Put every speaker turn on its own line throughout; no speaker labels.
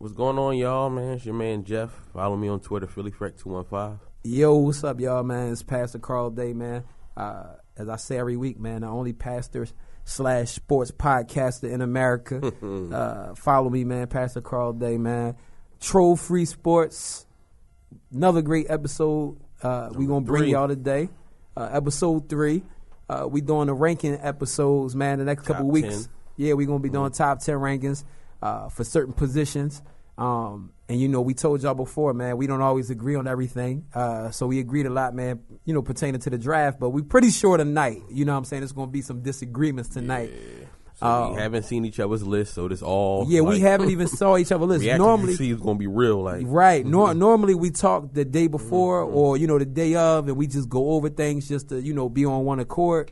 What's going on, y'all, man? It's your man, Jeff. Follow me on Twitter, PhillyFreck215.
Yo, what's up, y'all, man? It's Pastor Carl Day, man. As I say every week, man, the only pastor/sports podcaster in America. Follow me, man, Pastor Carl Day, man. Troll Free Sports. Another great episode we going to bring y'all today. Episode 3. We doing the ranking episodes, man, the next couple weeks.
10.
Yeah, we going to be doing top 10 rankings for certain positions. And, you know, we told y'all before, man, we don't always agree on everything. So we agreed a lot, man, you know, pertaining to the draft. But we're pretty sure tonight, you know what I'm saying, there's going to be some disagreements tonight.
Yeah. So we haven't seen each other's list, so this all.
Yeah, we haven't even saw each other's list.
Normally, see it's going to be real.
Right. Normally we talk the day before or, you know, the day of, and we just go over things just to, you know, be on one accord.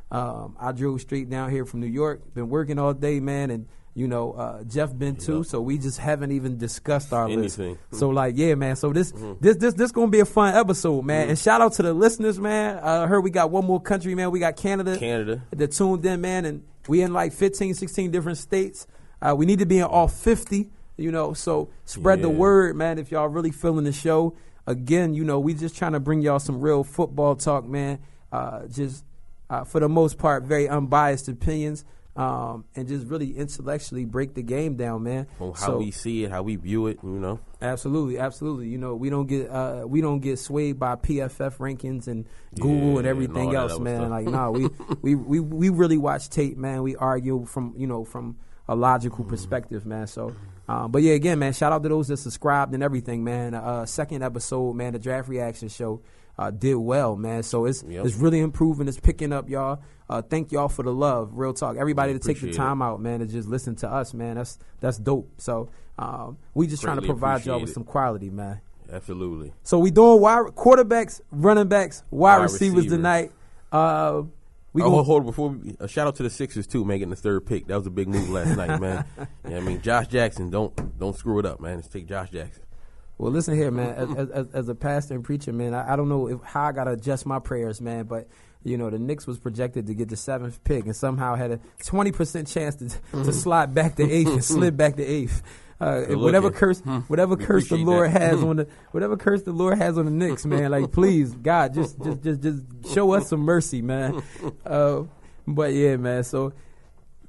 I drove straight down here from New York, been working all day, man, and you know, Jeff been too, so we just haven't even discussed our list. So like, yeah, man. So this gonna be a fun episode, man. And shout out to the listeners, man. I heard we got one more country, man. We got Canada that tuned in, man, and we in like 15, 16 different states. We need to be in all 50, you know. So spread the word, man. If y'all really feeling the show, again, you know, we just trying to bring y'all some real football talk, man. For the most part, very unbiased opinions. And just really intellectually break the game down, man.
From how we see it, how we view it, you know.
Absolutely. You know, we don't get swayed by PFF rankings and Google and everything else, man. Like, nah, we really watch tape, man. We argue from a logical perspective, man. So, but yeah, again, man, shout out to those that subscribed and everything, man. Second episode, man, the draft reaction show. Did well, man. So it's really improving. It's picking up, y'all. Thank y'all for the love. Real talk. Everybody to take the time out, man, to just listen to us, man. That's dope. So we just trying to provide y'all with some quality, man.
Absolutely.
So we doing quarterbacks, running backs, wide receivers tonight.
Hold on, before shout out to the Sixers too, man, getting the third pick. That was a big move last night, man. Yeah, I mean, Josh Jackson, don't screw it up, man. Let's take Josh Jackson.
Well, listen here, man. As a pastor and preacher, man, I don't know how I got to adjust my prayers, man, but, you know, the Knicks was projected to get the 7th pick and somehow had a 20% chance to slide back to 8th and slid back to 8th. Whatever curse the Lord has on the Knicks, man, like, please, God, just show us some mercy, man. But, yeah, man, so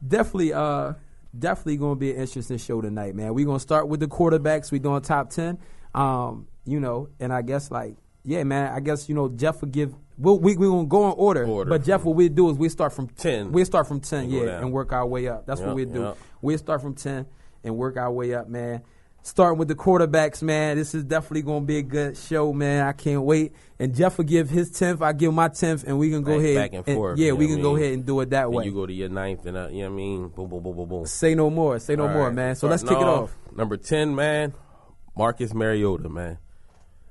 definitely going to be an interesting show tonight, man. We're going to start with the quarterbacks. We're doing top 10. You know, and I guess, like, yeah, man, I guess, you know, Jeff will give – we're going to go in order. But, Jeff, what we do is we start from 10. We'll start from 10, and work our way up. That's what we do. We'll start from 10 and work our way up, man. Starting with the quarterbacks, man, this is definitely going to be a good show, man. I can't wait. And Jeff will give his 10th, I give my 10th, and we can go ahead.
Back and forth.
Yeah, we can go ahead and do it that way.
You go to your 9th, and, you know what I mean? Boom, boom, boom, boom, boom.
Say no more, man. So let's kick it off.
Number 10, man, Marcus Mariota, man.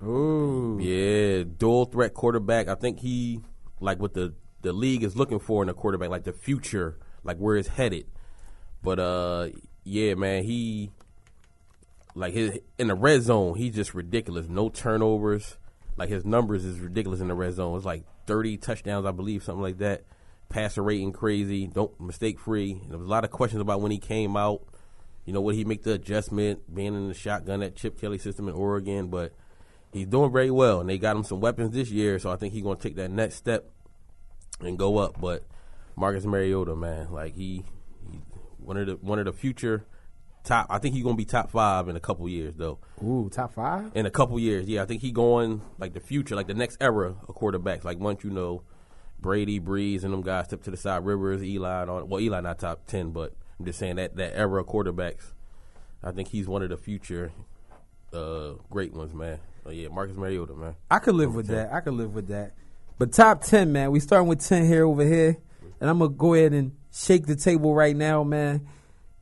Ooh.
Yeah, dual threat quarterback. I think he, like, what the league is looking for in a quarterback, like the future, like where it's headed. But, yeah, man, he, like, in the red zone, he's just ridiculous. No turnovers. Like, his numbers is ridiculous in the red zone. It's like 30 touchdowns, I believe, something like that. Passer rating crazy, mistake free. There was a lot of questions about when he came out. You know, would he make the adjustment, being in the shotgun, that Chip Kelly system in Oregon? But he's doing very well, and they got him some weapons this year, so I think he's going to take that next step and go up. But Marcus Mariota, man, like he one of the future top. I think he's going to be top 5 in a couple years, though.
Ooh, top 5?
In a couple years, yeah. I think he's going, like, the future, like the next era of quarterbacks. Like, once, you know, Brady, Breeze, and them guys step to the side, Rivers, Eli, Eli not top 10, but I'm just saying that era of quarterbacks, I think he's one of the future great ones, man. Yeah, Marcus Mariota, man.
I could live with that. But top 10, man. We starting with 10 over here. And I'm going to go ahead and shake the table right now, man.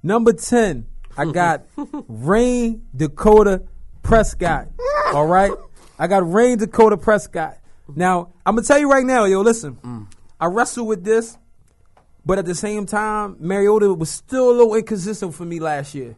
Number 10, I got Rayne Dakota Prescott. All right? I got Rayne Dakota Prescott. Now, I'm going to tell you right now, yo, listen. I wrestled with this, but at the same time, Mariota was still a little inconsistent for me last year.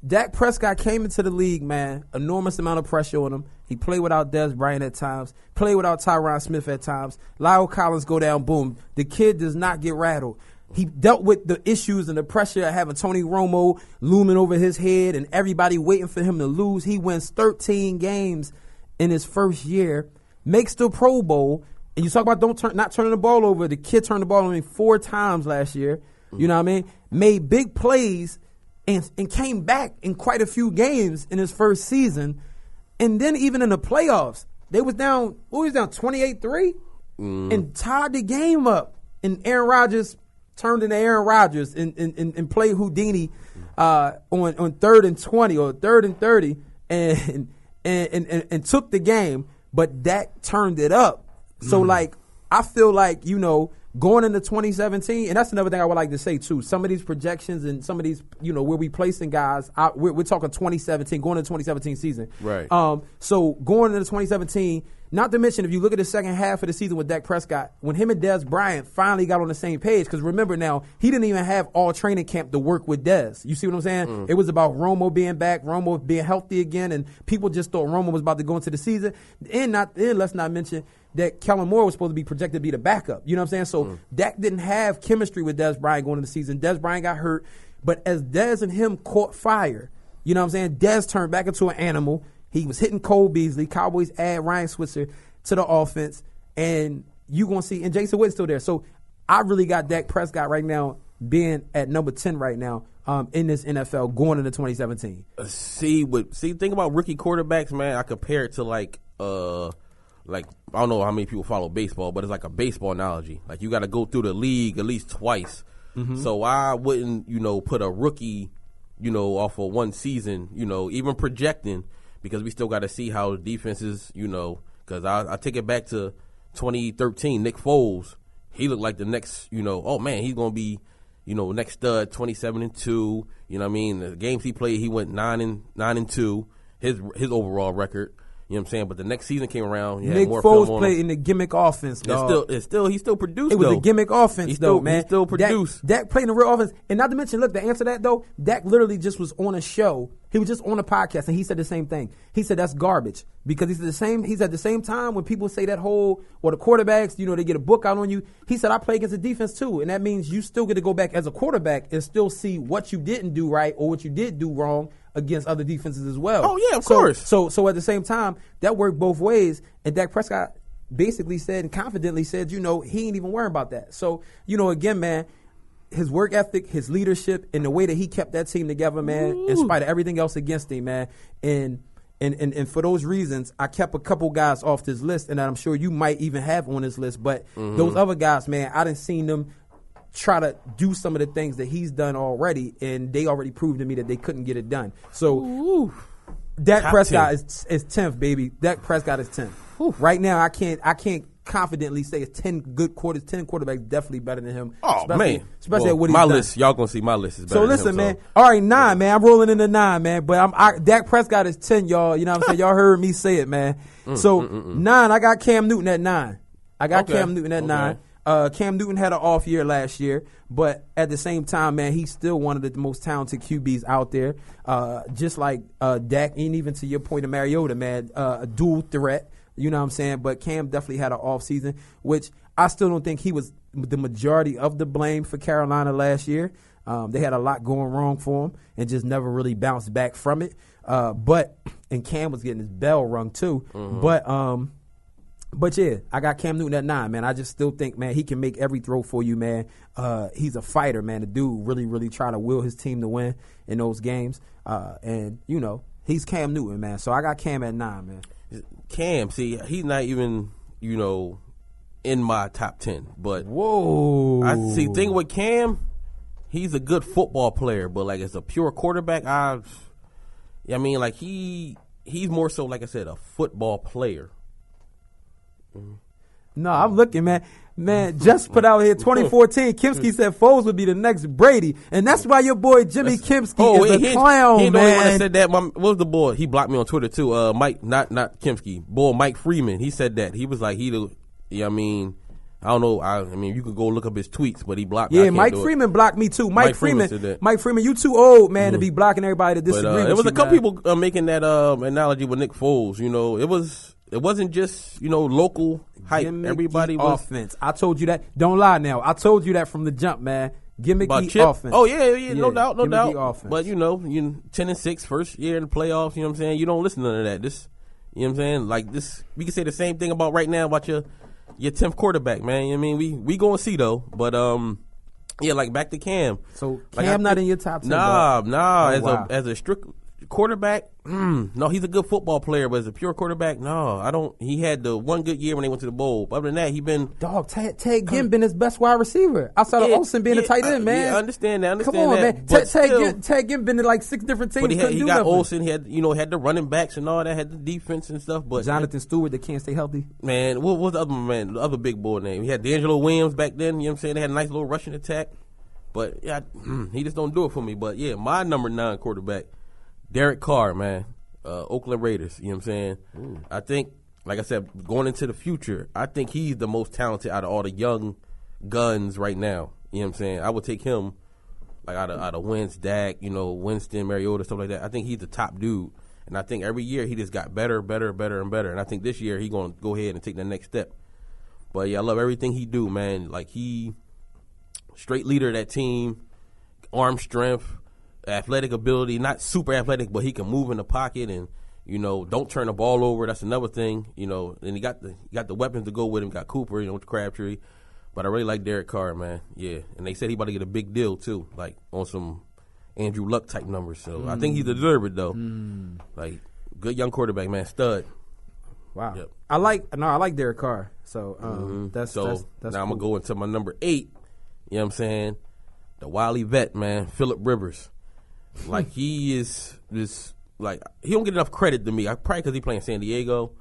Dak Prescott came into the league, man, enormous amount of pressure on him. He played without Dez Bryant at times, played without Tyron Smith at times. Lyle Collins go down, boom. The kid does not get rattled. He dealt with the issues and the pressure of having Tony Romo looming over his head and everybody waiting for him to lose. He wins 13 games in his first year, makes the Pro Bowl. And you talk about not turning the ball over. The kid turned the ball over 4 times last year. You know what I mean? Made big plays and came back in quite a few games in his first season. And then even in the playoffs, they was down 28-3 and tied the game up. And Aaron Rodgers turned into Aaron Rodgers and played Houdini on 3rd and 20 or 3rd and 30 and took the game. But Dak turned it up. So, like, I feel like, going into 2017, and that's another thing I would like to say, too. Some of these projections and some of these, where we placing guys, we're talking 2017, going into 2017 season.
Right.
So, going into 2017, not to mention, if you look at the second half of the season with Dak Prescott, when him and Dez Bryant finally got on the same page, because remember now, he didn't even have all training camp to work with Dez. You see what I'm saying? It was about Romo being back, Romo being healthy again, and people just thought Romo was about to go into the season. And let's not mention that Kellen Moore was supposed to be projected to be the backup. You know what I'm saying? So Dak didn't have chemistry with Dez Bryant going into the season. Dez Bryant got hurt. But as Dez and him caught fire, you know what I'm saying? Dez turned back into an animal. He was hitting Cole Beasley. Cowboys add Ryan Switzer to the offense. And you're going to see, and Jason Witten's still there. So I really got Dak Prescott right now being at number 10 right now in this NFL going into 2017.
Think about rookie quarterbacks, man. I compare it to like I don't know how many people follow baseball, but it's like a baseball analogy. Like you got to go through the league at least twice. So I wouldn't, put a rookie, off of one season, even projecting, because we still got to see how the defense is, because I take it back to 2013, Nick Foles. He looked like the next, oh man, he's going to be, next stud, 27-2. You know what I mean? The games he played, he went 9-2, his overall record. You know what I'm saying? But the next season came around.
Nick Foles played in the gimmick offense, dog.
He still produced,
It was a gimmick offense, man.
He still produced.
Dak played in the real offense. And not to mention, look, to answer that, though, Dak literally just was on a show. He was just on a podcast, and he said the same thing. He said that's garbage. Because he's at the same time when people say that whole, or the quarterbacks, they get a book out on you. He said, I play against the defense, too. And that means you still get to go back as a quarterback and still see what you didn't do right or what you did do wrong against other defenses as well.
Oh, yeah, of course.
So at the same time, that worked both ways. And Dak Prescott basically said and confidently said, he ain't even worrying about that. So, again, man, his work ethic, his leadership, and the way that he kept that team together, man, in spite of everything else against him, man. And for those reasons, I kept a couple guys off this list, and I'm sure you might even have on this list. But those other guys, man, I done seen them try to do some of the things that he's done already, and they already proved to me that they couldn't get it done. So Dak Prescott is 10th, baby. Dak Prescott is 10th. Right now, I can't confidently say it's 10 quarterbacks definitely better than him.
Oh, man.
Especially at what he's
my
done.
list, y'all going to see my list is better
so
than
listen,
him,
man. All right, 9, man. I'm rolling into 9, man. But Dak Prescott is 10, y'all. You know what I'm saying? Y'all heard me say it, man. 9, I got Cam Newton at 9. Cam Newton at 9. Cam Newton had an off year last year, but at the same time, man, he's still one of the most talented QBs out there. Just like Dak, and even to your point of Mariota, man, a dual threat. You know what I'm saying? But Cam definitely had an off season, which I still don't think he was the majority of the blame for Carolina last year. They had a lot going wrong for him and just never really bounced back from it. And Cam was getting his bell rung too. But yeah, I got Cam Newton at 9, man. I just still think, man, he can make every throw for you, man. He's a fighter, man. The dude really, really try to will his team to win in those games. And he's Cam Newton, man. So I got Cam at 9, man.
Cam, see, he's not even, in my top 10. But
whoa,
I see. Thing with Cam, he's a good football player, but like as a pure quarterback, he's more so, like I said, a football player.
No, I'm looking, man. Man, just put out here 2014. Kimsky said Foles would be the next Brady, and that's why your boy Jimmy Kimsky is a clown,
he
man.
He said that. What was the boy? He blocked me on Twitter too. Mike, not Kimsky. Boy, Mike Freeman. He said that. He was like I don't know. I mean, you could go look up his tweets, but he blocked.
Yeah, Mike Freeman blocked me too. Mike Freeman
said that.
Mike Freeman, you too old, man, to be blocking everybody to disagree with you.
There was a couple
man.
people making that analogy with Nick Foles. It wasn't just local hype.
Gimmicky
Everybody was
offense. I told you that. Don't lie now. I told you that from the jump, man. Gimmicky offense.
Oh yeah, no doubt.
Offense.
But you 10-6 first year in the playoffs. You know what I'm saying? You don't listen to none of that. This, you know what I'm saying? Like this, we can say the same thing about right now about your 10th quarterback, man. You know what I mean, we gonna see though. But yeah, like back to Cam.
So Cam not in your top 10.
As a strict quarterback, no, he's a good football player, but as a pure quarterback, no, I don't. He had the one good year when they went to the bowl. Other than that, he been
Ted Ginn been his best wide receiver outside of Olsen being a tight end, man.
Yeah, I understand that.
Come on, man. Ted Ginn been to like 6 different teams.
But he got Olsen. He had had the running backs and all that. Had the defense and stuff. But
Jonathan Stewart that can't stay healthy.
Man, what was the other man? The other big boy name? He had D'Angelo Williams back then. You know what I'm saying? They had a nice little rushing attack. But yeah, he just don't do it for me. But yeah, my number 9 quarterback, Derek Carr, man. Oakland Raiders, you know what I'm saying? Ooh. I think, like I said, going into the future, I think he's the most talented out of all the young guns right now. You know what I'm saying? I would take him like out of Wentz, Dak, Winston, Mariota, stuff like that. I think he's the top dude. And I think every year he just got better, and better. And I think this year he's going to go ahead and take the next step. But yeah, I love everything he do, man. Like he straight leader of that team, arm strength, athletic ability, not super athletic, but he can move in the pocket and, don't turn the ball over. That's another thing, and he got the weapons to go with him. Got Cooper, with Crabtree. But I really like Derek Carr, man. Yeah. And they said he about to get a big deal too, like on some Andrew Luck type numbers. So I think he deserves it though. Like good young quarterback, man. Stud.
Wow. Yep. I like Derek Carr. So that's
now
cool.
I'm gonna go into my number 8. You know what I'm saying? The wily vet, man, Phillip Rivers. Like he is this, like he don't get enough credit to me. Probably because he playing San Diego,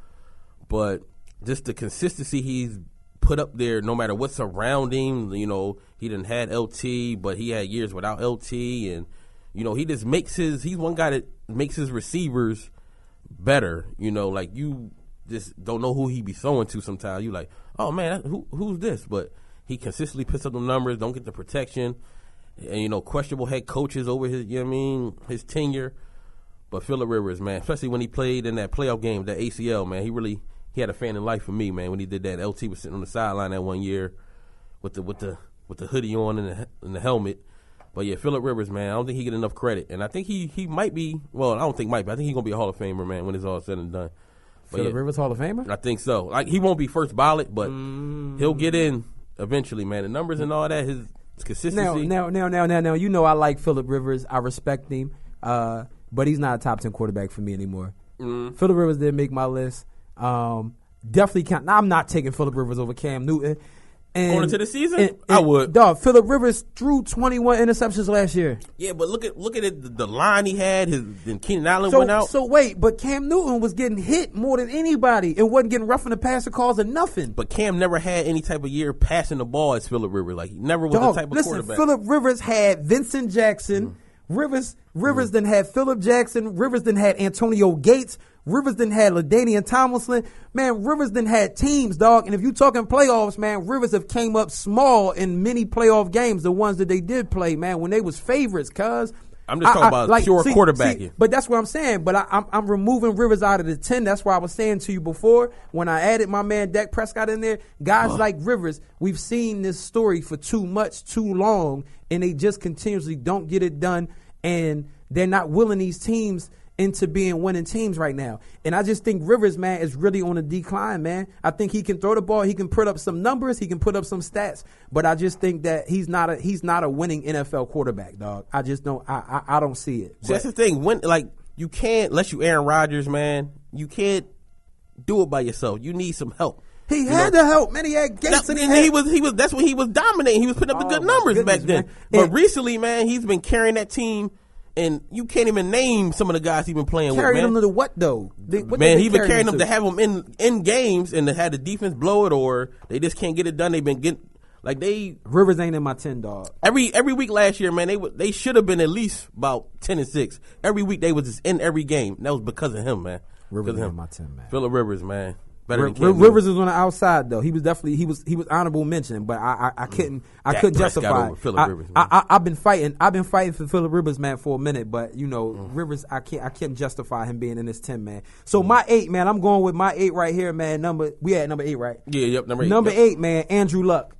but just the consistency he's put up there, no matter what's around him. He didn't had LT, but he had years without LT, and he just he's one guy that makes his receivers better. Like you just don't know who he be throwing to. Sometimes you like, oh man, who's this? But he consistently puts up the numbers, don't get the protection. And, questionable head coaches over his, his tenure. But Phillip Rivers, man, especially when he played in that playoff game, that ACL, man, he had a fan in life for me, man, when he did that. LT was sitting on the sideline that one year with the hoodie on and the helmet. But yeah, Phillip Rivers, man, I don't think he get enough credit. And I think he might be, well, I don't think might be. I think he's going to be a Hall of Famer, man, when it's all said and done.
Phillip Rivers Hall of Famer?
I think so. Like he won't be first ballot, but he'll get in eventually, man. The numbers and all that, his consistency.
Now, I like Phillip Rivers. I respect him, but he's not a top 10 quarterback for me anymore. Phillip Rivers didn't make my list. Definitely can't. Now, I'm not taking Phillip Rivers over Cam Newton.
Going into the season, I would.
Dog, Phillip Rivers threw 21 interceptions last year.
Yeah, but look at it, the line he had. Then Keenan Allen went out.
So wait, but Cam Newton was getting hit more than anybody and wasn't getting rough in the passer calls or nothing.
But Cam never had any type of year passing the ball as Phillip Rivers. Like he never was the type of quarterback.
Phillip Rivers had Vincent Jackson. Rivers then had Phillip Jackson. Rivers then had Antonio Gates. Rivers then had LaDainian Tomlinson. Man, Rivers then had teams, dog. And if you talking playoffs, man, Rivers have came up small in many playoff games, the ones that they did play, man, when they was favorites, cuz.
I'm just talking about pure quarterbacking.
But that's what I'm saying. But I'm removing Rivers out of the 10. That's why I was saying to you before when I added my man Dak Prescott in there. Guys like Rivers, we've seen this story for too long, and they just continuously don't get it done, and they're not willing these teams into being winning teams right now. And I just think Rivers, man, is really on a decline, man. I think he can throw the ball, he can put up some numbers, he can put up some stats, but I just think that he's not a winning NFL quarterback, dog. I just don't I don't see it.
So that's the thing. When you can't, unless you Aaron Rodgers, man, you can't do it by yourself. You need some help.
He had the help, man. He had Gates, and
he was. That's when he was dominating. He was putting up the good numbers back then. Man. But recently, man, he's been carrying that team. And you can't even name some of the guys he's been playing with, man.
Carrying them to the what, though?
He's been carrying them to have them in games and to have the defense blow it, or they just can't get it done. They've been getting
Rivers ain't in my 10, dog.
Every week last year, man, they should have been at least about 10-6. Every week they was just in every game. That was because of him, man.
Rivers ain't in my 10, man.
Phillip Rivers, man.
Rivers is on the outside though. He was definitely honorable mention, but I couldn't justify it. I've been fighting for Phillip Rivers, man, for a minute, but Rivers I can't justify him being in this 10, man. So my 8, man, I'm going with my 8 right here, man. We at number 8, right?
Yeah, yep, number 8.
Number 8, man, Andrew Luck.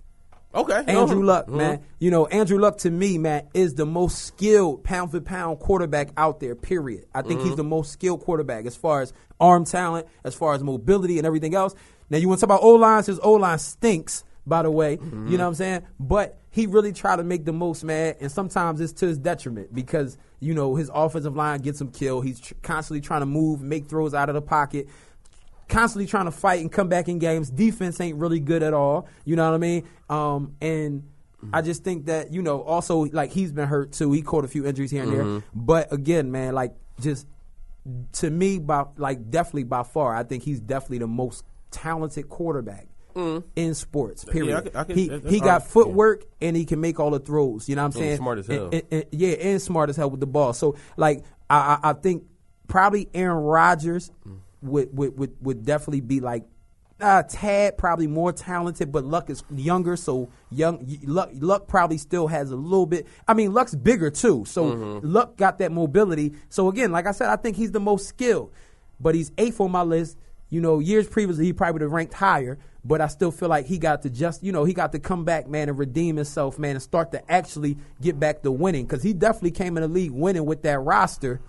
Okay.
Andrew Luck, man. You know, Andrew Luck to me, man, is the most skilled pound for pound quarterback out there, period. I think he's the most skilled quarterback as far as arm talent, as far as mobility and everything else. Now, you want to talk about O-line? His O-line stinks, by the way. You know what I'm saying? But he really tried to make the most, man, and sometimes it's to his detriment because, you know, his offensive line gets him killed. He's constantly trying to move, make throws out of the pocket, constantly trying to fight and come back in games. Defense ain't really good at all. You know what I mean? And I just think that, you know, also, like, he's been hurt, too. He caught a few injuries here and there. But, again, man, like, just to me, definitely by far, I think he's definitely the most talented quarterback in sports, period.
Yeah,
he got footwork, and he can make all the throws. You know what I'm saying?
Smart as hell.
And smart as hell with the ball. So, like, I think probably Aaron Rodgers would definitely be like a tad probably more talented, but Luck is younger, so Luck probably still has a little bit. I mean, Luck's bigger too, so Luck got that mobility. So again, like I said, I think he's the most skilled, but he's 8th on my list. You know, years previously he probably would have ranked higher, but I still feel like he got to come back, man, and redeem himself, man, and start to actually get back to winning, because he definitely came in the league winning with that roster.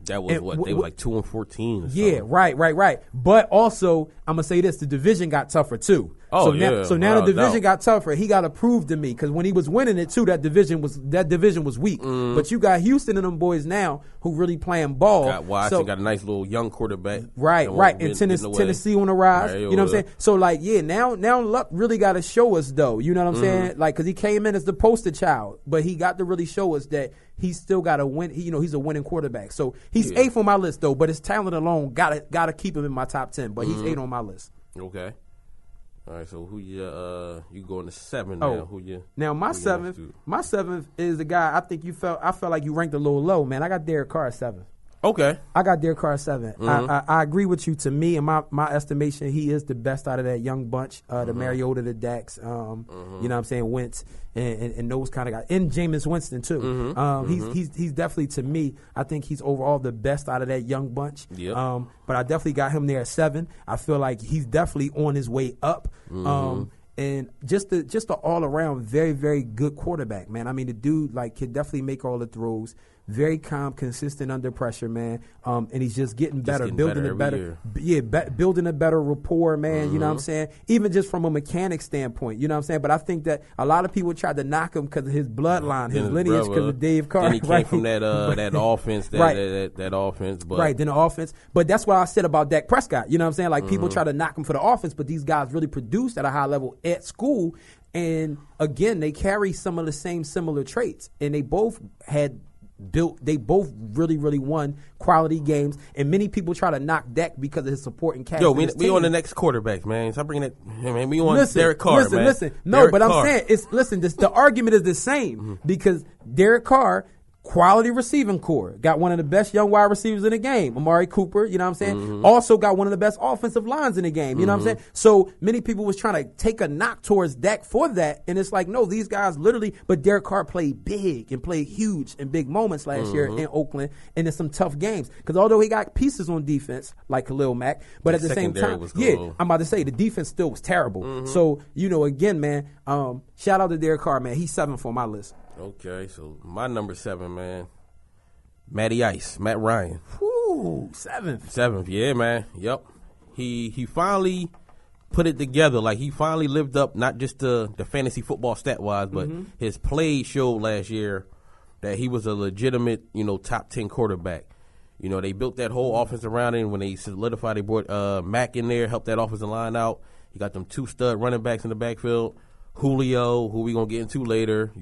That was they were like 2-14.
Yeah, right. But also, I'm gonna say this: the division got tougher too.
Oh,
so now the division got tougher. He got to prove to me, because when he was winning it too, that division was weak. But you got Houston and them boys now who really playing ball.
Got Washington, got a nice little young quarterback.
Right. And Tennessee on the rise. You know what I'm saying? So like, yeah, now Luck really got to show us though. You know what I'm saying? Like, because he came in as the poster child, but he got to really show us that he's still got to win. He's a winning quarterback. So he's 8th on my list though, but his talent alone gotta keep him in my top 10. But he's 8 on my list.
Okay. All right, so who you going to 7 now?
Now my seventh is the guy I felt like you ranked a little low, man. I got Derek Carr at 7.
Okay.
I got Derek Carr at 7. I agree with you. To me, in my estimation, he is the best out of that young bunch, the Mariota, the Dax, you know what I'm saying, Wentz, and those kind of guys, and Jameis Winston too. He's definitely, to me, I think he's overall the best out of that young bunch.
Yep.
But I definitely got him there at 7. I feel like he's definitely on his way up. And just the all around very, very good quarterback, man. I mean, the dude can definitely make all the throws. Very calm, consistent under pressure, man. And he's just getting better, building a better rapport, man. You know what I'm saying? Even just from a mechanic standpoint, you know what I'm saying? But I think that a lot of people tried to knock him because of his bloodline, his lineage, because of Dave Carr.
Then he came from that offense, that offense. But
then the offense. But that's what I said about Dak Prescott. You know what I'm saying? Like, people try to knock him for the offense, but these guys really produced at a high level at school. And again, they carry some of the same similar traits, and they both really, really won quality games, and many people try to knock Dak because of his support and cast.
Yo, we on the next quarterback, man. Stop bringing it, man. We on Derek Carr, man.
Listen. No,
Derek
but
Carr.
I'm saying the argument is the same because Derek Carr, quality receiving core, got one of the best young wide receivers in the game, Amari Cooper, you know what I'm saying? Also got one of the best offensive lines in the game, you know what I'm saying? So many people was trying to take a knock towards Dak for that, and it's like, no, these guys literally, but Derek Carr played big and played huge in big moments last year in Oakland, and in some tough games, because although he got pieces on defense, like Khalil Mack, but at the same time, I'm about to say, the defense still was terrible. So, again, man, shout out to Derek Carr, man. He's 7th on my list.
Okay, so my number 7, man, Matty Ice, Matt Ryan.
Whoo, 7th.
7th, yeah, man. Yep. He finally put it together. Like, he finally lived up, not just the fantasy football stat-wise, but his play showed last year that he was a legitimate, top 10 quarterback. They built that whole offense around him. When they solidified, they brought Mack in there, helped that offensive line out. He got them 2 stud running backs in the backfield. Julio, who we going to get into later,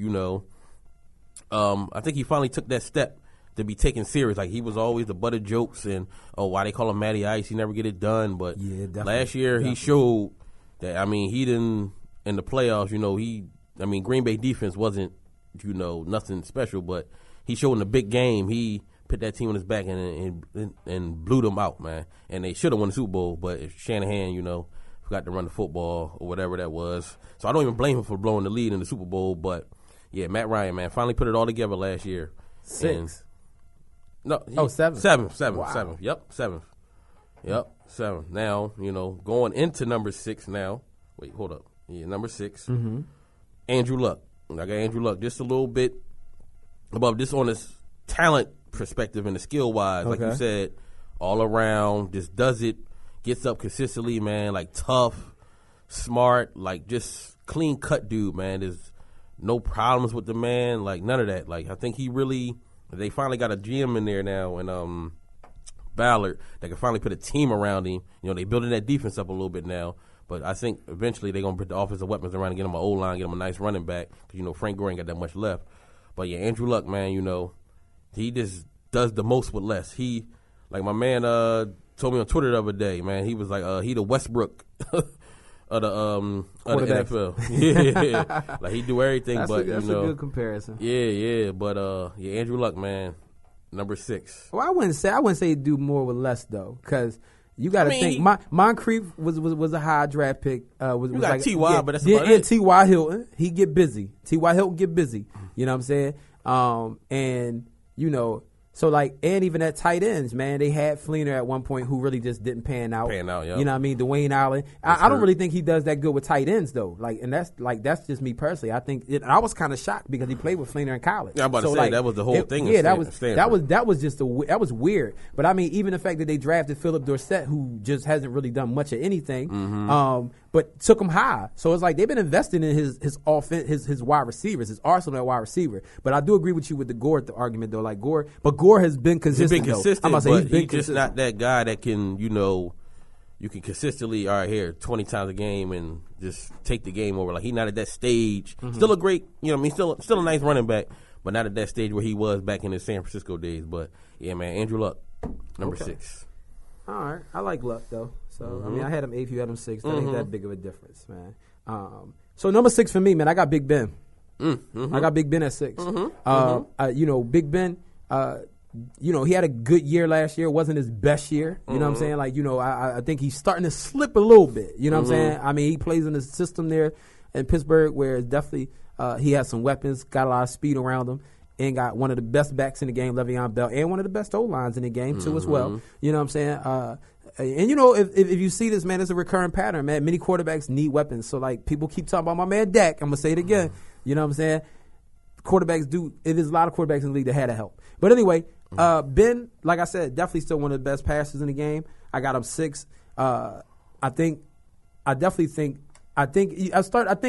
I think he finally took that step to be taken serious. Like, he was always the butt of jokes and, why they call him Matty Ice, he never get it done. But last year he showed that, he didn't, in the playoffs, Green Bay defense wasn't, nothing special, but he showed in the big game, he put that team on his back and blew them out, man. And they should have won the Super Bowl, but if Shanahan, forgot to run the football or whatever that was. So I don't even blame him for blowing the lead in the Super Bowl, but yeah, Matt Ryan, man, finally put it all together last year.
6.
No.
7.
7th.
Wow.
7th. Yep, 7th. Yep, 7th. Now, going into number 6 now. Wait, hold up. Yeah, number 6. Andrew Luck. I got Andrew Luck just a little bit above, just on his talent perspective and the skill wise. Like you said, all around, just does it, gets up consistently, man. Like tough, smart, like just clean cut dude, man. There's no problems with the man, like none of that. Like I think they finally got a GM in there now, and Ballard, that can finally put a team around him. You know, they building that defense up a little bit now. But I think eventually they're going to put the offensive weapons around and get him an O-line, get him a nice running back. Because, you know, Frank Gore ain't got that much left. But, yeah, Andrew Luck, man, you know, he just does the most with less. He, like my man told me on Twitter the other day, man, he was like, he the Westbrook of the NFL. Yeah. Like, he do everything. That's a
good comparison.
Yeah. But, yeah, Andrew Luck, man, number 6.
Well, I wouldn't say he do more with less, though, because – you got to think. Moncrief was a high draft pick. Was
got
like,
T.Y., but that's about it.
T.Y. Hilton, he get busy. T.Y. Hilton get busy. You know what I'm saying? And, you know, so like, and even at tight ends, man, they had Fleener at one point who really just didn't pan out.
Yeah.
You know what I mean? Dwayne Allen. I don't really think he does that good with tight ends, though. Like, and that's just me personally. I think I was kind of shocked because he played with Fleener in college.
Yeah, I'm about to say,
like,
that was the whole thing.
Yeah, that was weird. But I mean, even the fact that they drafted Philip Dorsett, who just hasn't really done much of anything, but took him high. So it's like they've been investing in his offense, his wide receivers, his arsenal at wide receiver. But I do agree with you with the Gore argument, though. Like Gore has been consistent.
He's just not that guy that can, you know, you can consistently, all right, here 20 times a game and just take the game over. Like he's not at that stage. Still a great, you know, what I mean, still a nice running back, but not at that stage where he was back in his San Francisco days. But yeah, man, Andrew Luck, number 6.
All right, I like Luck though. So I mean, I had him 8th, you had him 6th. That ain't that big of a difference, man. So number 6 for me, man, I got Big Ben. I got Big Ben at 6. You know, Big Ben. You know, he had a good year last year. It wasn't his best year. You know what I'm saying? Like, you know, I think he's starting to slip a little bit. You know what I'm saying? I mean, he plays in a system there in Pittsburgh where it's definitely he has some weapons, got a lot of speed around him, and got one of the best backs in the game, Le'Veon Bell, and one of the best O-lines in the game, too, as well. You know what I'm saying? And, you know, if you see this, man, it's a recurring pattern, man. Many quarterbacks need weapons. So, like, people keep talking about my man Dak. I'm going to say it again. You know what I'm saying? Quarterbacks do. It is a lot of quarterbacks in the league that had to help. But anyway, Ben, like I said, definitely still one of the best passers in the game. I got him 6. I think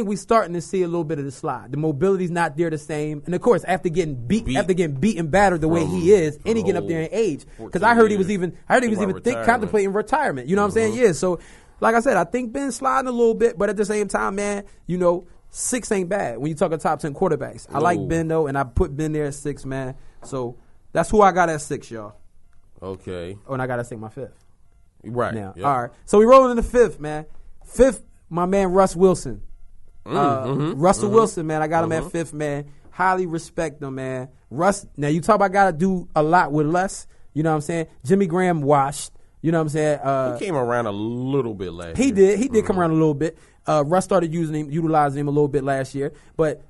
we starting to see a little bit of the slide. The mobility's not there the same, and of course, after getting beaten battered the way he is, and he getting up there in age. Because I heard he was even contemplating retirement. You know what I'm saying? Yeah. So, like I said, I think Ben's sliding a little bit, but at the same time, man, you know, 6 ain't bad when you talk about top 10 quarterbacks. I like Ben though, and I put Ben there at 6, man. So that's who I got at 6, y'all.
Okay.
Oh, and I got to say my 5th.
Right.
Now, yep. All right. So we rolling in the 5th, man. 5th. My man Russ Wilson. Russell Wilson, man. I got him at 5th, man. Highly respect him, man. Russ, now you talk about got to do a lot with less. You know what I'm saying? Jimmy Graham washed. You know what I'm saying?
He came around a little bit last year.
He did come around a little bit. Russ started utilizing him a little bit last year. But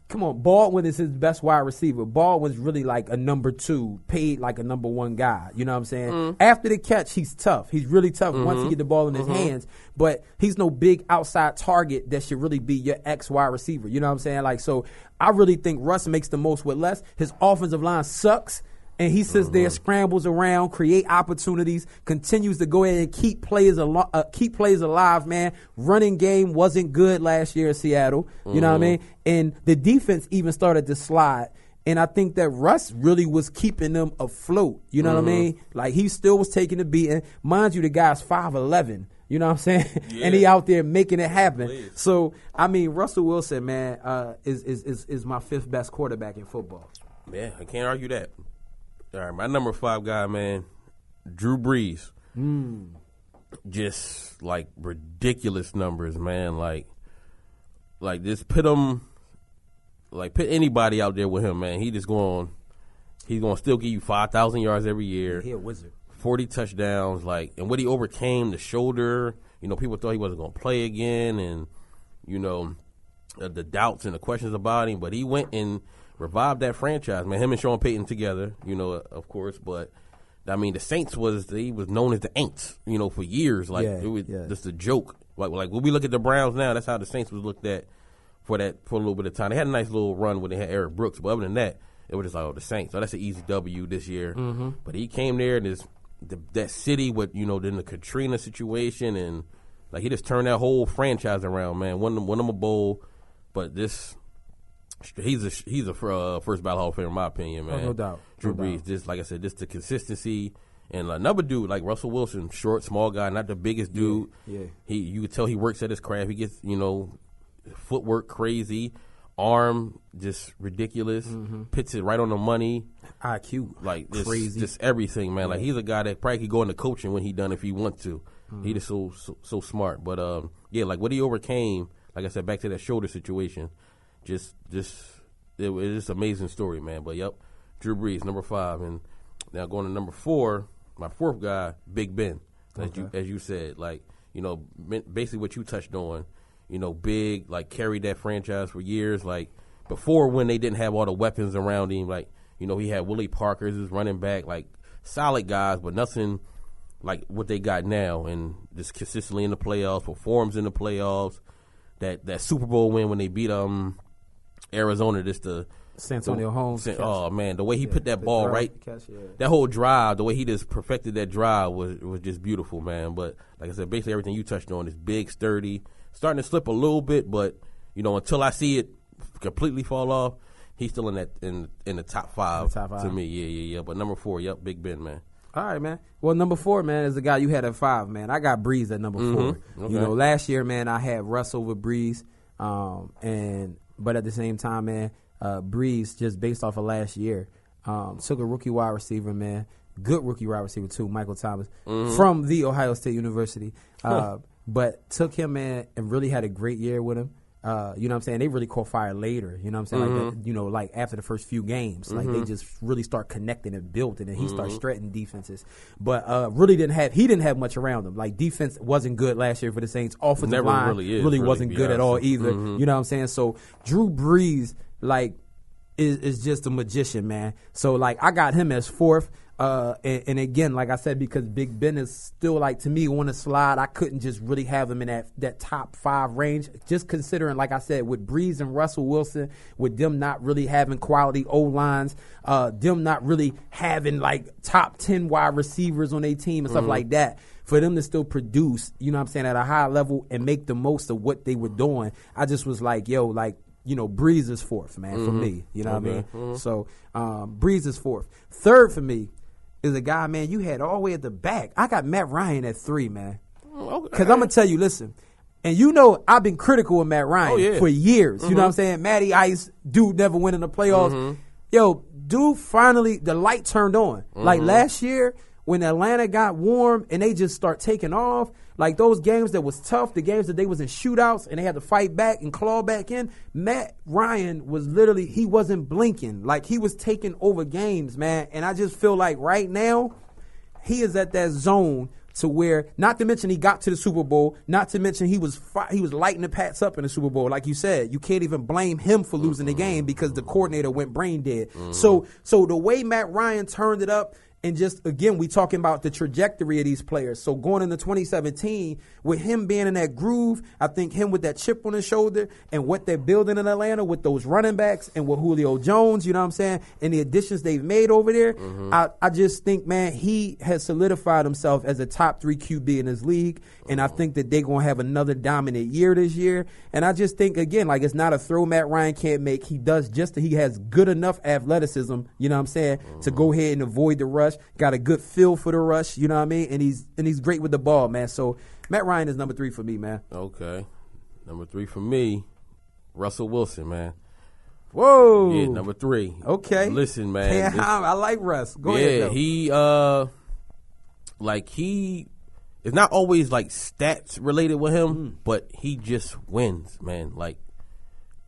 come on, Baldwin is his best wide receiver. Baldwin's really like a number 2, paid like a number 1 guy. You know what I'm saying? After the catch, he's tough. He's really tough once he get the ball in his hands. But he's no big outside target that should really be your X wide receiver. You know what I'm saying? Like, so I really think Russ makes the most with less. His offensive line sucks. And he sits there, scrambles around, create opportunities, continues to go ahead and keep plays alive, man. Running game wasn't good last year in Seattle. You know what I mean? And the defense even started to slide. And I think that Russ really was keeping them afloat. You know what I mean? Like, he still was taking the beating. Mind you, the guy's 5'11". You know what I'm saying? Yeah. And he out there making it happen. Please. So, I mean, Russell Wilson, man, is my 5th best quarterback in football.
Yeah, I can't argue that. All right, my number 5 guy, man, Drew Brees. Just like ridiculous numbers, man. Like just put anybody out there with him, man. He's gonna still give you 5,000 yards every year.
He a wizard.
40 touchdowns, and what he overcame, the shoulder. You know, people thought he wasn't gonna play again, and you know, the doubts and the questions about him. But he went and revived that franchise, man. Him and Sean Payton together, you know, of course. But I mean, the Saints he was known as the Aints, you know, for years. Like it was just a joke. Like when we look at the Browns now, that's how the Saints was looked at for a little bit of time. They had a nice little run when they had Eric Brooks, but other than that, it was just like, the Saints. So that's an easy W this year. Mm-hmm. But he came there and that city with, then the Katrina situation, and like he just turned that whole franchise around, man. Won them a bowl, but he's a first ballot Hall of Famer in my opinion, man.
Oh, no doubt.
Drew Brees, just like I said, just the consistency. And another dude like Russell Wilson, short, small guy, not the biggest dude.
Yeah.
You could tell he works at his craft. He gets, footwork crazy, arm just ridiculous, puts it right on the money.
IQ,
like
crazy,
just everything, man. Yeah. Like he's a guy that probably could go into coaching when he done if he want to. He just so smart. But like what he overcame, like I said, back to that shoulder situation, just it was just an amazing story, man. But yep, Drew Brees, number 5, and now going to number 4, my 4th guy, Big Ben. As you said, like basically what you touched on. Big, like, carried that franchise for years. Like, before when they didn't have all the weapons around him, like, he had Willie Parker as his running back, like, solid guys, but nothing like what they got now. And just consistently in the playoffs, performs in the playoffs. That Super Bowl win when they beat Arizona,
Santonio Holmes.
Oh, man, the way he put that ball right, that whole drive, the way he just perfected that drive was just beautiful, man. But, like I said, basically everything you touched on is big, sturdy, starting to slip a little bit, but until I see it completely fall off, he's still in the top 5 to me. Yeah. But number 4, yep, Big Ben, man.
All right, man. Well, number 4, man, is the guy you had at 5, man. I got Breeze at number 4.
Okay.
Last year, man, I had Russell with Breeze, but at the same time, man, Breeze, just based off of last year, took a rookie wide receiver, man, good rookie wide receiver too, Michael Thomas, from the Ohio State University. But took him, man, and really had a great year with him. You know what I'm saying? They really caught fire later. You know what I'm saying? Like that, like after the first few games, like they just really start connecting and building, and he starts stretching defenses. But he didn't have much around him. Like defense wasn't good last year for the Saints. Offensive line really wasn't good at all either. You know what I'm saying? So Drew Brees, like, is just a magician, man. So like I got him as 4th. And again, like I said, because Big Ben is still, like, to me, on the slide, I couldn't just really have him in that top 5 range. Just considering, like I said, with Breeze and Russell Wilson, with them not really having quality O-lines, them not really having, like, top 10 wide receivers on their team and stuff like that, for them to still produce, you know what I'm saying, at a high level and make the most of what they were doing, I just was like, yo, like, Breeze is 4th, man, for me. You know what I mean? So Breeze is 4th. 3rd for me is a guy, man, you had all the way at the back. I got Matt Ryan at 3, man. Because I'm going to tell you, listen, and I've been critical of Matt Ryan for years. You know what I'm saying? Matty Ice, dude never went in the playoffs. Yo, dude, finally, the light turned on. Like last year, when Atlanta got warm and they just start taking off, like those games that was tough, the games that they was in shootouts and they had to fight back and claw back in, Matt Ryan was literally, he wasn't blinking. Like he was taking over games, man. And I just feel like right now, he is at that zone to where, not to mention he got to the Super Bowl, not to mention he was lighting the Pats up in the Super Bowl. Like you said, you can't even blame him for losing the game because the coordinator went brain dead. So the way Matt Ryan turned it up, and just, again, we talking about the trajectory of these players. So going into 2017, with him being in that groove, I think him with that chip on his shoulder and what they're building in Atlanta with those running backs and with Julio Jones, you know what I'm saying, and the additions they've made over there, I just think, man, he has solidified himself as a top 3 QB in his league, and I think that they're going to have another dominant year this year. And I just think, again, like it's not a throw Matt Ryan can't make. He has good enough athleticism, you know what I'm saying, to go ahead and avoid the rush. Got a good feel for the rush, you know what I mean? And he's great with the ball, man. So Matt Ryan is number 3 for me, man.
Okay. Number 3 for me, Russell Wilson, man.
Whoa.
Yeah, number 3.
Okay.
Listen, man.
Yeah, I like Russ. Go ahead.
Yeah, he it's not always like stats related with him, but he just wins, man. Like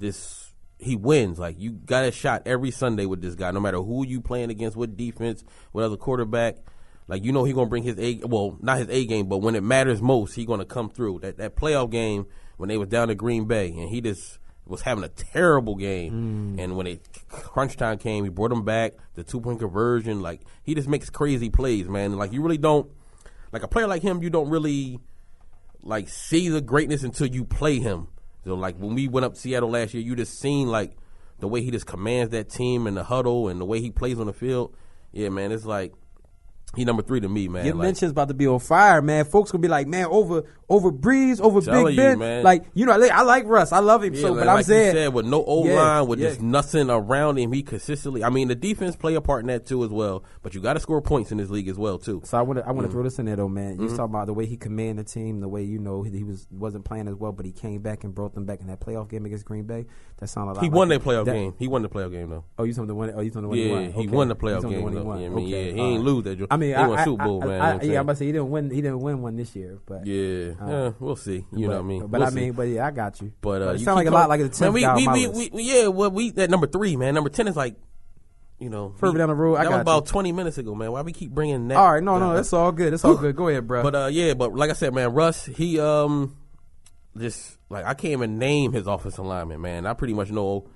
he wins. Like you got a shot every Sunday with this guy, no matter who you playing against, what defense, what other quarterback. Like he gonna bring his not his A game, but when it matters most, he gonna come through. That playoff game when they was down to Green Bay and he just was having a terrible game. And when crunch time came, he brought him back, the 2-point conversion. Like he just makes crazy plays, man. Like you really don't, like a player like him, you don't really like see the greatness until you play him. So, like, when we went up to Seattle last year, you just seen, like, the way he just commands that team and the huddle and the way he plays on the field. Yeah, man, it's like he number 3 to me, man.
Your
like,
mention's about to be on fire, man. Folks gonna be like, man, over Breeze, over Big Ben.
Man.
Like, you know, I like Russ. I love him.
Yeah,
so,
like,
but I'm saying,
you said, with no O-line, with just nothing around him, he consistently. I mean, the defense play a part in that too as well. But you got to score points in this league as well too.
So I want to throw this in there though, man. You talking about the way he commanded the team, the way he wasn't playing as well, but he came back and brought them back in that playoff game against Green Bay. That sounded like
he won that playoff game. He won the playoff game though.
Oh, you talking the one? Oh, you talking the one?
Yeah,
he won? Okay.
he won the playoff game. He ain't lose that.
I mean,
he won Super Bowl, man.
I'm about to say he didn't win one this year, but
we'll see. You know what I mean?
But yeah, I got you.
But
it sounds like a lot like the 10th guy on my list.
we at number 3, man. Number 10 is like, you know,
further down the road.
That was about 20 minutes ago, man. Why we keep bringing that?
All right, no, it's all good. It's all good. Go ahead, bro.
But but like I said, man, Russ, he just like I can't even name his offensive lineman, man. I pretty much know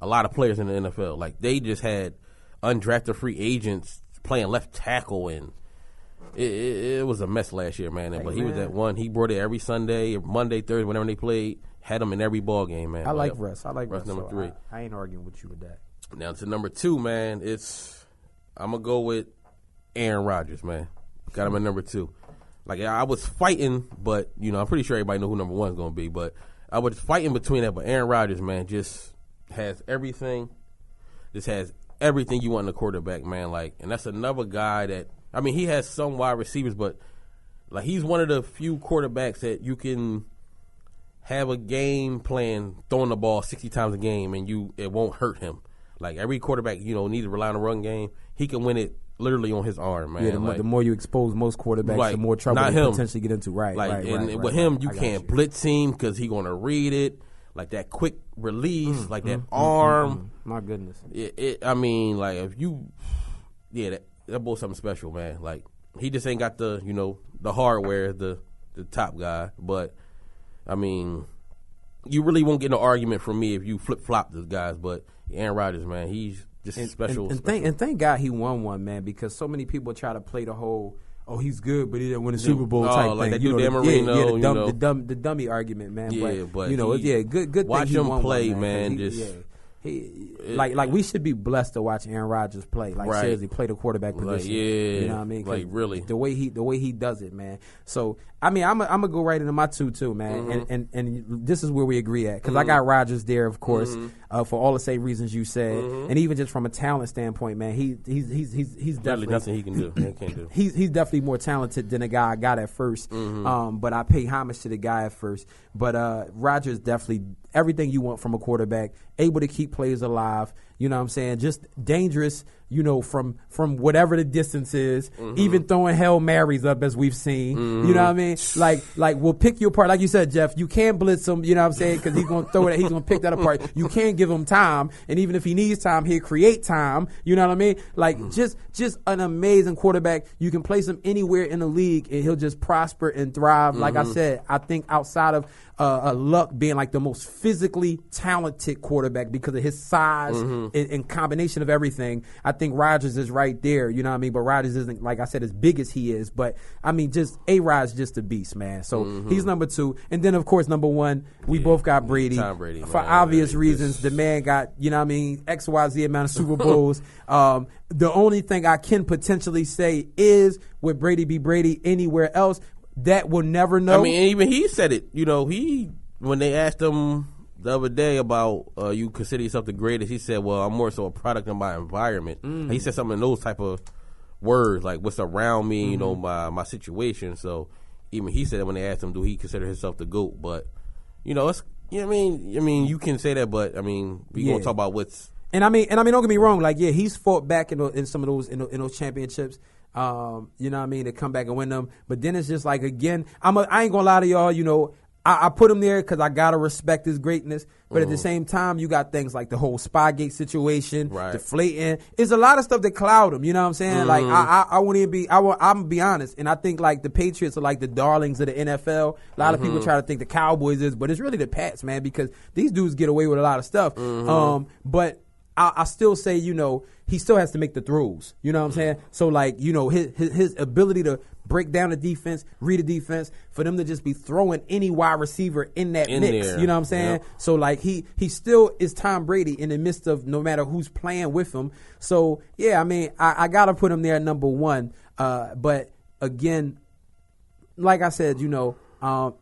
a lot of players in the NFL. Like they just had undrafted free agents playing left tackle, and it was a mess last year, man. But he was that one. He brought it every Sunday, Monday, Thursday, whenever they played. Had him in every ball game, man.
I like Russ.
Russ number 3.
I ain't arguing with you with that.
Now to number 2, man. I'm gonna go with Aaron Rodgers, man. Got him at number 2. Like I was fighting, but you know I'm pretty sure everybody know who number 1 is gonna be. But I was fighting between that. But Aaron Rodgers, man, just has everything. Just has everything you want in a quarterback, man. Like, and that's another guy that he has some wide receivers, but like he's one of the few quarterbacks that you can have a game plan throwing the ball 60 times a game and it won't hurt him. Like every quarterback, you know, needs to rely on the run game. He can win it literally on his arm, man.
Yeah, the more you expose most quarterbacks, the more trouble they potentially get into. Right.
With him, you can't blitz him because he's going to read it. Like that quick release, that arm.
My goodness.
If you, that boy's something special, man. Like he just ain't got the hardware, the top guy. But I mean, you really won't get no argument from me if you flip flop these guys. But Aaron Rodgers, man, he's just special.
Thank God he won one, man, because so many people try to play the whole, oh, he's good, but he didn't win a Super Bowl type
like
thing.
That Dan Marino,
the dummy argument, man.
Yeah, but
good.
Watch
thing
him play,
one,
man.
Like we should be blessed to watch Aaron Rodgers play. Like seriously, play the quarterback position. You know what I mean?
Like really,
the way he does it, man. So I'm gonna go right into my 2 too, man. And this is where we agree at, because I got Rodgers there, of course, for all the same reasons you said, and even just from a talent standpoint, man. He's definitely
nothing he can do. He can't do.
He's definitely more talented than the guy I got at first. But I pay homage to the guy at first. But Rodgers definitely everything you want from a quarterback, able to keep players alive, you know what I'm saying, just dangerous, you know, from whatever the distance is, even throwing Hail Marys up as we've seen, you know what I mean? Like we'll pick you apart. Like you said, Jeff, you can't blitz him, you know what I'm saying, because he's going to throw it, he's going to pick that apart. You can't give him time, and even if he needs time, he'll create time, you know what I mean? Like just an amazing quarterback. You can place him anywhere in the league, and he'll just prosper and thrive. Like I said, I think outside of Luck being like the most physically talented quarterback because of his size and combination of everything, I think Rodgers is right there, you know what I mean? But Rodgers isn't, like I said, as big as he is. But, I mean, just A-Rod's just a beast, man. So he's number 2. And then, of course, number 1, we both got Brady.
Tom Brady,
for obvious reasons. The man got, you know what I mean, XYZ amount of Super Bowls. The only thing I can potentially say is, would Brady be Brady anywhere else? That we'll never know.
I mean, even he said it. You know, when they asked him the other day about you consider yourself the greatest, he said, well, I'm more so a product of my environment. He said something in those type of words, like what's around me, you know, my situation. So even he said it when they asked him, do he consider himself the GOAT? But, you know, it's, you know what I mean, you can say that, but, I mean, we going to talk about what's.
And I mean, don't get me wrong. Like, he's fought back in some of those, in those championships. You know what I mean, to come back and win them. But then it's just like, again, I ain't gonna lie to y'all, you know, I put him there because I gotta respect his greatness. But at the same time, you got things like the whole Spygate situation, deflating. It's a lot of stuff that cloud him. You know what I'm saying? Like I wouldn't even be. I'm gonna be honest, and I think like the Patriots are like the darlings of the NFL. A lot of people try to think the Cowboys is, but it's really the Pats, man, because these dudes get away with a lot of stuff. But I still say, he still has to make the throws. You know what I'm saying? So, like, his ability to break down the defense, read the defense, for them to just be throwing any wide receiver in that mix.
There.
You know what I'm saying?
Yep.
So, like, he still is Tom Brady in the midst of no matter who's playing with him. So, yeah, I mean, I got to put him there at number one. But, again, like I said,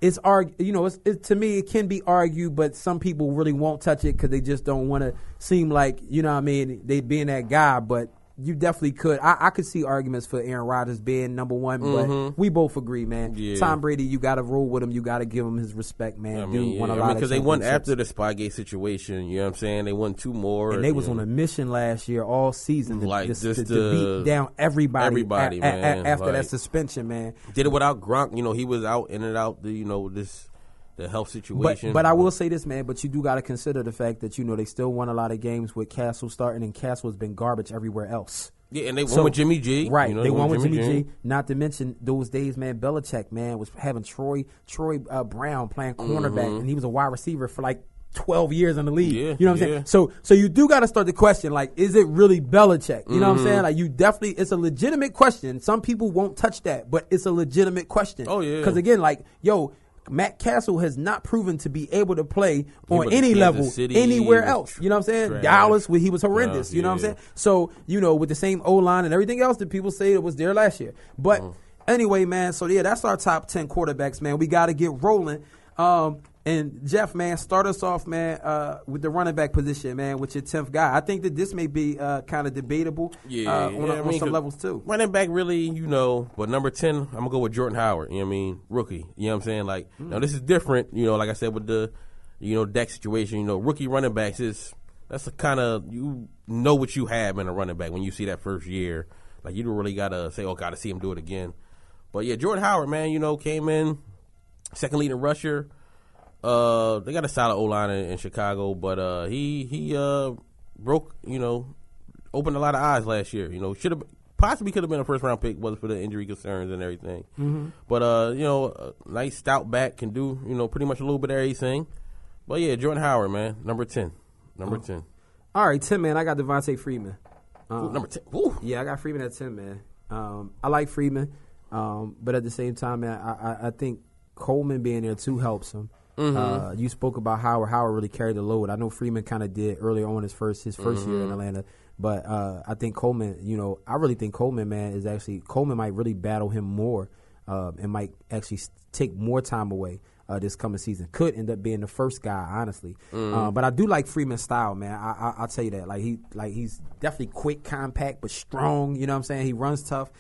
it's to me it can be argued, but some people really won't touch it because they just don't want to seem like they being that guy. But you definitely could. I could see arguments for Aaron Rodgers being number one, but we both agree, man.
Yeah.
Tom Brady, you got to roll with him. You got to give him his respect, man. Dude won a lot
because
of
they won
championships.
after the Spygate situation. You know what I'm saying? They won 2 more,
and they was on a mission last year, all season, to beat down everybody,
man.
After that suspension, man.
Did it without Gronk. He was out in and out. The health situation.
But I will say this, man. But you do got to consider the fact that they still won a lot of games with Castle starting, and Castle has been garbage everywhere else.
Yeah, and they won with Jimmy G.
Right, they won with Jimmy G. Not to mention those days, man. Belichick, man, was having Troy Brown playing cornerback, and he was a wide receiver for like 12 years in the league.
Yeah,
you know what I'm saying? So you do got to start the question, like, is it really Belichick? You know what I'm saying? Like, it's a legitimate question. Some people won't touch that, but it's a legitimate question.
Oh, yeah.
Because, again, like, Matt Castle has not proven to be able to play on any level anywhere else. You know what I'm saying?
Trash.
Dallas, he was horrendous. You know what I'm saying? So, with the same O-line and everything else that people say that was there last year. But anyway, man, so yeah, that's our top 10 quarterbacks, man. We got to get rolling. And Jeff, man, start us off, man, with the running back position, man, with your 10th guy. I think that this may be kind of debatable on some levels, too.
Running back, really, but number 10, I'm going to go with Jordan Howard, rookie. You know what I'm saying? Like, now this is different, like I said, with the, Dak situation, rookie running backs that's a kind of, what you have in a running back when you see that first year. Like, you don't really got to say, got to see him do it again. But, yeah, Jordan Howard, man, came in, second leading rusher. They got a solid O-line in Chicago, but he broke, opened a lot of eyes last year. Possibly could have been a first round pick, was for the injury concerns and everything. Mm-hmm. But a nice stout back, can do pretty much a little bit of everything. But yeah, Jordan Howard, man, number 10. Number 10.
All right, 10, man. I got Devontae Freeman.
Number 10. Ooh.
Yeah, I got Freeman at 10, man. I like Freeman, but at the same time, man, I think Coleman being there too helps him. Mm-hmm. You spoke about Howard. Howard really carried the load. I know Freeman kind of did earlier on his first year in Atlanta, but I think Coleman. I really think Coleman, man, Coleman might really battle him more, and might actually take more time away this coming season. Could end up being the first guy, honestly. But I do like Freeman's style, man. I'll tell you that. He's definitely quick, compact, but strong. You know what I'm saying? He runs tough.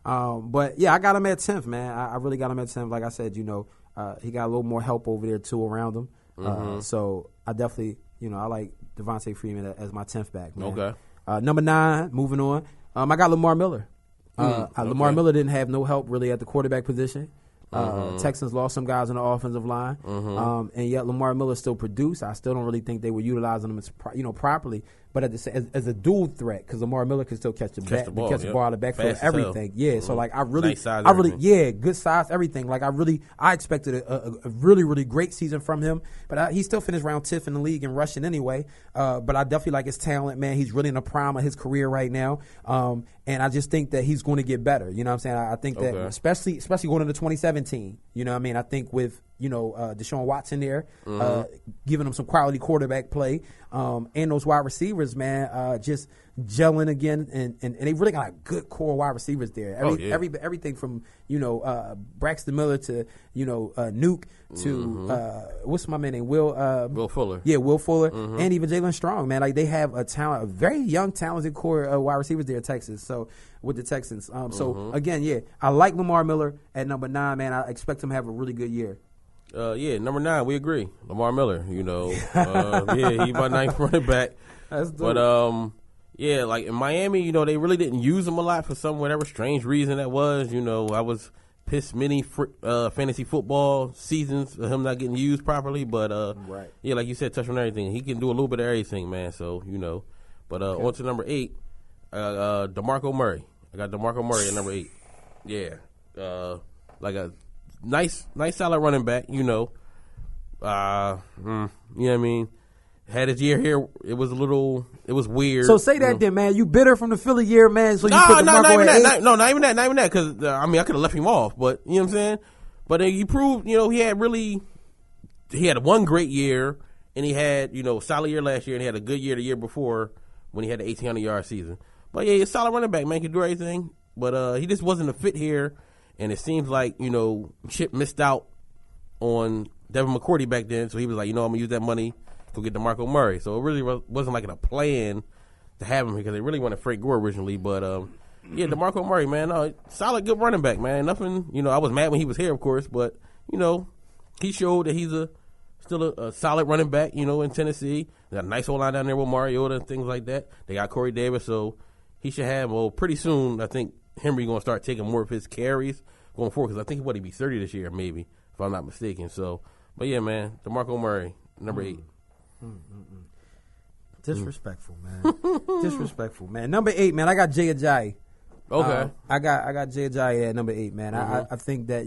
But yeah, I got him at 10th, man. I really got him at 10th. Like I said, he got a little more help over there, too, around him. So I definitely, I like Devontae Freeman as my 10th back, man.
Okay.
Number 9, moving on, I got Lamar Miller. Lamar Miller didn't have no help, really, at the quarterback position. Texans lost some guys on the offensive line, and yet Lamar Miller still produced. I still don't really think they were utilizing him as properly. But as a dual threat, because Lamar Miller can still catch the ball out of the backfield, everything. Yeah, so like good size, everything. Like I expected a really, really great season from him, but he still finished round 10th in the league in rushing anyway. But I definitely like his talent, man. He's really in the prime of his career right now, and I just think that he's going to get better. You know what I'm saying? I think that especially going into 2017. You know what I mean? I think with Deshaun Watson there, giving him some quality quarterback play, and those wide receivers, man, just gelling again, and they really got like good core wide receivers there. Everything from Braxton Miller to Nuke to what's my man name, Will
Fuller.
Yeah, Will Fuller, and even Jalen Strong, man. Like they have a very young, talented core wide receivers there at Texas. So with the Texans, so again, yeah, I like Lamar Miller at number 9, man. I expect him to have a really good year.
Number 9, we agree. Lamar Miller, he my 9th running back.
That's dope.
But like in Miami, they really didn't use him a lot for some whatever strange reason that was. I was pissed many fantasy football seasons of him not getting used properly. But yeah, like you said, touch on everything. He can do a little bit of everything, man. So But on to number 8, DeMarco Murray. I got DeMarco Murray at number 8. Yeah, like a nice solid running back. You know what I mean? had his year here. It was weird.
So say that then, man. You bitter from the Philly year, man. So you
No,
put
no,
DeMarco
not even
at
that.
8?
Not even that. Because I mean, I could have left him off, but you know what I'm saying. But he proved, he had one great year, and he had solid year last year, and he had a good year the year before when he had the 1,800-yard season. But yeah, he's a solid running back, man. Can do everything, but he just wasn't a fit here, and it seems like Chip missed out on Devin McCourty back then, so he was like, I'm gonna use that money to get DeMarco Murray. So it really wasn't like a plan to have him because they really wanted Frank Gore originally. But yeah, DeMarco Murray, man, solid, good running back, man. Nothing, I was mad when he was here, of course, but he showed that he's still a solid running back, in Tennessee. They got a nice old line down there with Mariota and things like that. They got Corey Davis, so he should have. Well, pretty soon, I think Henry going to start taking more of his carries going forward because I think he'd be 30 this year, maybe, if I'm not mistaken. So, but yeah, man, DeMarco Murray, number 8.
Disrespectful, man. Disrespectful, man. Number 8, man. I got Jay Ajayi.
Okay.
I got Jay Ajayi at number 8, man. I think that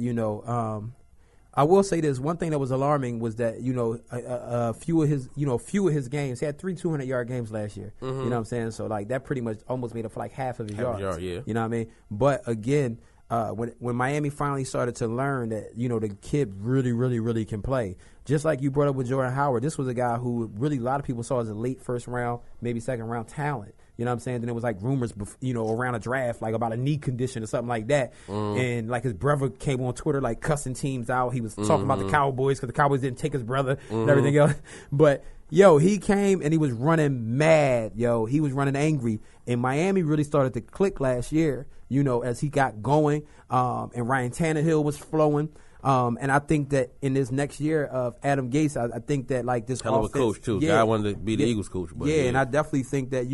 I will say this. One thing that was alarming was that few of his games. He had 3 200-yard games last year. You know what I'm saying? So like that pretty much almost made up for like half of his yards.
Yeah.
You know what I mean? But again, when Miami finally started to learn that the kid really, really, really can play, just like you brought up with Jordan Howard, this was a guy who really a lot of people saw as a late first round, maybe second round talent. You know what I'm saying? Then it was like rumors, around a draft, like about a knee condition or something like that. And like his brother came on Twitter, like cussing teams out. He was talking about the Cowboys because the Cowboys didn't take his brother and everything else. But he came and he was running mad. He was running angry. And Miami really started to click last year, as he got going. And Ryan Tannehill was flowing. And I think that in this next year of Adam Gase, I think that like this
hell of a coach too. Guy wanted to be the Eagles coach. But
yeah, and I definitely think that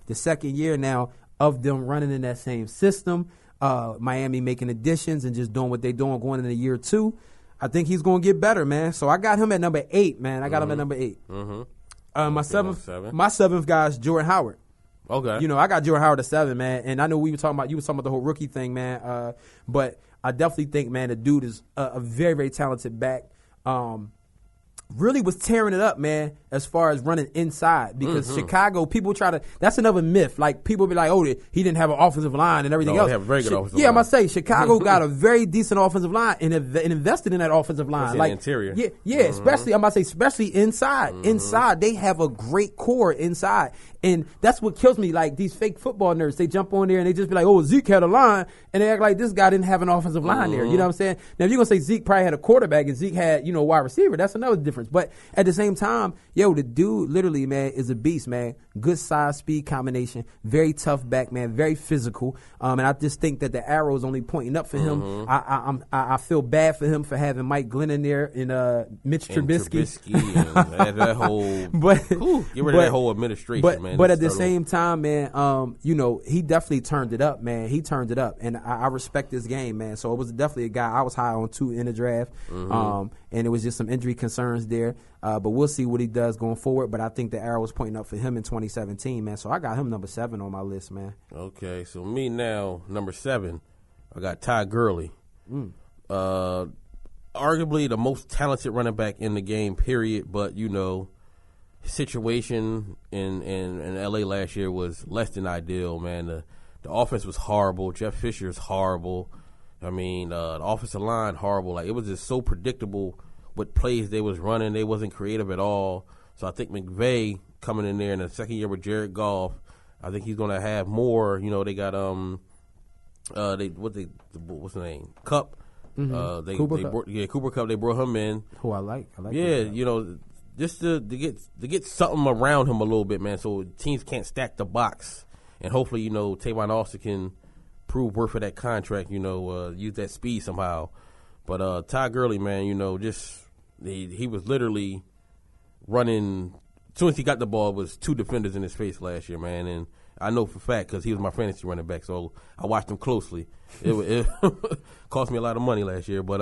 the second year now of them running in that same system, Miami making additions and just doing what they're doing going into year 2, I think he's going to get better, man. So I got him at number 8, man. I got him at number 8. My seventh guy is Jordan Howard.
Okay.
I got Jordan Howard at 7, man. And I know you were talking about the whole rookie thing, man. But I definitely think, man, the dude is a very, very talented back. Really was tearing it up, man, as far as running inside. Because Chicago, people that's another myth. Like, people be like, he didn't have an offensive line and everything else.
They have a very good offensive line.
Yeah, I'm going to say, Chicago got a very decent offensive line and invested in that offensive line.
Like interior.
Yeah, especially, I'm about to say, especially inside. Inside, they have a great core inside. And that's what kills me. Like, these fake football nerds, they jump on there and they just be like, Zeke had a line. And they act like this guy didn't have an offensive line there. You know what I'm saying? Now, if you're going to say Zeke probably had a quarterback and Zeke had, wide receiver, that's another difference. But at the same time, the dude literally, man, is a beast, man. Good size, speed combination. Very tough back, man. Very physical. And I just think that the arrow is only pointing up for him. I feel bad for him for having Mike Glennon there and Mitch Trubisky.
And that whole, get rid of that whole administration, man.
But at the same time, man, he definitely turned it up, man. He turned it up. And I respect this game, man. So it was definitely a guy I was high on, too, in the draft. And it was just some injury concerns there. But we'll see what he does going forward. But I think the arrow was pointing up for him in 2017, man. So I got him number 7 on my list, man.
Okay, so me now, number 7, I got Ty Gurley. Arguably the most talented running back in the game, period. But, his situation in L.A. last year was less than ideal, man. The offense was horrible. Jeff Fisher is horrible. I mean, the offensive line, horrible. Like, it was just so predictable what plays they was running. They wasn't creative at all. So I think McVay coming in there in the second year with Jared Goff, I think he's going to have more. They got what's the name? Cup.
Cooper Cup.
Cooper Cup. They brought him in.
Who I like.
Yeah, just to get something around him a little bit, man. So teams can't stack the box, and hopefully Tavon Austin can prove worth of that contract. Use that speed somehow. But Ty Gurley, man, he was literally running. As soon as he got the ball, it was 2 defenders in his face last year, man. And I know for a fact because he was my fantasy running back, so I watched him closely. It cost me a lot of money last year, but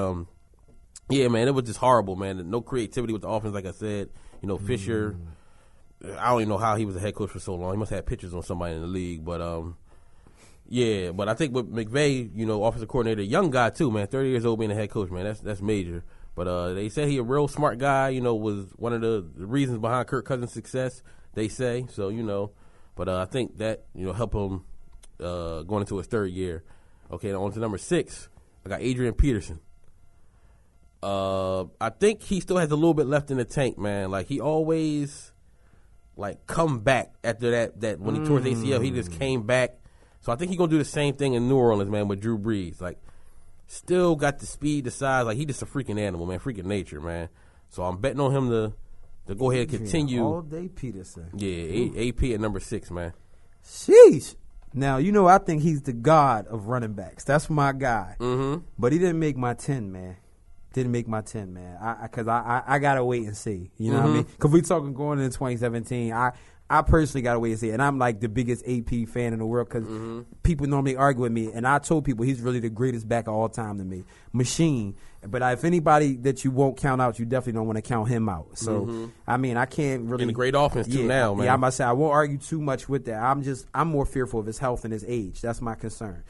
yeah, man, it was just horrible, man. No creativity with the offense, like I said. Fisher, I don't even know how he was a head coach for so long. He must have had pictures on somebody in the league, but yeah. But I think with McVay, offensive coordinator, young guy too, man, 30 years old being a head coach, man, that's major. But they say he a real smart guy. Was one of the reasons behind Kirk Cousins' success. They say so. But I think that help him going into his third year. Okay, on to number 6. I got Adrian Peterson. I think he still has a little bit left in the tank, man. Like he always come back after that when he tore his ACL, he just came back. So I think he's gonna do the same thing in New Orleans, man, with Drew Brees. Like still got the speed, the size, like he just a freaking animal, man, freaking nature, man. So I'm betting on him to go ahead and continue.
All day Peterson.
Yeah, AP at number 6, man.
Sheesh. Now, I think he's the god of running backs. That's my guy.
Mm-hmm.
But he didn't make my 10, man. Didn't make my 10, man. Because I got to wait and see. You know what I mean? Because we talking going into 2017. I personally got to wait and see. And I'm like the biggest AP fan in the world because people normally argue with me. And I told people he's really the greatest back of all time to me. Machine. But if anybody that you won't count out, you definitely don't want to count him out. So, I mean, I can't really.
In a great offense, too, now, man.
Yeah, I'm about to say, I won't argue too much with that. I'm more fearful of his health and his age. That's my concern.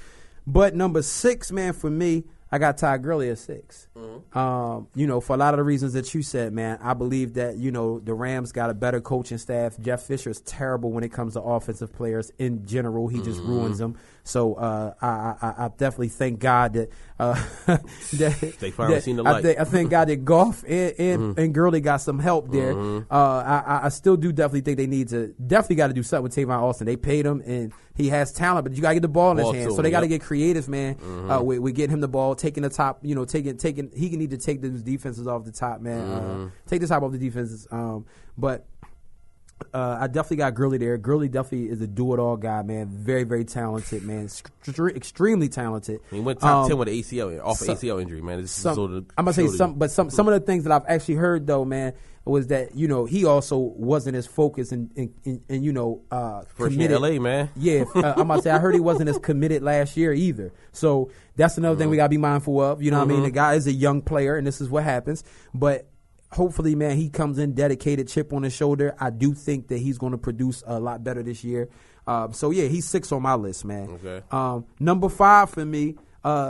But number 6, man, for me, I got Todd Gurley at 6. For a lot of the reasons that you said, man, I believe that, the Rams got a better coaching staff. Jeff Fisher is terrible when it comes to offensive players in general. He just ruins them. So I definitely thank God that
they finally seen the light.
I thank God that Goff and Gurley got some help there. I still do definitely think they need to got to do something with Tavon Austin. They paid him and he has talent, but you got to get the ball in his hands. So they got to get creative, man. With getting him the ball, taking the top, taking. He can need to take those defenses off the top, man. Take the top off the defenses. But I definitely got Gurley there. Gurley definitely is a do-it-all guy, man. Very, very talented, man. Extremely talented.
He went top 10 with an ACL, ACL injury, man.
I'm gonna say some of the things that I've actually heard though, man, was that he also wasn't as focused and
first
committed.
in LA, man.
Yeah, I'm gonna say I heard he wasn't as committed last year either. So that's another thing we gotta be mindful of. You know what I mean? The guy is a young player, and this is what happens, but. Hopefully, man, he comes in dedicated, chip on his shoulder. I do think that he's going to produce a lot better this year. So, yeah, he's 6 on my list, man.
Okay.
Number 5 for me,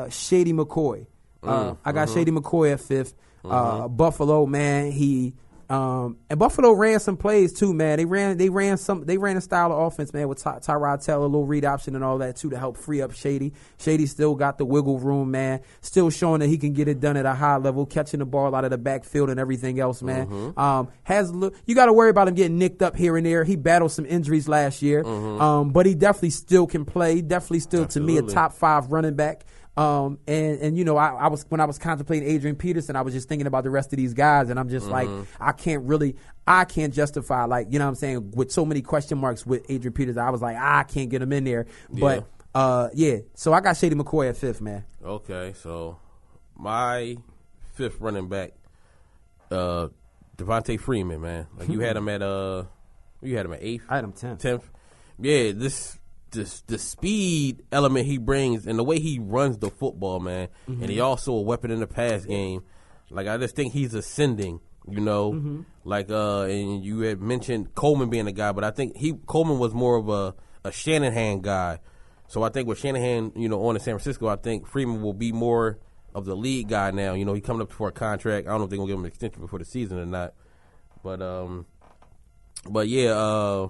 Shady McCoy. I got Shady McCoy at 5th. Buffalo, man, and Buffalo ran some plays too, man. They ran a style of offense, man, with Tyrod Taylor, a little read option and all that too to help free up Shady. Shady still got the wiggle room, man. Still showing that he can get it done at a high level, catching the ball out of the backfield and everything else, man. You got to worry about him getting nicked up here and there. He battled some injuries last year, but he definitely still can play. Definitely still
Absolutely.
To me a top 5 running back. I was when I was contemplating Adrian Peterson, I was just thinking about the rest of these guys, and I'm just like, I can't justify, like, you know what I'm saying, with so many question marks with Adrian Peterson. I was like, I can't get him in there. But so I got Shady McCoy at 5th, man.
Okay, so my 5th running back, Devontae Freeman, man. Like you had him at 8th.
I had him 10th.
10th. Yeah, the speed element he brings and the way he runs the football, man, and he also a weapon in the pass game. Like I just think he's ascending, Like and you had mentioned Coleman being a guy, but I think Coleman was more of a Shanahan guy. So I think with Shanahan, on in San Francisco, I think Freeman will be more of the lead guy now. He coming up for a contract. I don't know if they're gonna give him an extension before the season or not. But yeah,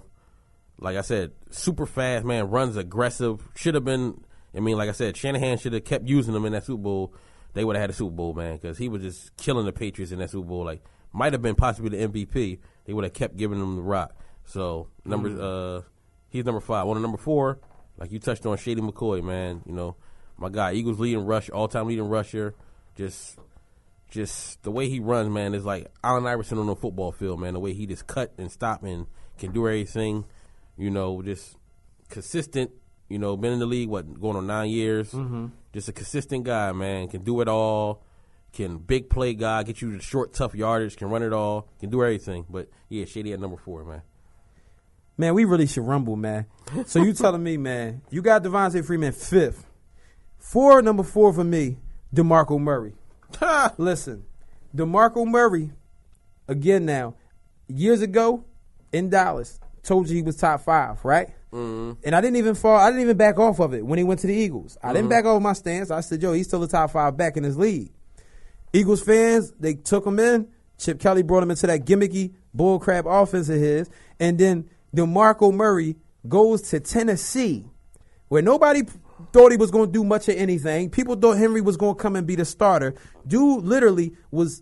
like I said, super fast, man, runs aggressive. Should have been, like I said, Shanahan should have kept using him in that Super Bowl. They would have had a Super Bowl, man, because he was just killing the Patriots in that Super Bowl. Like, might have been possibly the MVP. They would have kept giving him the rock. So, he's number 5. On to number 4, like you touched on, Shady McCoy, man. My guy, Eagles all-time leading rusher. Just the way he runs, man, is like Allen Iverson on the football field, man. The way he just cut and stop and can do everything. Just consistent, been in the league, going on 9 years. Just a consistent guy, man. Can do it all. Can big play guy, get you the short, tough yardage, can run it all, can do everything. But, yeah, Shady at number 4, man.
Man, we really should rumble, man. So you telling me, man, you got Devontae Freeman 5th. Number 4 for me, DeMarco Murray. Listen, DeMarco Murray, again now, years ago in Dallas, told you he was top 5, right? And I didn't even back off of it when he went to the Eagles. I didn't back off my stance. I said, he's still a top 5 back in his league. Eagles fans, they took him in. Chip Kelly brought him into that gimmicky bullcrap offense of his. And then DeMarco Murray goes to Tennessee, where nobody thought he was going to do much of anything. People thought Henry was going to come and be the starter. Dude literally was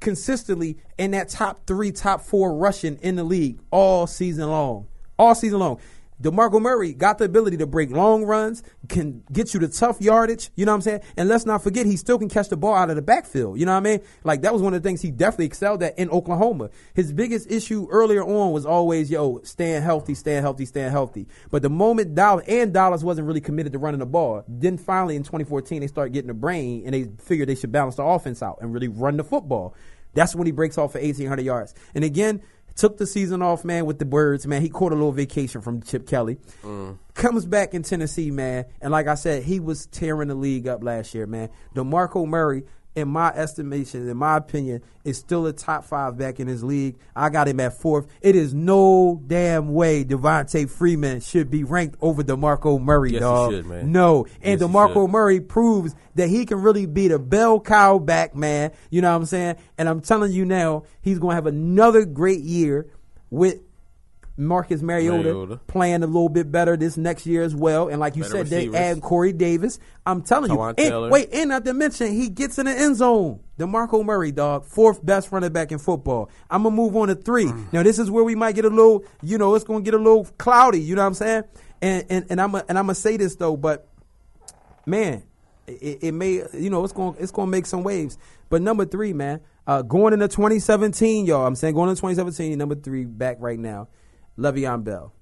consistently in that top 3, top 4 rushing in the league all season long. All season long. DeMarco Murray got the ability to break long runs, can get you the tough yardage, you know what I'm saying? And let's not forget, he still can catch the ball out of the backfield, you know what I mean? Like, that was one of the things he definitely excelled at in Oklahoma. His biggest issue earlier on was always, staying healthy. But the moment Dallas wasn't really committed to running the ball, then finally in 2014, they started getting the brain, and they figured they should balance the offense out and really run the football. That's when he breaks off for 1,800 yards. And again, took the season off, man, with the Birds, man. He caught a little vacation from Chip Kelly. Comes back in Tennessee, man. And like I said, he was tearing the league up last year, man. DeMarco Murray, in my estimation, in my opinion, is still a top 5 back in his league. I got him at 4th. It is no damn way Devontae Freeman should be ranked over DeMarco Murray,
yes,
dog.
He should, man.
No. And
yes,
DeMarco Murray proves that he can really be the bell cow back, man. You know what I'm saying? And I'm telling you now, he's going to have another great year with Marcus Mariota playing a little bit better this next year as well. And like you said, receivers. They add Corey Davis. I'm telling you. And not to mention, he gets in the end zone. DeMarco Murray, dog, 4th best running back in football. I'm going to move on to 3. Now, this is where we might get a little, it's going to get a little cloudy. You know what I'm saying? And I'm going to say this, though, but, man, it may, it's going to make some waves. But number 3, man, going into 2017, y'all, going into 2017, number 3 back right now. Le'Veon Bell.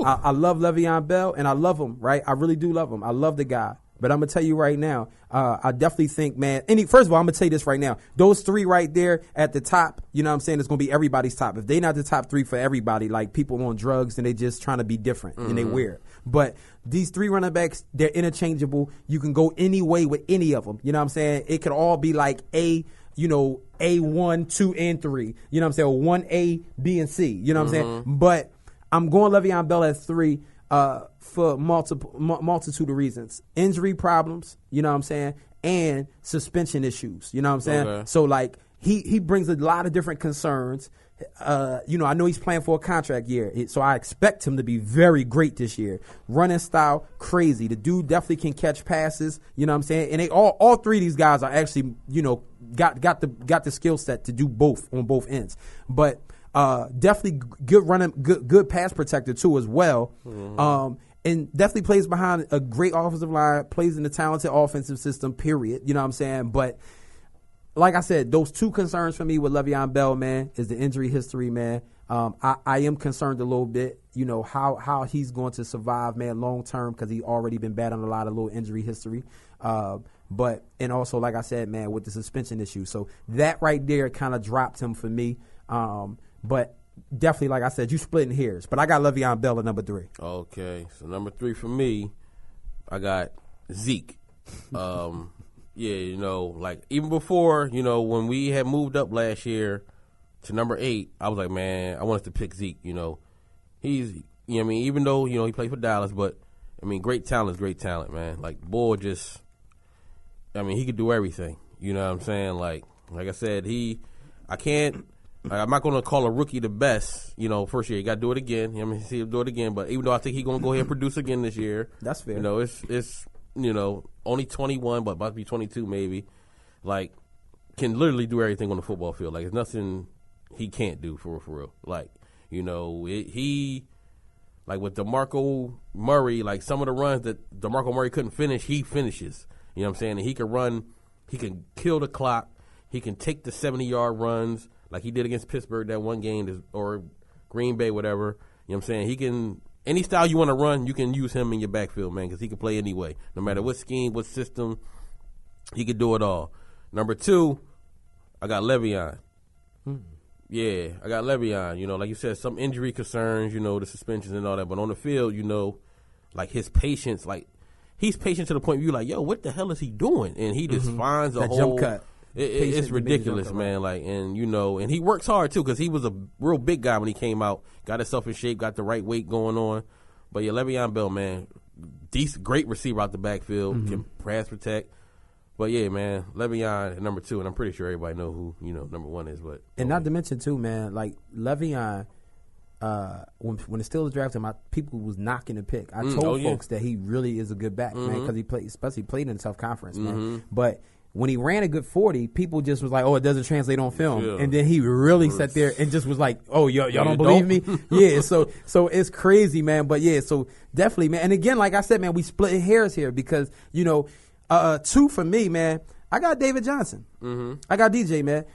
I love Le'Veon Bell, and I love him, right? I really do love him. I love the guy. But I'm going to tell you right now, I definitely think, man, first of all, I'm going to tell you this right now. Those 3 right there at the top, you know what I'm saying, it's going to be everybody's top. If they're not the top 3 for everybody, like people on drugs, and they just trying to be different, and they weird. But these 3 running backs, they're interchangeable. You can go any way with any of them. You know what I'm saying? It could all be like A1, 2, and 3. You know what I'm saying? Or 1A, B, and C. You know what I'm saying? But I'm going Le'Veon Bell at 3 for multitude of reasons. Injury problems, you know what I'm saying? And suspension issues, you know what I'm saying?
Okay.
So, like, he brings a lot of different concerns. I know he's playing for a contract year, so I expect him to be very great this year. Running style, crazy. The dude definitely can catch passes, you know what I'm saying? And they all 3 of these guys are actually, got the skill set to do both on both ends. But definitely good running, good pass protector too as well. And definitely plays behind a great offensive line, plays in a talented offensive system, period. You know what I'm saying? But like I said, those 2 concerns for me with Le'Veon Bell, man, is the injury history, man. I am concerned a little bit, how he's going to survive, man, long term, because he's already been battling a lot of little injury history. And also, like I said, man, with the suspension issue. So that right there kind of dropped him for me. But definitely, like I said, you splitting hairs. But I got Le'Veon Bell at number 3.
Okay, so number 3 for me, I got Zeke. Yeah, like even before, when we had moved up last year to number 8, I was like, man, I wanted to pick Zeke. He's, even though, he played for Dallas, but great talent is great talent, man. Like, boy, just, he could do everything. You know what I'm saying? Like I said, I'm not going to call a rookie the best, first year. You got to do it again. See him do it again. But even though I think he's going to go ahead and produce again this year.
That's fair.
It's only 21, but about to be 22 maybe. Like, can literally do everything on the football field. Like, there's nothing he can't do for real. Like, he, like with DeMarco Murray, like some of the runs that DeMarco Murray couldn't finish, he finishes. You know what I'm saying? And he can run, he can kill the clock. He can take the 70-yard runs like he did against Pittsburgh that one game, or Green Bay, whatever. You know what I'm saying? He can, any style you want to run, you can use him in your backfield, man, because he can play anyway. No matter what scheme, what system, he can do it all. Number 2, I got Le'Veon. Yeah, I got Le'Veon. Like you said, some injury concerns, the suspensions and all that. But on the field, like his patience, like he's patient to the point where you're like, yo, what the hell is he doing? And he just finds a whole
jump cut.
It's ridiculous, man. Like, and and he works hard too, because he was a real big guy when he came out. Got himself in shape, got the right weight going on. But yeah, Le'Veon Bell, man, decent, great receiver out the backfield, can pass protect. But yeah, man, Le'Veon at number 2, and I'm pretty sure everybody know who number 1 is. But
and not to mention too, man, like Le'Veon, when the Steelers drafted him, people was knocking the pick. I told folks that he really is a good back, man, because he played in a tough conference, man. But when he ran a good 40, people just was like, oh, it doesn't translate on film. Yeah. And then he really sat there and just was like, oh, y'all don't believe me? Yeah, so it's crazy, man. But yeah, so definitely, man. And again, like I said, man, we split hairs here because, 2 for me, man. I got David Johnson. I got DJ, man.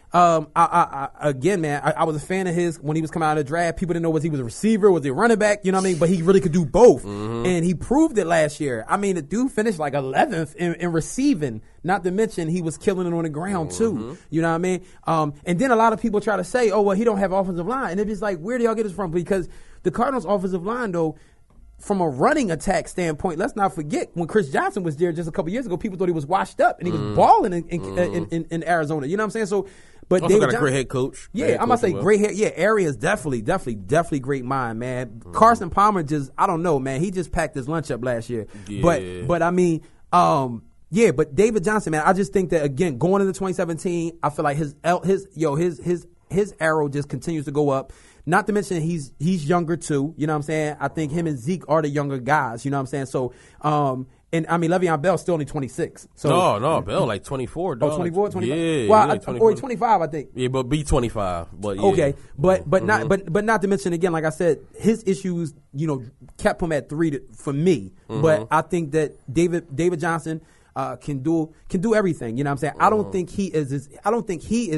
Again, man, I was a fan of his when he was coming out of the draft. People didn't know was he was a receiver, was he a running back, you know what I mean? But he really could do both. And he proved it last year. I mean, the dude finished like 11th in receiving, not to mention he was killing it on the ground too. You know what I mean? And then a lot of people try to say, oh, well, he don't have offensive line. And it's just like, where do y'all get this from? Because the Cardinals' offensive line, though, from a running attack standpoint, let's not forget when Chris Johnson was there just a couple years ago, people thought he was washed up and he was balling in Arizona. You know what I'm saying? So, but
also
David
got a great head coach.
Yeah, I'm gonna say great head. Yeah, Arians definitely great mind, man. Carson Palmer I don't know, man. He just packed his lunch up last year. Yeah. But I mean, but David Johnson, man, I just think that again, going into 2017, I feel like his arrow just continues to go up. Not to mention he's younger too, you know what I'm saying? I think him and Zeke are the younger guys, you know what I'm saying? So, and I mean, Le'Veon Bell's still only 26. So
No, Bell like 24, dog.
Oh, 24, 25?
Yeah.
Well, or 25, I think.
Yeah, but be 25. But yeah.
Okay, but not to mention again, like I said, his issues, kept him at 3 for me. But I think that David Johnson can do everything, you know what I'm saying? I don't think he is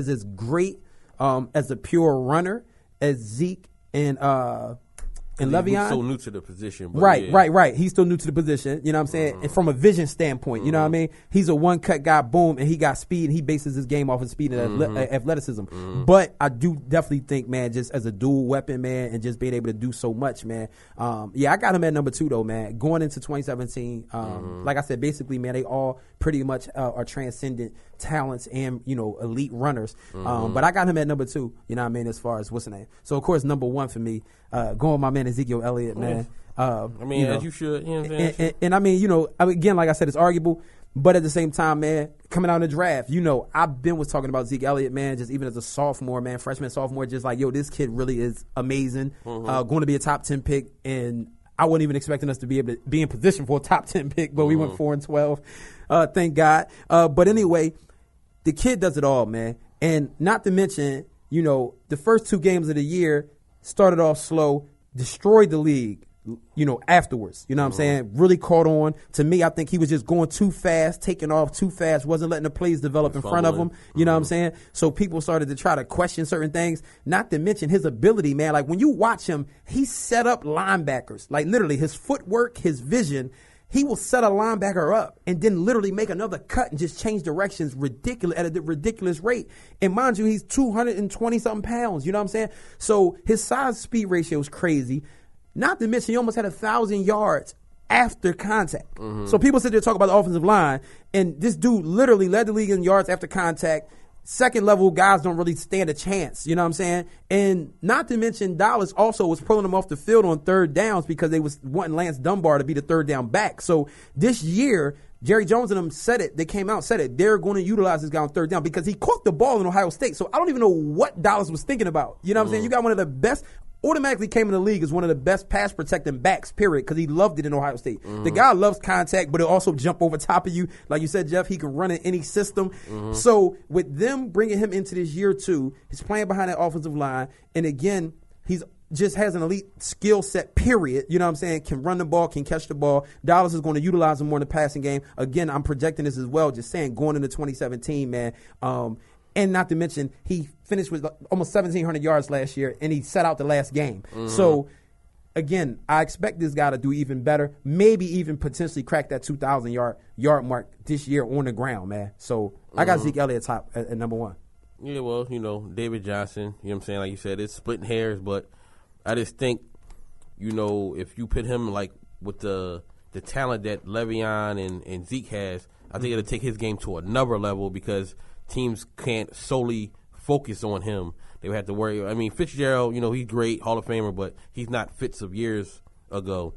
as great as a pure runner as Zeke and Le'Veon.
He's so new to the position.
Right. He's still new to the position. You know what I'm saying? And from a vision standpoint, you know what I mean? He's a one-cut guy, boom, and he got speed, and he bases his game off of speed and athleticism. But I do definitely think, man, just as a dual weapon, man, and just being able to do so much, man. I got him at number 2, though, man. Going into 2017, like I said, basically, man, they all pretty much are transcendent talents and, elite runners. But I got him at number 2, you know what I mean, as far as what's the name. So, of course, number 1 for me, going with my man Ezekiel Elliott, man.
I mean, as you should. You know what I'm saying?
And I mean, again, like I said, it's arguable. But at the same time, man, coming out in the draft, I've been talking about Zeke Elliott, man, just even as a sophomore, man, freshman, sophomore, just like, this kid really is amazing. Going to be a top 10 pick, and I wasn't even expecting us to be able to be in position for a top 10 pick, but we went 4-12. Thank God. But anyway, the kid does it all, man. And not to mention, the first 2 games of the year started off slow, destroyed the league, afterwards. You know what I'm saying? Really caught on. To me, I think he was just going too fast, taking off too fast, wasn't letting the plays develop in front of him. You know what I'm saying? So people started to try to question certain things, not to mention his ability, man. Like when you watch him, he set up linebackers. Like literally his footwork, his vision. He will set a linebacker up and then literally make another cut and just change directions at a ridiculous rate. And mind you, he's 220-something pounds. You know what I'm saying? So his size-speed ratio is crazy. Not to mention he almost had 1,000 yards after contact. So people sit there and talk about the offensive line, and this dude literally led the league in yards after contact. Second level guys don't really stand a chance, you know what I'm saying? And not to mention Dallas also was pulling them off the field on third downs because they was wanting Lance Dunbar to be the third down back. So this year, Jerry Jones and them said it. They came out and said it. They're going to utilize this guy on third down because he caught the ball in Ohio State. So I don't even know what Dallas was thinking about. You know what I'm saying? You got one of the best, automatically came in the league as one of the best pass protecting backs, period, because he loved it in Ohio State. The guy loves contact, but he'll also jump over top of you. Like you said, Jeff, he can run in any system. So with them bringing him into this year 2, he's playing behind that offensive line. And again, he's just has an elite skill set, period. You know what I'm saying? Can run the ball, can catch the ball. Dallas is going to utilize him more in the passing game. Again, I'm projecting this as well, just saying going into 2017, man. And not to mention, he finished with almost 1,700 yards last year, and he set out the last game. So, again, I expect this guy to do even better, maybe even potentially crack that 2,000 yard mark this year on the ground, man. So, I got Zeke Elliott top at number 1.
Yeah, well, David Johnson, you know what I'm saying? Like you said, it's splitting hairs, but I just think, if you put him, like, with the talent that Le'Veon and Zeke has, I think it'll take his game to another level because – teams can't solely focus on him. They would have to worry. I mean, Fitzgerald, he's great, Hall of Famer, but he's not Fitz of years ago.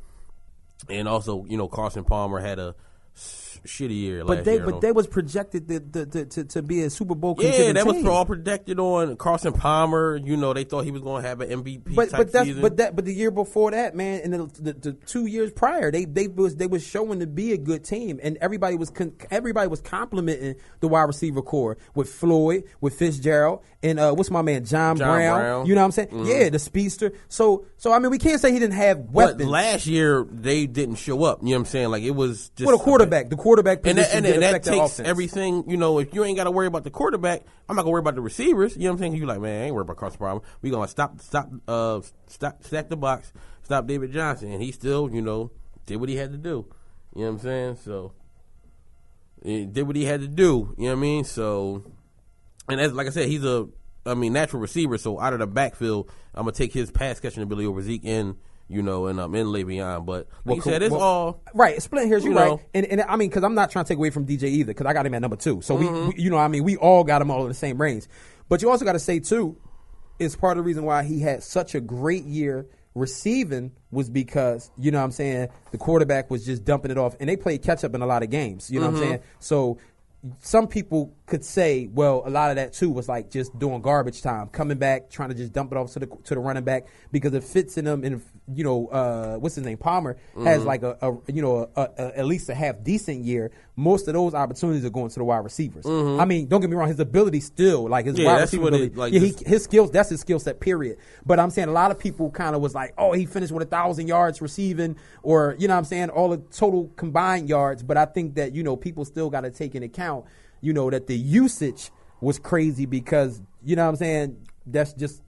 And also, Carson Palmer had a shitty year
But
last year.
they was projected to be a Super Bowl contending
Yeah, that was
team.
all projected on Carson Palmer. You know, they thought he was going to have an MVP type season.
But the year before that, man, and the 2 years prior, they was showing to be a good team, and everybody was complimenting the wide receiver core with Floyd, with Fitzgerald, and what's my man John Brown. You know what I'm saying? Mm-hmm. Yeah, the speedster. So I mean, we can't say he didn't have weapons.
But last year they didn't show up. You know what I'm saying? Like it was just
the quarterback position
and that takes
offense.
everything. You know, if you ain't got to worry about the quarterback, I'm not gonna worry about the receivers. You know what I'm saying? You like, man, I ain't worried about Carson Palmer. We gonna stack the box, stop David Johnson, and he still, you know, did what he had to do. You know what I'm saying? So he did what he had to do. You know what I mean? So, and as like I said, he's a natural receiver. So out of the backfield, I'm gonna take his pass catching ability over Zeke and. You know, and in Le'Veon, but like you said, it's all
right. Split hairs, you're
you know.
right, and I mean, because I'm not trying to take away from DJ either, because I got him at number 2. So we, you know, I mean, we all got him all in the same range. But you also got to say too, it's part of the reason why he had such a great year receiving was because you know what I'm saying the quarterback was just dumping it off, and they played catch up in a lot of games. You know what I'm saying? So some people could say, well, a lot of that too was like just doing garbage time, coming back, trying to just dump it off to the running back because it fits in them. And you know, what's his name? Palmer has like a at least a half decent year. Most of those opportunities are going to the wide receivers. I mean, don't get me wrong, his ability still like his wide receiver ability. His skills, that's his skill set. Period. But I'm saying a lot of people kind of was like, oh, he finished with 1,000 yards receiving, or you know what I'm saying, all the total combined yards. But I think that you know people still got to take into account. You know, that the usage was crazy because, you know what I'm saying, that's just,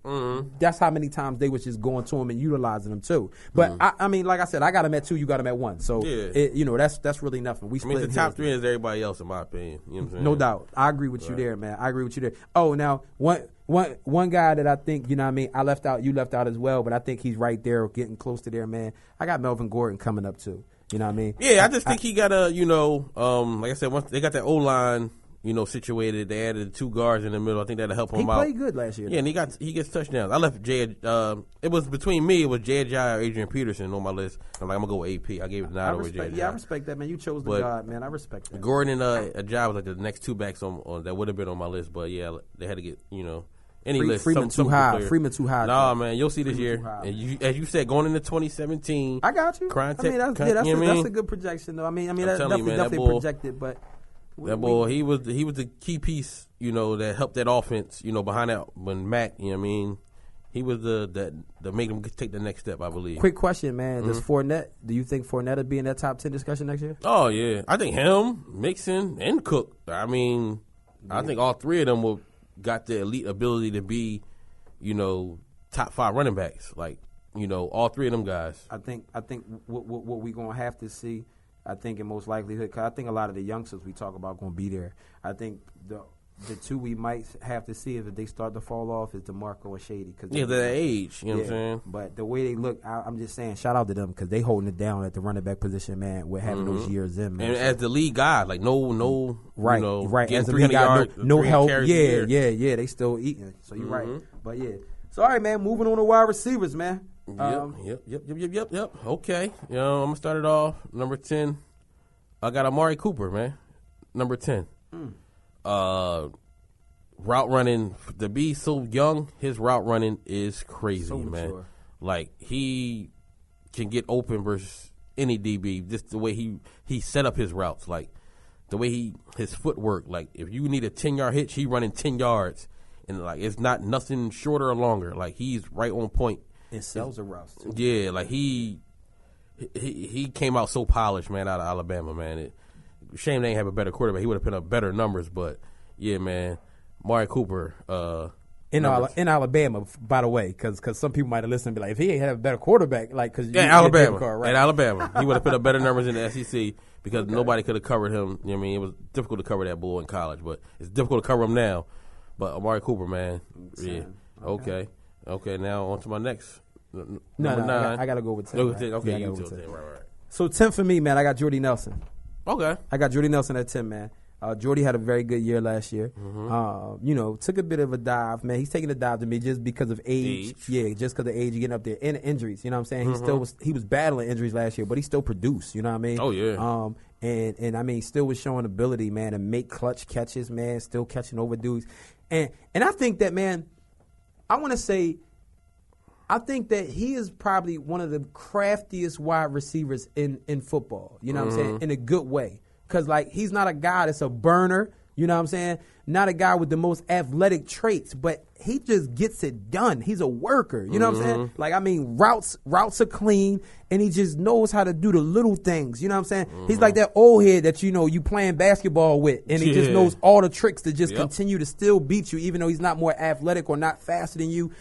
that's how many times they was just going to him and utilizing him too. But, I mean, like I said, I got him at 2, you got him at 1. So, you know, that's really nothing. We split
the top 3 is everybody else, in my opinion. You know what I'm saying?
No doubt. I agree with you there, man. I agree with you there. Oh, now, one guy that I think, you know what I mean, I left out, you left out as well, but I think he's right there, getting close to there, man. I got Melvin Gordon coming up too. You know what I mean?
Yeah, I just think he got a, you know, like I said, once they got that O-line, you know, situated, they added 2 guards in the middle. I think that'll help him out.
He played good last year.
Yeah, and he gets touchdowns. I left Jay. It was between me. It was Jay Ajayi or Adrian Peterson on my list. I'm like, I'm gonna go with AP. I gave it 9 over Jay.
Yeah, I respect that, man. You chose the God, man. I respect that.
Gordon and Ajayi was like the next 2 backs on that would have been on my list, but yeah, they had to get, you know.
Freeman too high. Freeman too high.
Nah, man, you'll see this year. And as you said, going into 2017,
I got you.
That's
a good projection, though. I mean, that's definitely projected. But
that boy, he was the key piece, you know, that helped that offense, you know, behind that when Mac, you know, what I mean, he was that made him take the next step, I believe.
Quick question, man. Do you think Fournette will be in that top 10 discussion next year?
Oh yeah, I think him, Mixon, and Cook. I mean, I think all 3 of them got the elite ability to be, you know, top 5 running backs. Like, you know, all 3 of them guys.
I think what we gonna have to see, I think in most likelihood, because I think a lot of the youngsters we talk about gonna be there. I think the 2 we might have to see if they start to fall off is DeMarco and Shady. Cause
they're that age, you know what I'm saying?
But the way they look, I'm just saying, shout out to them because they holding it down at the running back position, man. We're having those years in, man.
And as the lead guy, like no,
right,
you know,
right.
As
the lead guy, no help. Yeah, they still eating. So you're right. But yeah. So all right, man. Moving on to wide receivers, man.
Yep. Okay. You know, I'm gonna start it off. Number 10, I got Amari Cooper, man. Number 10. Route running, to be so young, his route running is crazy, so man. Mature. Like, he can get open versus any DB. Just the way he set up his routes, like the way his footwork. Like, if you need a 10-yard hitch, he running 10 yards, and like it's not nothing shorter or longer. Like, he's right on point.
And sells the routes too.
Yeah, like he came out so polished, man, out of Alabama, man. Shame they ain't have a better quarterback. He would have put up better numbers, but yeah, man. Amari Cooper.
In Alabama, by the way, because some people might have listened and be like, if he ain't had a better quarterback, like, because
Alabama. Right? At Alabama. He would have put up better numbers in the SEC because nobody could have covered him. You know what I mean? It was difficult to cover that bull in college, but it's difficult to cover him now. But Amari Cooper, man. Yeah. Okay. Now on to my next. Number 9.
I got to go with 10.
Okay,
you
go with 10. Right.
So 10 for me, man, I got Jordy Nelson.
Okay.
I got Jordy Nelson at 10, man. Jordy had a very good year last year. You know, took a bit of a dive, man. He's taking a dive to me just because of age. Yeah, just because of age, you getting up there and injuries. You know what I'm saying? He was battling injuries last year, but he still produced. You know what I mean?
Oh yeah.
And I mean, still was showing ability, man, to make clutch catches, man. Still catching over dudes, and I think that, man, I want to say, I think that he is probably one of the craftiest wide receivers in football. You know what I'm saying? In a good way. Because, like, he's not a guy that's a burner, you know what I'm saying? Not a guy with the most athletic traits, but he just gets it done. He's a worker, you know what I'm saying? Like, I mean, routes are clean, and he just knows how to do the little things, you know what I'm saying? He's like that old head that, you know, you playing basketball with, and he just knows all the tricks to just continue to still beat you, even though he's not more athletic or not faster than you,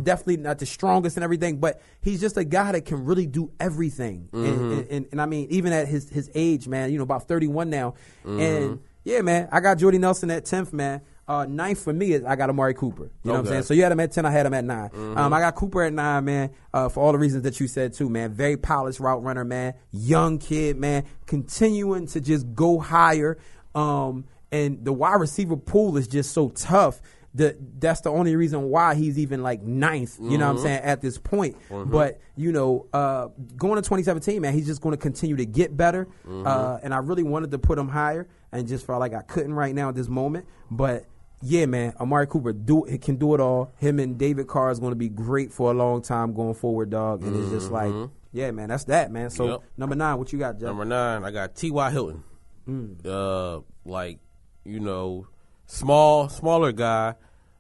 definitely not the strongest and everything, but he's just a guy that can really do everything. And I mean, even at his age, man, you know, about 31 now, and yeah, man, I got Jordy Nelson at 10th, man. 9th for me is I got Amari Cooper. You know what I'm saying? So you had him at 10, I had him at 9. I got Cooper at 9, man, for all the reasons that you said too, man. Very polished route runner, man. Young kid, man. Continuing to just go higher. And the wide receiver pool is just so tough. That's the only reason why he's even like 9th, you know what I'm saying, at this point. But, you know, going to 2017, man, he's just going to continue to get better. And I really wanted to put him higher and just felt like I couldn't right now at this moment. But, yeah, man, Amari Cooper can do it all. Him and David Carr is going to be great for a long time going forward, dog. And it's just like, yeah, man, that's that, man. So, number 9, what you got, Jeff?
Number 9, I got T.Y. Hilton. Like, you know, smaller guy,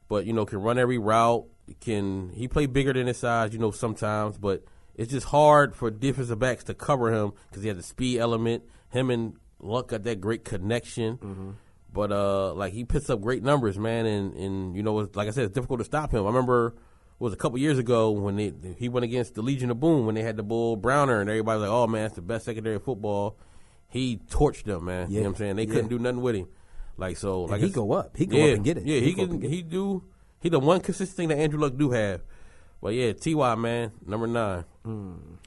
but, you know, can run every route. He play bigger than his size, you know, sometimes, but it's just hard for defensive backs to cover him because he has a speed element. Him and Luck got that great connection. But, like, he puts up great numbers, man, and you know, like I said, it's difficult to stop him. I remember it was a couple years ago when he went against the Legion of Boom when they had the Bull Browner, and everybody was like, oh, man, it's the best secondary of football. He torched them, man. You know what I'm saying? They couldn't do nothing with him. Like, so, like,
he go up. He go up and get it.
Yeah, he the one consistent thing that Andrew Luck do have. But, yeah, T.Y., man, number 9.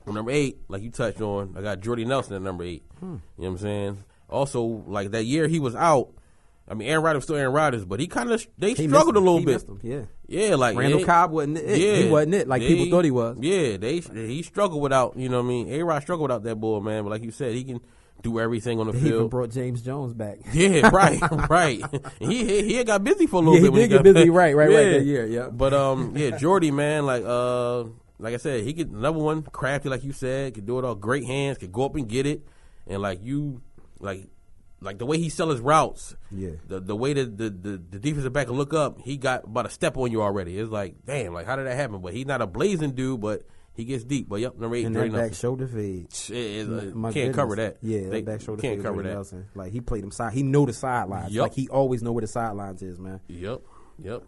Number 8, like you touched on, I got Jordy Nelson at number 8. You know what I'm saying? Also, like, that year he was out, I mean, Aaron Rodgers was still Aaron Rodgers, but he struggled a little bit. Yeah, like
Randall Cobb wasn't it. Yeah, he wasn't it like people thought he was.
Yeah, he struggled without, you know what I mean? A-Rod struggled without that bull, man. But like you said, he can do everything on the field.
He even brought James Jones back.
Yeah, right. He had got busy for a little bit.
He did get busy, right that year. Yeah.
But yeah, Jordy, man, like I said, he could another one, crafty, like you said, could do it all. Great hands, could go up and get it, and like the way he sell his routes, the way that the defensive back can look up, he got about a step on you already. It's like, damn, like how did that happen? But he's not a blazing dude, but he gets deep. But yep, number 8,
and that back shoulder fade.
Can't cover that.
Yeah, that back shoulder
can't
fade.
Cover that.
Nelson. Like he played him side. He know the sidelines.
Yep.
Like he always know where the sidelines is, man.
Yep.
Yeah,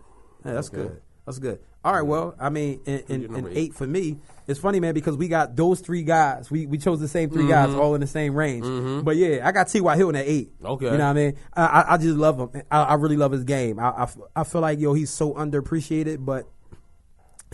that's good. That's good. All right, well, I mean, in 8 for me, it's funny, man, because we got those 3 guys. We chose the same 3 guys, all in the same range. But yeah, I got T.Y. Hilton at 8.
Okay.
You know what I mean? I just love him. I really love his game. I feel like, he's so underappreciated, but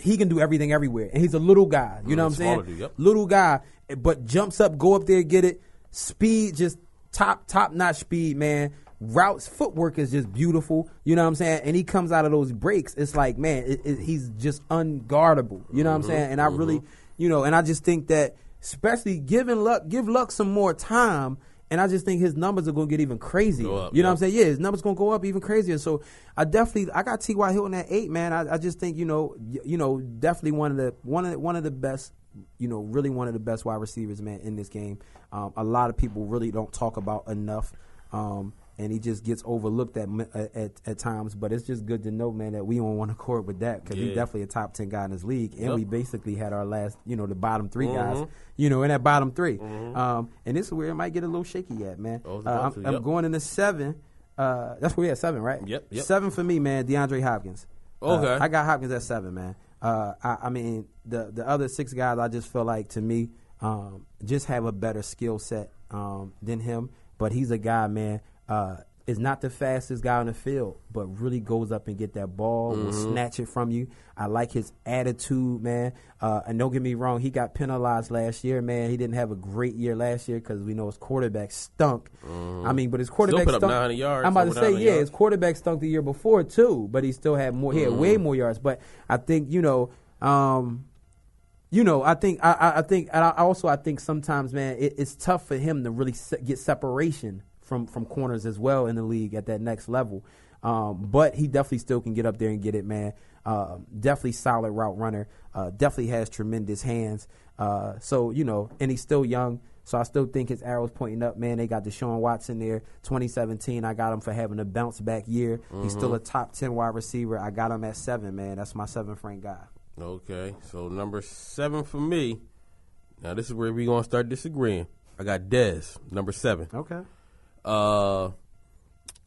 he can do everything everywhere. And he's a little guy. You know what I'm saying?
Dude, yep.
Little guy, but jumps up, go up there, get it. Speed, just top-notch speed, man. Routes, footwork is just beautiful, you know what I'm saying? And he comes out of those breaks, it's like, man, he's just unguardable, you know what I'm saying? And I really, and I just think that, especially give Luck some more time, and I just think his numbers are going to get even crazier. You know what I'm saying? Yeah, his numbers going to go up even crazier. So I got T.Y. Hilton at 8, man. I just think, definitely one of the best, really one of the best wide receivers, man, in this game. A lot of people really don't talk about enough. And he just gets overlooked at times. But it's just good to know, man, that we on one accord with that because he's definitely a top 10 guy in this league. And we basically had our last, the bottom 3 guys, in that bottom 3. And this is where it might get a little shaky at, man. I'm going into 7. That's where we at 7, right?
Yep.
7 for me, man, DeAndre Hopkins.
Okay.
I got Hopkins at 7, man. I mean, the other 6 guys, I just feel like, to me, just have a better skill set than him. But he's a guy, man. is not the fastest guy on the field, but really goes up and get that ball, will snatch it from you. I like his attitude, man. And don't get me wrong, he got penalized last year, man. He didn't have a great year last year because we know his quarterback stunk. I mean, but his quarterback
still put
stunk.
Up 900 yards,
I'm about to say,
yards.
His quarterback stunk the year before too, but he still had more. He had way more yards. But I think I think sometimes, man, it's tough for him to really get separation from corners as well in the league at that next level. But he definitely still can get up there and get it, man. Definitely solid route runner. Definitely has tremendous hands. And he's still young. So I still think his arrow's pointing up, man. They got Deshaun Watson there. 2017, I got him for having a bounce back year. He's still a top 10 wide receiver. I got him at 7, man. That's my 7th ranked guy.
Okay, so number 7 for me. Now this is where we're gonna start disagreeing. I got Dez, number 7.
Okay.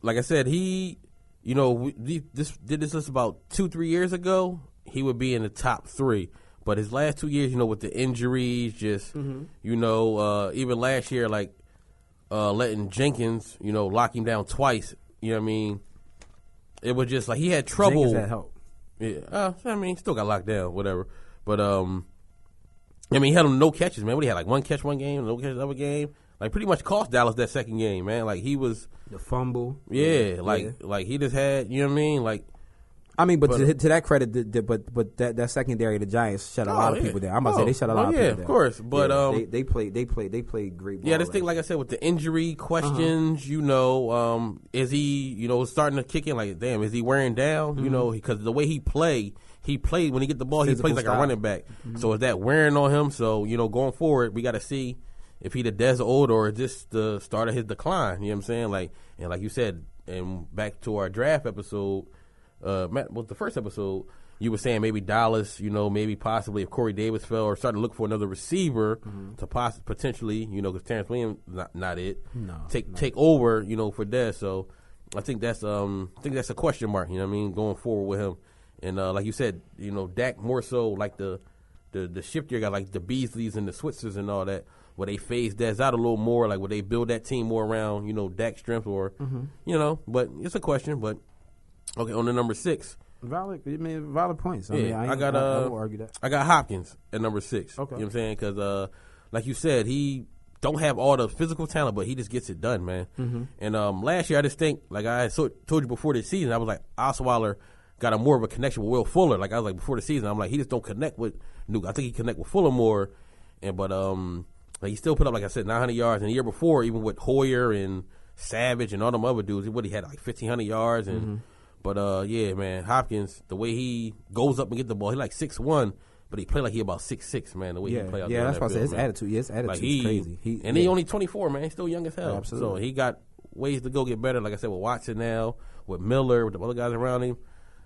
Like I said, we did this about 2-3 years ago. He would be in the top 3, but his last 2 years, with the injuries, even last year, letting Jenkins, lock him down twice. You know what I mean? It was just like he had trouble.
Jenkins had help.
Yeah, he still got locked down, whatever. But he had him no catches, man. What he had, 1 catch one game, no catch another game. Pretty much cost Dallas that second game, man. He was
the fumble.
Yeah, he just had, you know what I mean?
But to that credit, but that secondary, the Giants shut a lot of people down. I'm about to say they shut a lot of people down.
Yeah, of course. But
they played great ball.
Yeah, this thing, like I said, with the injury questions, is he, starting to kick in? Damn, is he wearing down? Because the way he played when he get the ball,
Physical
he plays like
style.
a running back. So is that wearing on him? So going forward, we got to see if he the Dez old or is this the start of his decline. You know what I'm saying? And like you said, and back to our draft episode. Matt, was the first episode, you were saying maybe Dallas, maybe possibly if Corey Davis fell or started to look for another receiver to potentially, because Terrence Williams not it.
No,
take over, for Dez. So I think that's a question mark. You know what I mean, going forward with him. And like you said, Dak more so like the shiftier guy, like the Beasleys and the Switzers and all that, where they phase Dez out a little more, where they build that team more around Dak's strength or But it's a question, but. Okay, on the number 6.
Valid points. I won't argue that.
I got Hopkins at number 6.
Okay.
You know what I'm saying? Because, like you said, he don't have all the physical talent, but he just gets it done, man. And last year, I just think, like I told you before the season, I was like, Osweiler got a more of a connection with Will Fuller. Like I was like before the season, I'm like, he just don't connect with Nuke. I think he connect with Fuller more. But he still put up, like I said, 900 yards. And the year before, even with Hoyer and Savage and all them other dudes, he had 1,500 yards and. But, yeah, man, Hopkins, the way he goes up and get the ball, he 6'1", but he play like he about 6'6", man, the way he play out there.
Yeah, that's why I said his
man.
attitude. Yeah, his attitude is crazy.
He only 24, man. He's still young as hell.
Absolutely.
So he got ways to go get better, like I said, with Watson now, with Miller, with the other guys around him.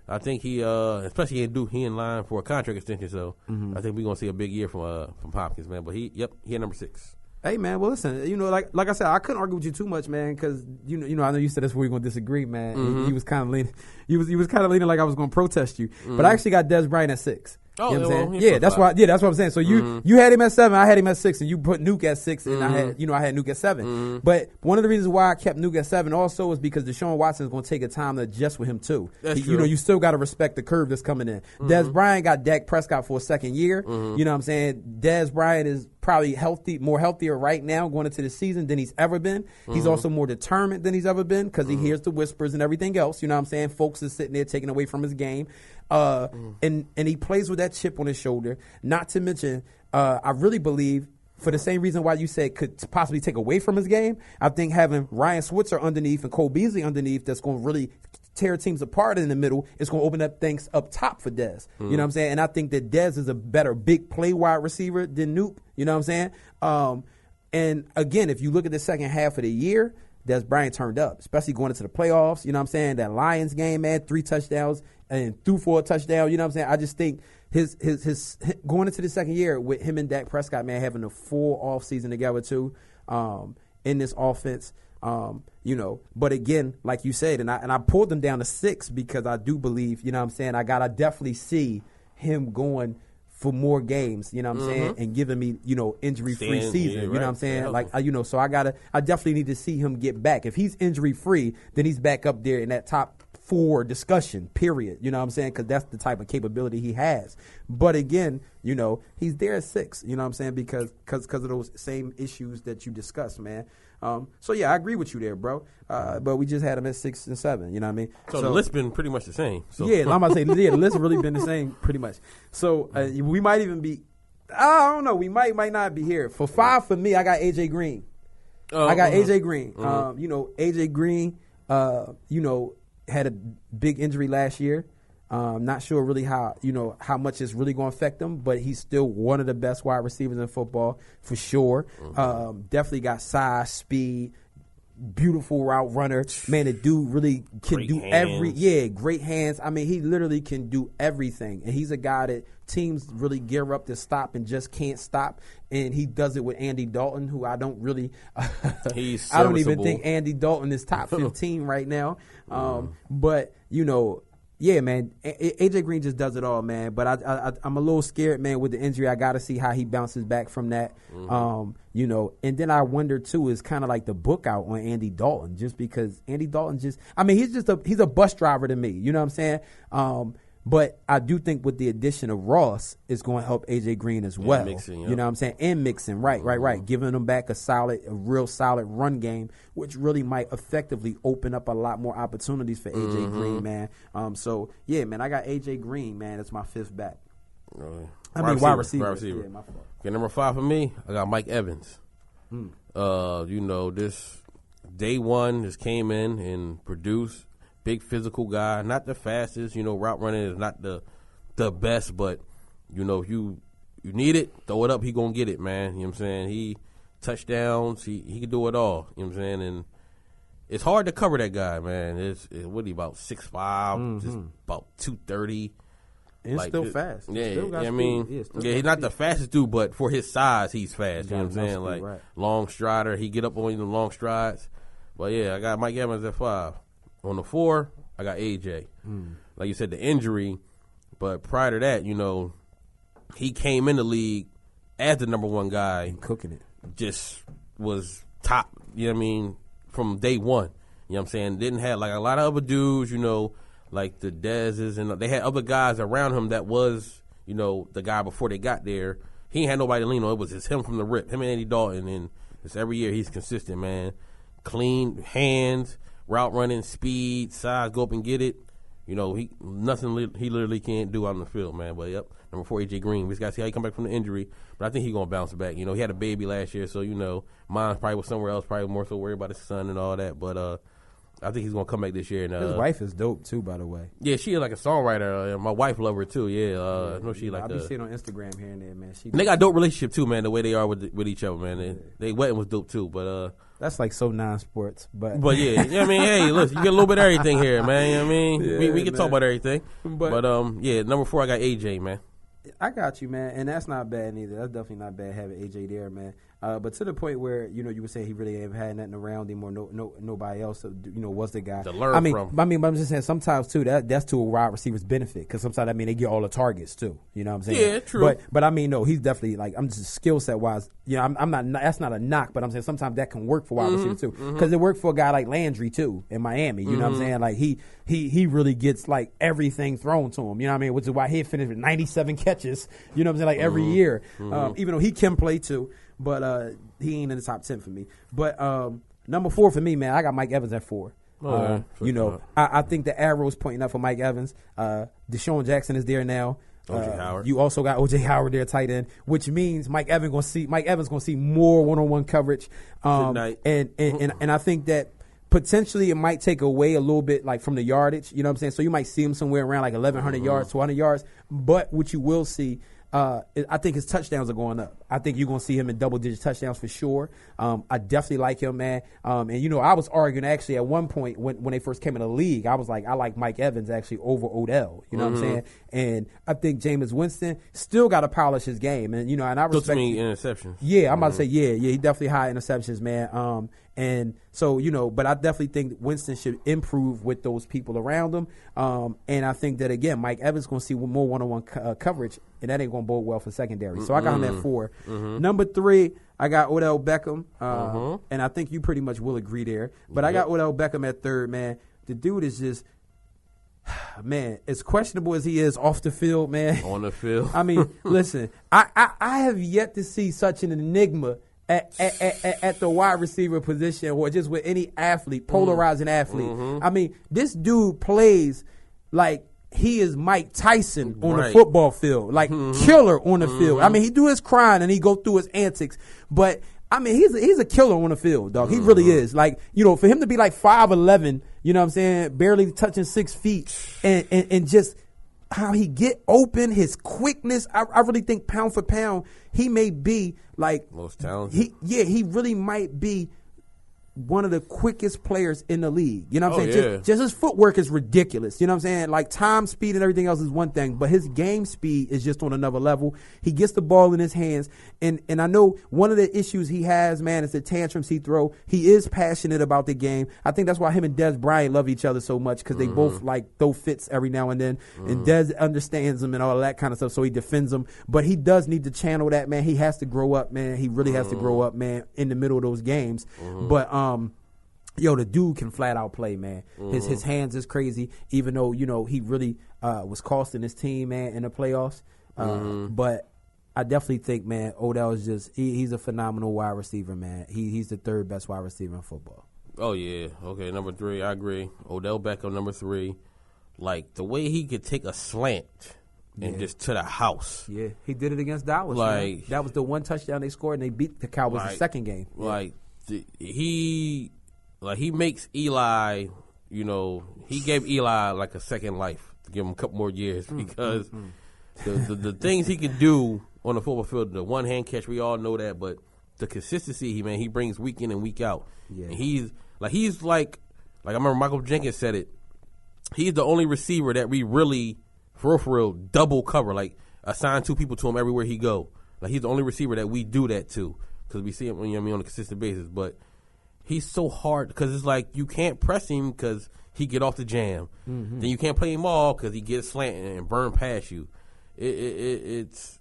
I think he, especially he in line for a contract extension, so I think we're going to see a big year from Hopkins, man. But he at number 6.
Hey man, well listen, like I said, I couldn't argue with you too much, man, because I know you said that's where we're gonna disagree, man. He was kind of leaning, he was kind of leaning like I was gonna protest you, but I actually got Dez Bryant at 6.
Oh,
you know what I'm saying?
yeah,
that's why. Yeah, that's what I'm saying. So you had him at 7, I had him at 6, and you put Nuke at 6, and I had Nuke at 7. But one of the reasons why I kept Nuke at 7 also was because Deshaun Watson is going to take a time to adjust with him too.
That's true.
You still got to respect the curve that's coming in. Dez Bryant got Dak Prescott for a second year. You know what I'm saying? Dez Bryant is probably more healthier right now going into the season than he's ever been. He's also more determined than he's ever been because he hears the whispers and everything else. You know what I'm saying? Folks is sitting there taking away from his game. And he plays with that chip on his shoulder. Not to mention, I really believe, for the same reason why you said could possibly take away from his game, I think having Ryan Switzer underneath and Cole Beasley underneath that's going to really tear teams apart in the middle is going to open up things up top for Dez. You know what I'm saying? And I think that Dez is a better big play wide receiver than Nuke. You know what I'm saying? And again, if you look at the second half of the year, Dez Bryant turned up, especially going into the playoffs. You know what I'm saying? That Lions game, man, 3 touchdowns and threw 4 touchdowns. You know what I'm saying? I just think his going into the second year with him and Dak Prescott, man, having a full offseason together too, in this offense. But again, like you said, and I pulled them down to 6 because I do believe, you know what I'm saying, I definitely see him going for more games, you know what I'm saying, and giving me, injury-free season, you know what I'm saying?
Yeah.
Like, so I definitely need to see him get back. If he's injury-free, then he's back up there in that top 4 discussion, period, you know what I'm saying? Because that's the type of capability he has. But again, he's there at 6, you know what I'm saying, because of those same issues that you discussed, man. So yeah, I agree with you there, bro. But we just had him at 6 and 7. You know what I mean?
So the list's been pretty much the same. So.
Yeah, I'm about to say, the list really been the same pretty much. So we might even be, I don't know, we might not be here. For 5 for me, I got AJ Green. I got AJ Green. AJ Green, had a big injury last year. Not sure really how much it's really going to affect him, but he's still one of the best wide receivers in football for sure. Definitely got size, speed, beautiful route runner. Man, the dude really can
great
do
hands.
great hands. I mean, he literally can do everything, and he's a guy that teams really gear up to stop and just can't stop. And he does it with Andy Dalton, who I don't really,
he's
I don't even think Andy Dalton is top 15 right now. But yeah, man, AJ Green just does it all, man. But I'm a little scared, man, with the injury. I got to see how he bounces back from that. And then I wonder too, is kind of like the book out on Andy Dalton, just because Andy Dalton he's a bus driver to me. You know what I'm saying? But I do think with the addition of Ross, it's going to help AJ Green as well.
Mixon,
you know what I'm saying? And mixing, right. Giving them back a real solid run game, which really might effectively open up a lot more opportunities for AJ Green, man. So yeah, man, I got AJ Green, man. That's my 5th back. Wide receiver. Yeah, my fault.
Okay, number 5 for me, I got Mike Evans. This day one just came in and produced. Big physical guy, not the fastest. Route running is not the best, but if you need it, throw it up. He gonna get it, man. You know what I'm saying? He touchdowns. He can do it all. You know what I'm saying? And it's hard to cover that guy, man. It's what he about 6'5", just about 230.
And still fast.
Yeah,
still got
he's not the fastest dude, but for his size, he's fast. You know what I'm saying? Like
right.
Long strider. He get up on the long strides. But yeah, I got Mike Evans at 5. On the 4, I got AJ. Like you said, the injury, but prior to that, he came in the league as the number 1 guy.
And cooking it.
Just was top, from day one. You know what I'm saying? Didn't have, like, a lot of other dudes, like the Dez's, and they had other guys around him that was, the guy before they got there. He ain't had nobody to lean on. It was just him from the rip, him and Andy Dalton, and it's every year he's consistent, man. Clean hands. Route running, speed, size, go up and get it. He literally can't do out on the field, man. But yep, number 4, AJ Green. We just got to see how he come back from the injury. But I think he's gonna bounce back. He had a baby last year, so mine probably was somewhere else, probably more so worried about his son and all that. But I think he's gonna come back this year. And
his wife is dope too, by the way.
Yeah, she is like a songwriter. My wife love her too. Yeah, I know she like.
I be seeing on Instagram here and there, man.
They got a dope relationship too, man. The way they are with each other, man. They wedding was dope too, but.
That's like so non-sports, but
yeah, hey, listen, you get a little bit of everything here, man. You know what I mean?
Yeah,
we can talk about everything, but number 4, I got AJ, man.
I got you, man, and that's not bad neither. That's definitely not bad having AJ there, man. But to the point where you were saying he really ain't had nothing around him or nobody else, was the guy
to learn from.
I'm just saying sometimes too that's to a wide receiver's benefit because sometimes they get all the targets too. You know what I'm saying?
Yeah, true.
But no, he's definitely like I'm just skill set wise. I'm not. That's not a knock, but I'm saying sometimes that can work for wide receivers too because it worked for a guy like Landry too in Miami. You know what I'm saying? Like he really gets like everything thrown to him. You know what I mean? Which is why he finished with 97 catches. You know what I'm saying? Like every year, even though he can play too. But he ain't in the top 10 for me. But number 4 for me, man, I got Mike Evans at 4. I think the arrow's pointing up for Mike Evans. Deshaun Jackson is there now.
O.J. Howard.
You also got O.J. Howard there, tight end, which means Mike Evans gonna see more one-on-one coverage. And I think that potentially it might take away a little bit like from the yardage. You know what I'm saying? So you might see him somewhere around like 1,100 yards, 200 yards. But what you will see. I think his touchdowns are going up. I think you're going to see him in double-digit touchdowns for sure. I definitely like him, man. And, I was arguing actually at one point when they first came in the league, I was like, I like Mike Evans actually over Odell. You know what I'm saying? And I think Jameis Winston still got to polish his game. And, and I respect.
Took me interceptions.
Yeah, I'm about to say, yeah, he definitely high interceptions, man. And so, but I definitely think Winston should improve with those people around him. And I think that, again, Mike Evans going to see more one-on-one coverage, and that ain't going to bode well for secondary. So I got him at 4. Number 3, I got Odell Beckham. And I think you pretty much will agree there. But I got Odell Beckham at 3rd, man. The dude is just, man, as questionable as he is off the field, man.
On the field.
I mean, listen, I have yet to see such an enigma at the wide receiver position, or just with any athlete, polarizing athlete. I mean, this dude plays like he is Mike Tyson on the football field, like killer on the field. I mean, he do his crying and he go through his antics, but I mean, he's a killer on the field, dog. He really is. Like, for him to be like 5'11", you know what I'm saying, barely touching 6 feet, and just how he get open, his quickness. I really think pound for pound, he may be like
most talented.
He really might be one of the quickest players in the league. You know what I'm saying? Just his footwork is ridiculous. You know what I'm saying? Like, time, speed, and everything else is one thing, but his game speed is just on another level. He gets the ball in his hands, and I know one of the issues he has, man, is the tantrums he throw. He is passionate about the game. I think that's why him and Dez Bryant love each other so much, because they both like throw fits every now and then, and Dez understands him and all that kind of stuff, so he defends him. But he does need to channel that, man. He has to grow up, man. He really has to grow up, man, in the middle of those games. But the dude can flat out play, man. His hands is crazy, even though, he really was costing his team, man, in the playoffs. But I definitely think, man, Odell is just, he's a phenomenal wide receiver, man. He's the 3rd best wide receiver in football.
Oh, yeah. Okay, number 3, I agree. Odell Beckham, number 3. Like, the way he could take a slant and just to the house.
Yeah, he did it against Dallas. Like, man. That was the one touchdown they scored, and they beat the Cowboys the second game.
Like, he makes Eli, he gave Eli like a second life to give him a couple more years, because the things he can do on the football field, the one hand catch, we all know that, but the consistency he brings week in and week out. Yeah. And he's like I remember Michael Jenkins said it. He's the only receiver that we really, for real, double cover, like assign 2 people to him everywhere he go. Like, he's the only receiver that we do that to, because we see him on a consistent basis, but he's so hard, because it's like you can't press him because he get off the jam. Then you can't play him all because he gets slanting and burn past you. It's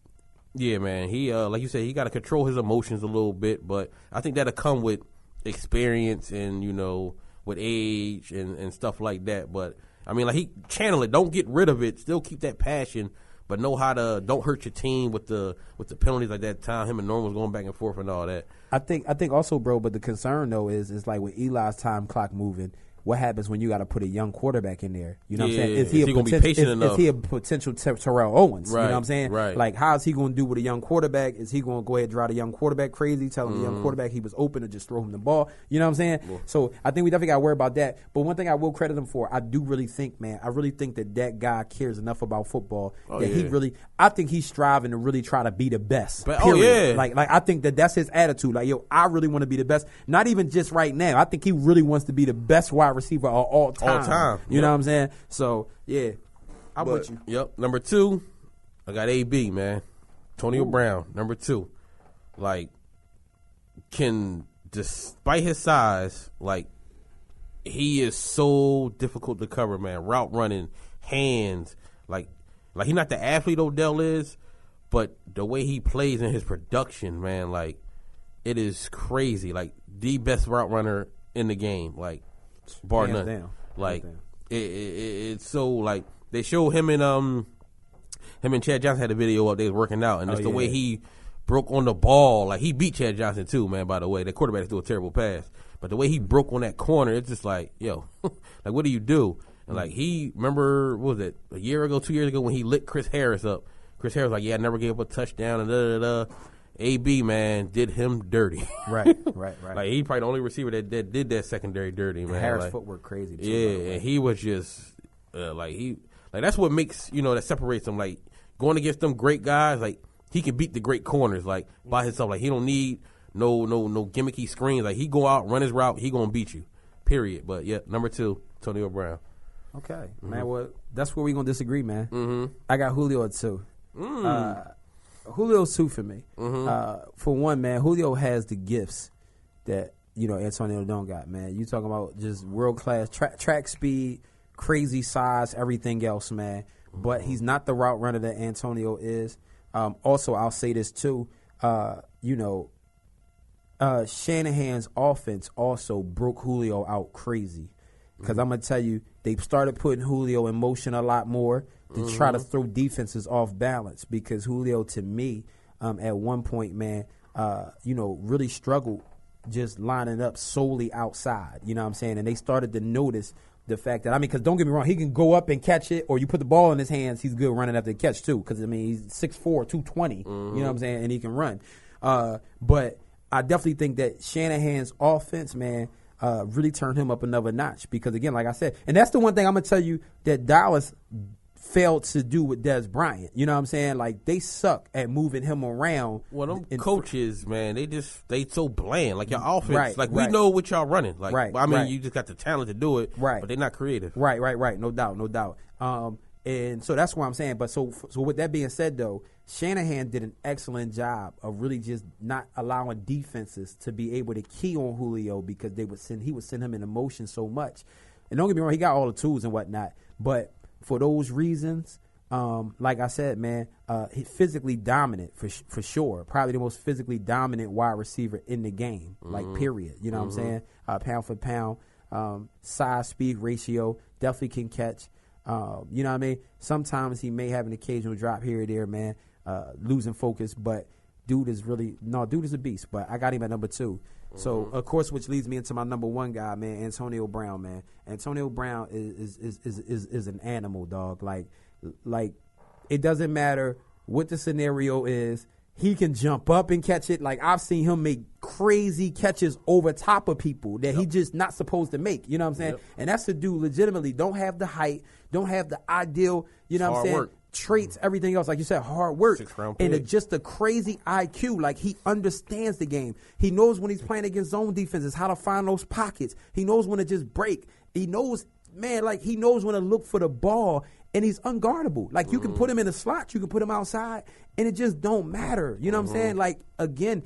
man. He like you said, he got to control his emotions a little bit, but I think that'll come with experience and with age and stuff like that. But I mean, like, he channel it, don't get rid of it, still keep that passion, but know how to don't hurt your team with the penalties like that time. Him and Norman was going back and forth and all that.
I think also, bro, but the concern though is like with Eli's time clock moving, what happens when you got to put a young quarterback in there? You know what I'm saying? Is he
going to be patient enough?
Is he a potential Terrell Owens?
Right,
you know what I'm saying?
Right.
Like, how is he going to do with a young quarterback? Is he going to go ahead and drive the young quarterback crazy, tell him the young quarterback he was open to just throw him the ball? You know what I'm saying? Yeah. So I think we definitely got to worry about that. But one thing I will credit him for, I do really think, man, that guy cares enough about football he really, I think he's striving to really try to be the best.
But,
Like, I think that's his attitude. Like, I really want to be the best. Not even just right now. I think he really wants to be the best wide receiver of all time. You know what I'm saying? So, yeah. I'm with you.
Yep. Number 2, I got AB, man. Antonio Brown, number 2. Like, despite his size, like, he is so difficult to cover, man. Route running, hands. Like he's not the athlete Odell is, but the way he plays in his production, man, like, it is crazy. Like, the best route runner in the game, like, bar none.
Down.
Like, it's so, like, they show him and Chad Johnson had a video up. They was working out, and it's the way he broke on the ball. Like, he beat Chad Johnson too, man. By the way, the quarterback threw a terrible pass, but the way he broke on that corner, it's just like, yo, like, what do you do? And like, remember, what was it, a year ago, 2 years ago, when he lit Chris Harris up? Chris Harris was like, yeah, I never gave up a touchdown and da-da-da. AB, man, did him dirty.
Right.
Like, he probably the only receiver that did that secondary dirty, man.
Harris' footwork crazy too.
Yeah, and he was just like that's what makes, that separates him. Like, going against them great guys, like, he can beat the great corners, like, by himself. Like, he don't need no gimmicky screens. Like, he go out, run his route, he gonna beat you. Period. But yeah, number 2, Antonio Brown.
Okay, man. Well, that's where we gonna disagree, man. I got Julio at 2. Julio's 2 for me. For one, man, Julio has the gifts that Antonio don't got, man. You talking about just world-class track speed, crazy size, everything else, man. But he's not the route runner that Antonio is. Also, I'll say this too. Shanahan's offense also broke Julio out crazy. Because I'm going to tell you, they started putting Julio in motion a lot more to try to throw defenses off balance. Because Julio, to me, at one point, man, really struggled just lining up solely outside. You know what I'm saying? And they started to notice the fact that, because don't get me wrong, he can go up and catch it, or you put the ball in his hands, he's good running after the catch too. Because, he's 6'4", 220, you know what I'm saying? And he can run. But I definitely think that Shanahan's offense, man, really turned him up another notch. Because, again, like I said, and that's the one thing I'm going to tell you that Dallas failed to do with Dez Bryant. You know what I'm saying? Like, they suck at moving him around.
Well, them coaches, man, they so bland. Like, your offense, we know what y'all running. Like, you just got the talent to do it, but they're not creative.
Right. No doubt. And so that's what I'm saying. But so with that being said, though, Shanahan did an excellent job of really just not allowing defenses to be able to key on Julio, because he would send him into motion so much. And don't get me wrong, he got all the tools and whatnot. But for those reasons, like I said, man, he's physically dominant for sure. Probably the most physically dominant wide receiver in the game, like period. You know what I'm saying? Pound for pound, size speed ratio, definitely can catch. You know what I mean? Sometimes he may have an occasional drop here or there, man, losing focus, but dude is a beast. But I got him at number 2. So, of course, which leads me into my number 1 guy, man, Antonio Brown, man. Antonio Brown is an animal, dog. Like it doesn't matter what the scenario is. He can jump up and catch it. Like, I've seen him make crazy catches over top of people that he just not supposed to make. You know what I'm saying? Yep. And that's a dude legitimately don't have the height, don't have the ideal, you know what I'm saying, traits, everything else. Like you said, hard work. And just a crazy IQ. Like, he understands the game. He knows when he's playing against zone defenses, how to find those pockets. He knows when to just break. He knows, man, like, he knows when to look for the ball. And he's unguardable. Like, you can put him in a slot, you can put him outside, and it just don't matter. You know what I'm saying? Like, again,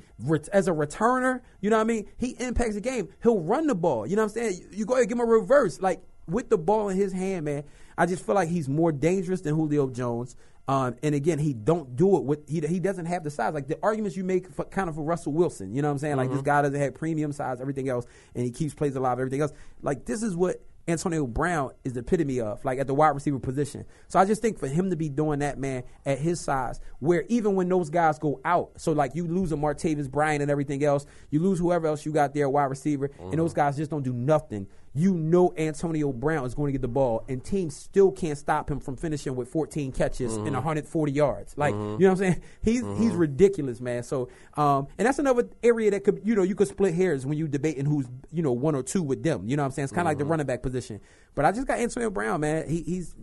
as a returner, you know what I mean? He impacts the game. He'll run the ball. You know what I'm saying? You go ahead and give him a reverse. Like, with the ball in his hand, man, I just feel like he's more dangerous than Julio Jones. And again, he don't do it with he doesn't have the size. Like, the arguments you make for Russell Wilson. You know what I'm saying? Like, this guy doesn't have premium size, everything else, and he keeps plays alive, everything else. Like, this is what Antonio Brown is the epitome of, like, at the wide receiver position. So I just think for him to be doing that, man, at his size, where even when those guys go out, so like you lose a Martavis Bryant and everything else, you lose whoever else you got there, wide receiver, and those guys just don't do nothing. You know Antonio Brown is going to get the ball, and teams still can't stop him from finishing with 14 catches and 140 yards. Like, you know what I'm saying? He's ridiculous, man. So, and that's another area that could, you could split hairs when you debating who's, 1 or 2 with them. You know what I'm saying? It's kind of like the running back position. But I just got Antonio Brown, man. He's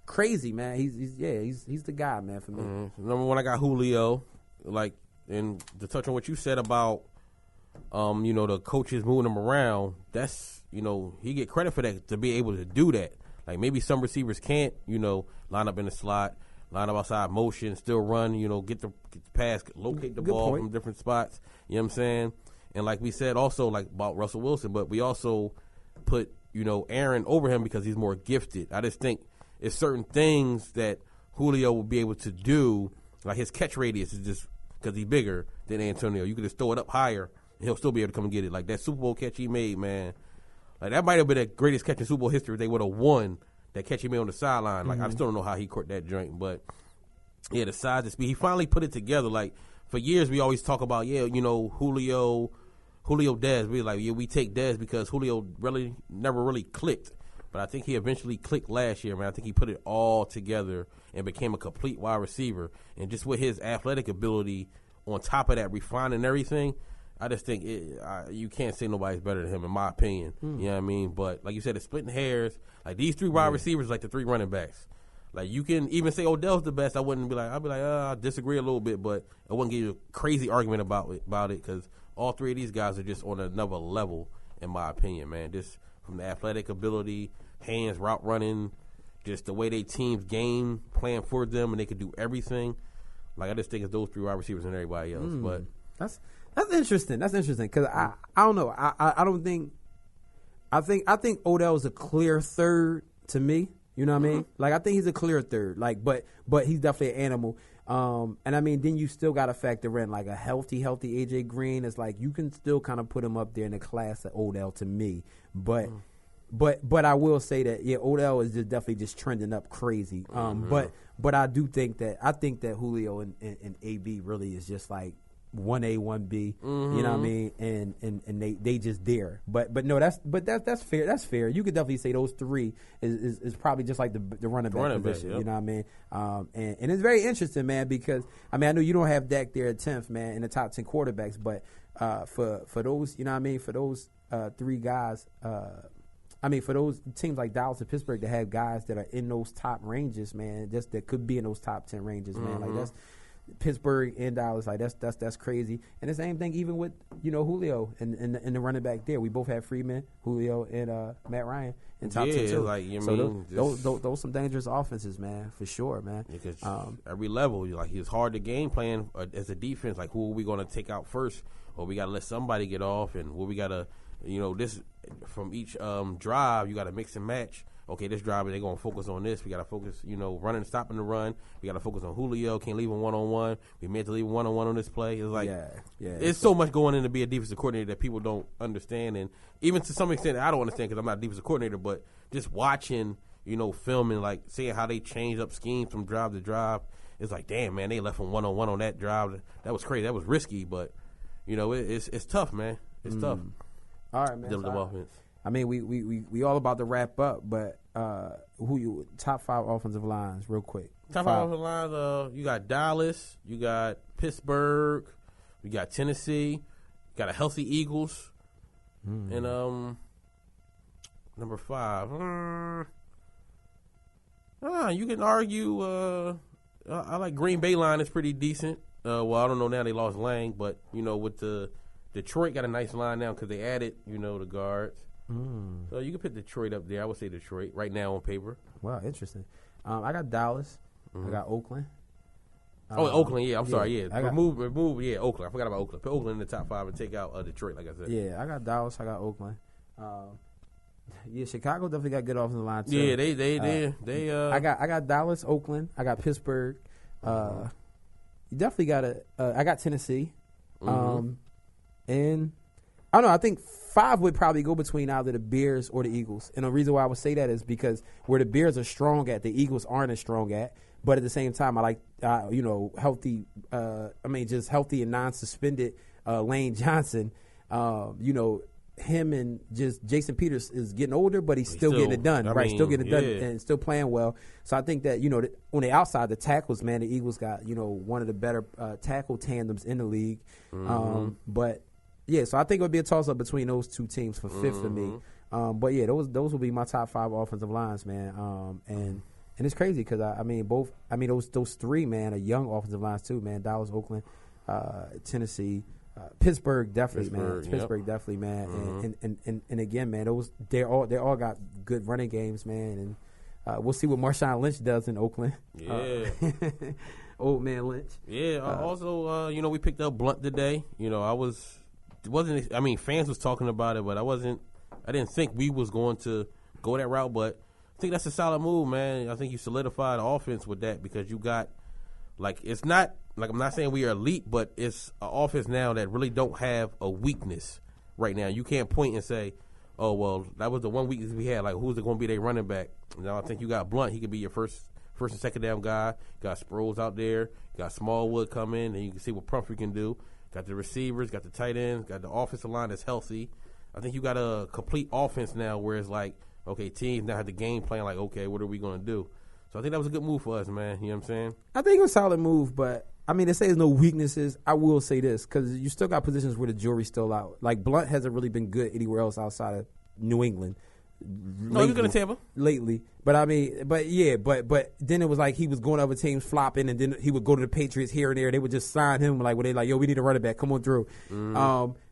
crazy, man. He's the guy, man, for me.
Number 1, I got Julio. Like, and to touch on what you said about, the coaches moving him around, that's, he get credit for that, to be able to do that. Like, maybe some receivers can't, line up in the slot, line up outside motion, still run, get the pass, locate the ball from different spots. You know what I'm saying? And like we said also, like, about Russell Wilson, but we also put, Aaron over him because he's more gifted. I just think it's certain things that Julio will be able to do, like his catch radius is just because he's bigger than Antonio. You could just throw it up higher, and he'll still be able to come and get it. Like that Super Bowl catch he made, man. Like, that might have been the greatest catch in Super Bowl history if they would have won that catch he made on the sideline. Like, I still don't know how he caught that joint. But, yeah, the size and speed. He finally put it together. Like, for years we always talk about, Julio Dez. We like, we take Dez because Julio really never really clicked. But I think he eventually clicked last year, man. I think he put it all together and became a complete wide receiver. And just with his athletic ability on top of that, refining everything, I just think you can't say nobody's better than him, in my opinion. You know what I mean? But like you said, it's splitting hairs. Like, these 3 wide receivers, like the 3 running backs. Like, you can even say Odell's the best. I'd be like, I disagree a little bit, but I wouldn't give you a crazy argument about it because all 3 of these guys are just on another level, in my opinion, man. Just from the athletic ability, hands, route running, just the way they teams game, playing for them, and they can do everything. Like, I just think it's those 3 wide receivers and everybody else. But
That's interesting. Because I don't know. I don't think. I think Odell's a clear third to me. You know what I mean? Like, I think he's a clear third. Like, but he's definitely an animal. And I mean, then you still got to factor in like a healthy AJ Green. It's like you can still kind of put him up there in the class of Odell to me. But I will say that Odell is just definitely just trending up crazy. But I do think that Julio and AB really is just like 1A, 1B, you know what I mean, and they just there. But no, that's fair. That's fair. You could definitely say those three is probably just like the running back position. Yep. You know what I mean? And it's very interesting, man, because I mean I know you don't have Dak there at 10th, man, in the top 10 quarterbacks, but for those, you know what I mean, for those three guys, I mean, for those teams like Dallas and Pittsburgh that have guys that are in those top ranges, man, just that could be in those top 10 ranges, man, like that's. Pittsburgh and Dallas, like that's crazy. And the same thing even with Julio and the running back there. We both have Freeman, Julio, and Matt Ryan in top 10 too.
Like
those some dangerous offenses, man, for sure, man.
Because every level, like it's hard to game plan as a defense. Like who are we going to take out first, or we got to let somebody get off, and where we got to, this from each drive, you got to mix and match. Okay, this drive, they're going to focus on this. We got to focus, running, stopping the run. We got to focus on Julio. Can't leave him one-on-one. We meant to leave him one-on-one on this play. It's like, it's so much going in to be a defensive coordinator that people don't understand. And even to some extent, I don't understand because I'm not a defensive coordinator, but just watching, film and, like, seeing how they change up schemes from drive to drive, it's like, damn, man, they left him one-on-one on that drive. That was crazy. That was risky, but, it's tough, man. It's tough.
All right, man.
Offense.
I mean, we all about to wrap up, but top 5 offensive lines, real quick.
Top 5 offensive lines, you got Dallas, you got Pittsburgh, you got Tennessee, you got a healthy Eagles, and number 5. You can argue. I like Green Bay line is pretty decent. Well, I don't know now they lost Lang, but with the Detroit got a nice line now because they added the guards. So you can put Detroit up there. I would say Detroit right now on paper.
Wow, interesting. I got Dallas. I got Oakland.
Oakland. Yeah, I'm sorry. Yeah, remove. Yeah, Oakland. I forgot about Oakland. Put Oakland in the top 5 and take out Detroit. Like I said.
Yeah, I got Dallas. I got Oakland. Chicago definitely got good offensive line too.
Yeah, they did.
I got Dallas, Oakland. I got Pittsburgh. You definitely got I got Tennessee. And I don't know. I think 5 would probably go between either the Bears or the Eagles. And the reason why I would say that is because where the Bears are strong at, the Eagles aren't as strong at. But at the same time, I like, healthy, just healthy and non-suspended Lane Johnson. Him and just Jason Peters is getting older, but he's still getting it done, right? Still getting it done and still playing well. So I think that, on the outside, the tackles, man, the Eagles got, one of the better tackle tandems in the league. But yeah, so I think it would be a toss-up between those two teams for 5th for me. But yeah, those will be my top 5 offensive lines, man. And it's crazy because those 3, man, are young offensive lines too, man. Dallas, Oakland, Tennessee, Pittsburgh, definitely, man. Pittsburgh, definitely, man. And again, man, they all got good running games, man. And we'll see what Marshawn Lynch does in Oakland.
Yeah.
Old man Lynch.
Yeah. Also, we picked up Blunt today. Fans was talking about it, but I didn't think we was going to go that route, but I think that's a solid move, man. I think you solidified the offense with that because you got, it's not, I'm not saying we are elite, but it's an offense now that really don't have a weakness right now. You can't point and say, oh, well, that was the one weakness we had. Like, who's it going to be their running back? Now I think you got Blunt. He could be your first and second down guy. Got Sproles out there. Got Smallwood coming, and you can see what Pumphrey can do. Got the receivers, got the tight ends, got the offensive line that's healthy. I think you got a complete offense now where it's like, okay, teams now have the game plan like, okay, what are we going to do? So I think that was a good move for us, man. You know what I'm saying?
I think it was a solid move, but, they say there's no weaknesses. I will say this, because you still got positions where the jury's still out. Like, Blunt hasn't really been good anywhere else outside of New England.
No, he was going to Tampa
lately. But I mean, but then it was like he was going to other teams flopping, and then he would go to the Patriots here and there. They would just sign him like, they like, yo, we need a running back, come on through.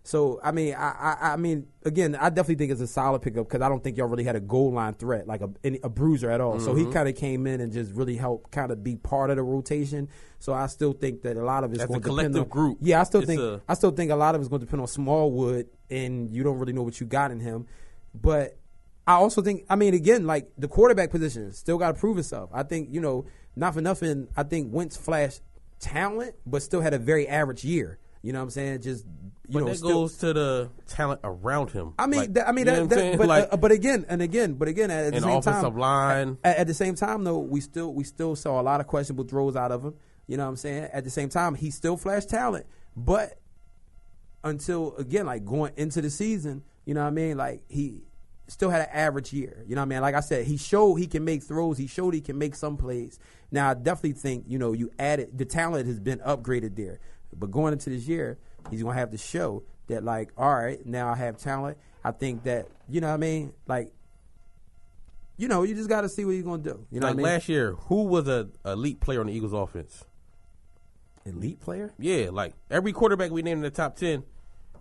So I mean, I mean, again, I definitely think it's a solid pickup because I don't think y'all really had a goal line threat like a bruiser at all. So he kind of came in and just really helped kind of be part of the rotation. So I still think that a lot of it's going to depend on
group.
Yeah, I still think a lot of it's going to depend on Smallwood, and you don't really know what you got in him, but. I also think, I mean, again, like the quarterback position still got to prove itself. I think, not for nothing, I think Wentz flashed talent, but still had a very average year. You know what I'm saying? Just,
that goes to the talent around him.
I mean,
but
again, at the same
offensive line.
At the same time, though, we still saw a lot of questionable throws out of him. You know what I'm saying? At the same time, he still flashed talent, but until, again, like going into the season, you know what I mean? Like he still had an average year. You know what I mean? Like I said, he showed he can make throws. He showed he can make some plays. Now, I definitely think, you added – the talent has been upgraded there. But going into this year, he's going to have to show that, like, all right, now I have talent. I think that, you know what I mean? Like, you just got to see what he's going to do. You know what I mean?
Last year, who was an elite player on the Eagles offense?
Elite player?
Yeah, like every quarterback we named in the top 10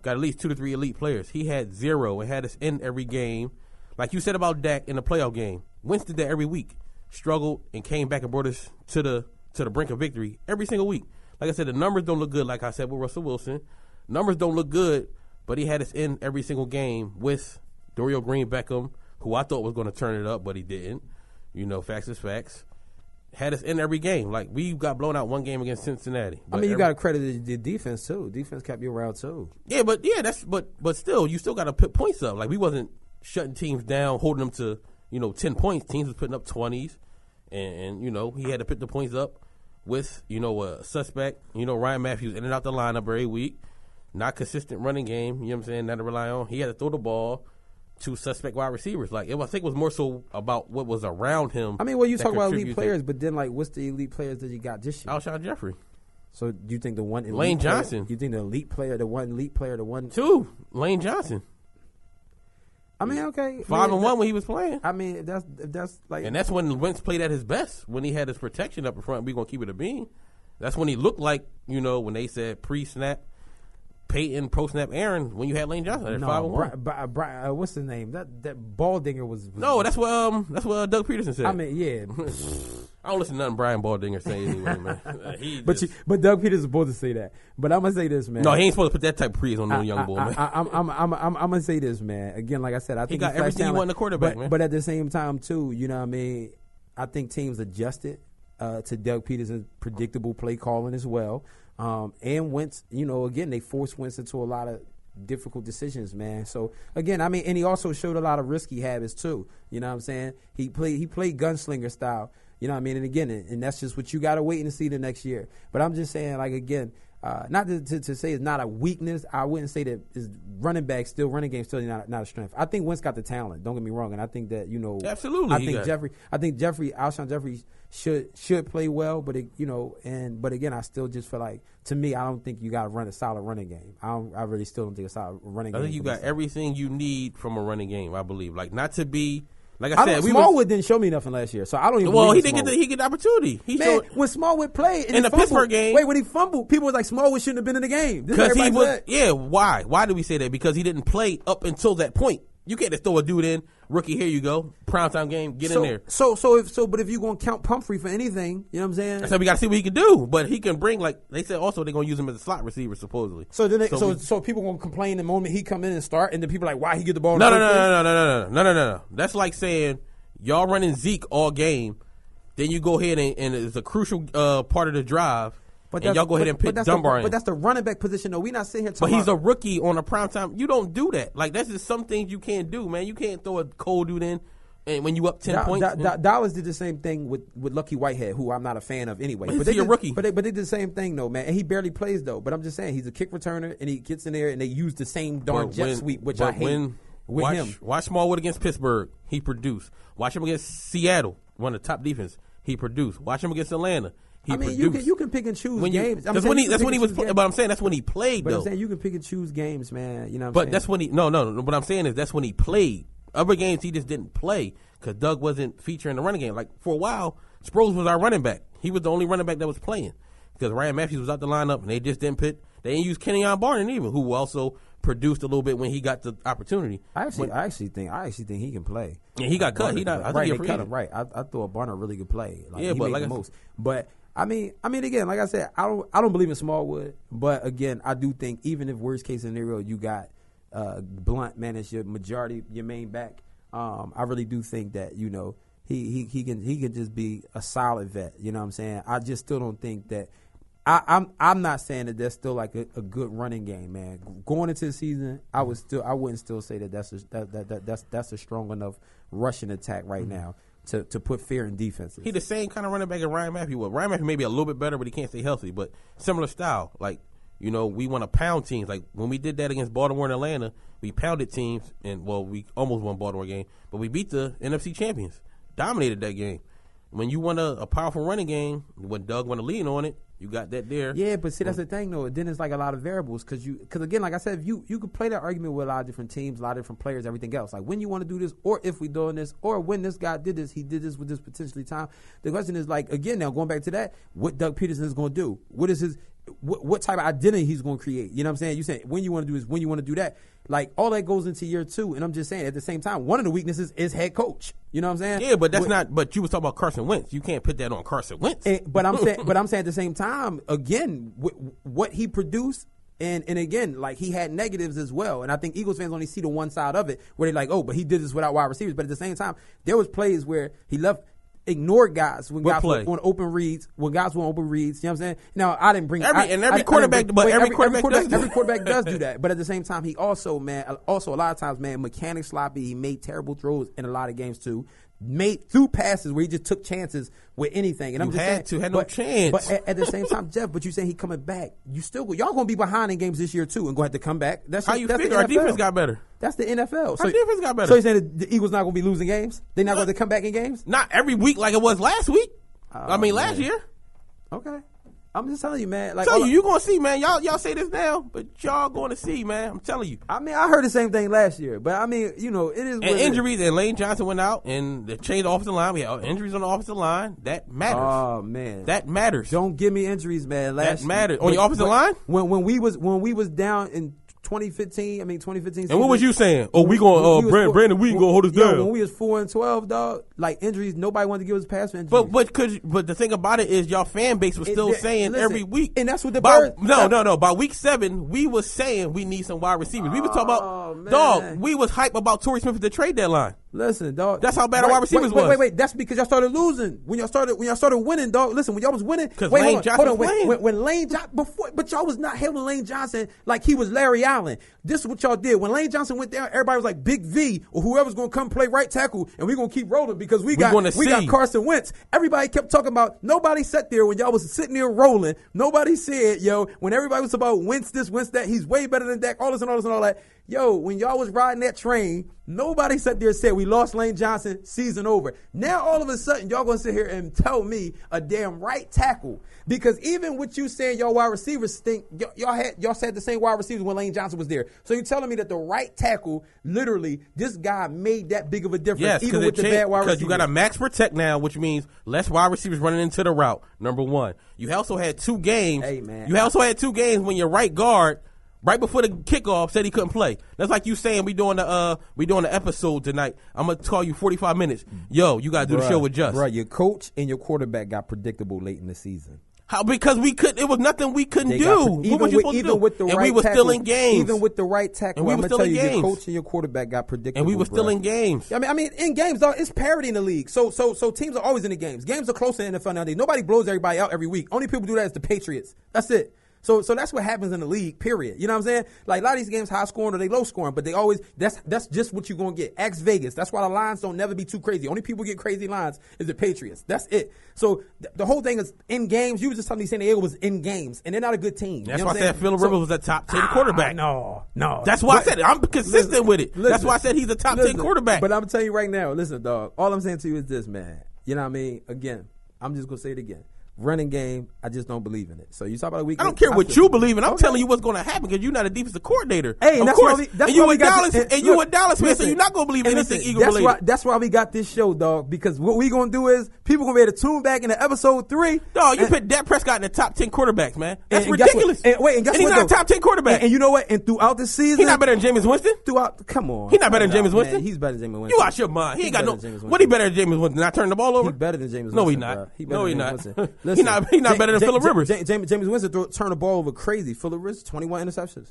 got at least 2 to 3 elite players. He had 0 and had us in every game. Like you said about Dak in the playoff game, Wentz did that every week. Struggled and came back and brought us to the brink of victory every single week. Like I said, the numbers don't look good, like I said with Russell Wilson. Numbers don't look good, but he had us in every single game with Dorial Green-Beckham, who I thought was going to turn it up, but he didn't. Facts is facts. Had us in every game. Like, we got blown out one game against Cincinnati.
I mean, you got to credit the defense, too. Defense kept you around, too.
Yeah, but still, you still got to put points up. Like, we wasn't shutting teams down, holding them to, 10 points. Teams was putting up 20s. And he had to put the points up with, a suspect. Ryan Matthews in and out the lineup every week. Not consistent running game, you know what I'm saying, not to rely on. He had to throw the ball to suspect wide receivers. Like, I think it was more so about what was around him.
I mean, well, you talk about elite players, but then, like, what's the elite players that you got this year?
Alshon Jeffrey.
So, do you think the one elite
Lane
player,
Johnson.
You think the elite player, the one elite player, the one...
2, Lane Johnson.
I mean, okay.
5-1 when he was playing.
I mean, that's like...
And that's when Wentz played at his best, when he had his protection up in front. We're going to keep it a bean. That's when he looked like, when they said pre-snap, Peyton, pro-snap Aaron, when you had Lane Johnson at 5-1.
What's his name? That Baldinger was
no, that's what Doug Peterson said.
I mean, yeah.
I don't listen to nothing Brian Baldinger say anyway, man.
But Doug Peterson is supposed to say that. But I'm gonna say this, man.
No, he ain't supposed to put that type of praise on no young boy, man.
I'm gonna say this, man. Again, like I said, I think
he got everything you want in the quarterback, man.
But at the same time, too, you know what I mean? I think teams adjusted to Doug Peterson's predictable play calling as well. And Wentz, again, they forced Wentz into a lot of difficult decisions, man. So, again, I mean, and he also showed a lot of risky habits, too. You know what I'm saying? He played gunslinger style. You know what I mean? And, again, and that's just what you got to wait and see the next year. But I'm just saying, like, again, not to say it's not a weakness. I wouldn't say that his running game still not a strength. I think Wentz got the talent. Don't get me wrong, and I think that
absolutely.
I think Alshon Jeffrey should play well, but but again, I still just feel like, to me, I don't think you got to run a solid running game. I really still don't think a solid running game.
I think you got everything you need from a running game. I believe, like, not to be. Like I said,
Smallwood didn't show me nothing last year, so I don't even.
Well, he didn't get the opportunity.
When Smallwood played
in the Pittsburgh game,
when he fumbled, people was like, Smallwood shouldn't have been in the game
because he was. Yeah, why? Why do we say that? Because he didn't play up until that point. You can't just throw a dude in, rookie. Here you go, primetime game, get in there.
But if you're gonna count Pumphrey for anything, you know what I'm saying?
So we got to see what he can do. But he can bring, like they said, also they're gonna use him as a slot receiver supposedly.
So people gonna complain the moment he come in and start, and then people are like, why he get the ball?
No. That's like saying y'all running Zeke all game, then you go ahead and it's a crucial part of the drive. And y'all go ahead and pick Dunbar in.
But that's the running back position, though. We're not sitting here talking
But he's a rookie on a prime time. You don't do that. Like, that's just some things you can't do, man. You can't throw a cold dude in and when you up 10 points.
Dallas did the same thing with Lucky Whitehead, who I'm not a fan of anyway.
But he's a rookie.
But they did the same thing, though, man. And he barely plays, though. But I'm just saying, he's a kick returner, and he gets in there, and they use the same darn jet sweep, which I hate with him.
Watch Smallwood against Pittsburgh. He produced. Watch him against Seattle, one of the top defense. He produced. Watch him against Atlanta.
I mean, you can pick and choose games.
That's when he was. But I'm saying that's when he played.
But
though.
I'm saying you can pick and choose games, man. You know.
But that's when he. No. What I'm saying is that's when he played. Other games he just didn't play because Doug wasn't featuring the running game. Like for a while, Sproles was our running back. He was the only running back that was playing because Ryan Matthews was out the lineup and they just didn't put. They didn't use Kenyon Barton even, who also produced a little bit when he got the opportunity.
I actually think he can play.
Yeah, he got cut.
I think he cut him. Right. I thought Barner really could play. Like,
yeah, but like
the most. But I mean, again, like I said, I don't believe in Smallwood. But again, I do think even if worst case scenario you got Blunt, man, as your main back. I really do think that he can just be a solid vet. You know what I'm saying? I just still don't think that. I'm not saying that there's still like a good running game, man. Going into the season, I wouldn't still say that that's a strong enough rushing attack right now to put fear in defenses.
He the same kind of running back as Ryan Matthews was. Ryan Matthews may be a little bit better, but he can't stay healthy. But similar style, like we want to pound teams. Like when we did that against Baltimore and Atlanta, we pounded teams, and we almost won Baltimore game, but we beat the NFC champions, dominated that game. When you want a powerful running game, when Doug want to lean on it, you got that there.
Yeah, but see, that's the thing, though. Then it's like a lot of variables because again, like I said, you could play that argument with a lot of different teams, a lot of different players, everything else. Like when you want to do this, or if we doing this, or when this guy did this, he did this with this potentially time. The question is like, again, now going back to that, what Doug Peterson is going to do? What is his? What type of identity he's going to create? You know what I'm saying? You saying when you want to do this, when you want to do that. Like all that goes into year 2, and I'm just saying at the same time, one of the weaknesses is head coach. You know what I'm saying?
Yeah, but that's not. But you was talking about Carson Wentz. You can't put that on Carson Wentz.
But I'm saying at the same time, again, what he produced. And again, like he had negatives as well. And I think Eagles fans only see the one side of it where they're like, oh, but he did this without wide receivers. But at the same time, there was plays where he ignored guys when guys were on open reads. When guys were on open reads, you know what I'm saying? Now I didn't bring
every quarterback
does do that. But at the same time, he also a lot of times, man, mechanic sloppy. He made terrible throws in a lot of games too. Made through passes where he just took chances with anything. And I'm just saying,
no chance.
But at the same time, Jeff, but you saying he coming back? Y'all gonna be behind in games this year too, and gonna have to come back. That's
how you figure our defense got better.
That's the NFL.
Our defense got better.
So you're saying the Eagles not gonna be losing games? They're not going to come back in games?
Not every week like it was last week. Last year.
Okay. I'm just telling you, man. Like,
you're going to see, man. Y'all say this now, but y'all going to see, man. I'm telling you.
I mean, I heard the same thing last year, but I mean, it is.
And injuries, and Lane Johnson went out, and they changed the offensive line. We had injuries on the offensive line. That matters.
Oh man,
that matters.
Don't give me injuries, man.
That matters on the offensive line.
When we was down in 2015.
And what was you saying? Oh, Brandon Weeden gonna hold us down.
When we was 4-12, dog, like injuries, nobody wanted to give us pass for injuries.
But the thing about it is, y'all fan base was still saying every week,
and that's what the Birds.
No. By week 7, we was saying we need some wide receivers. We was talking about dog. We was hype about Torrey Smith at the trade deadline.
Listen, dog.
That's how bad our wide receivers was.
Wait. That's because y'all started losing. When y'all started winning, dog. Listen, when y'all was winning,
because Lane Johnson was playing.
When Lane Johnson but y'all was not hailing Lane Johnson like he was Larry Allen. This is what y'all did. When Lane Johnson went down, everybody was like Big V or whoever's gonna come play right tackle, and we're gonna keep rolling because we got Carson Wentz. Everybody kept talking about. Nobody sat there when y'all was sitting there rolling. Nobody said, when everybody was about Wentz this, Wentz that, he's way better than Dak. All this and all that. When y'all was riding that train, nobody sat there and said we lost Lane Johnson, season over. Now all of a sudden y'all gonna sit here and tell me a damn right tackle, because even with you saying y'all wide receivers stink, y'all said the same wide receivers when Lane Johnson was there. So you're telling me that the right tackle, literally, this guy made that big of a difference, even with the bad wide receivers.
Because you got a max protect now, which means less wide receivers running into the route. Number one, you also had 2 games.
Hey man,
you also had 2 games when your right guard, right before the kickoff, said he couldn't play. That's like you saying we doing the episode tonight. I'm gonna call you 45 minutes. Yo, you gotta do the show with Just.
Bro, your coach and your quarterback got predictable late in the season.
How? Because we could. It was nothing we couldn't do. What was you supposed to do?
With the
and
right
we were
tackle,
still in games.
Even with the right tackle,
and we were still in games.
Your coach and your quarterback got predictable.
And we were still in games.
I mean, in games, dog, it's parity in the league. So teams are always in the games. Games are close in the NFL nowadays. Nobody blows everybody out every week. Only people do that is the Patriots. That's it. So that's what happens in the league, period. You know what I'm saying? Like a lot of these games high scoring or they low scoring, but they always that's just what you're gonna get. Ask Vegas. That's why the lines don't never be too crazy. Only people get crazy lines is the Patriots. That's it. So the whole thing is in games. You were just telling me San Diego was in games, and they're not a good team.
That's why I said Phillip Rivers was a top 10 quarterback.
No.
That's why I said it. I'm consistent with it. That's why I said he's a top 10 quarterback.
But I'm telling you right now, listen, dog. All I'm saying to you is this, man. You know what I mean? Again, I'm just gonna say it again. running game, I just don't believe in it. So you talk about a week.
I don't care what you believe in. I'm telling you what's going to happen because you're not a defensive coordinator.
Hey, and
of course. And you a Dallas fan, so you're not going to believe anything Eagle related.
That's why we got this show, dog. Because what we going to do is people going to be able to tune back into episode 3.
Dog, you put Dak Prescott in the top 10 quarterbacks, man. That's ridiculous.
And he's
not a top 10 quarterback.
And you know what? And throughout the season,
he's not better than Jameis Winston.
Come on,
he's not better than Jameis Winston.
He's better than Jameis Winston.
You out your mind. He ain't got no. What he better than Jameis Winston? Not turning the ball over.
He's better than Jameis Winston.
No, he's not.
No, he's
not. He's not better than Phillip Rivers.
Jameis Winston turned the ball over crazy. Phillip Rivers 21 interceptions.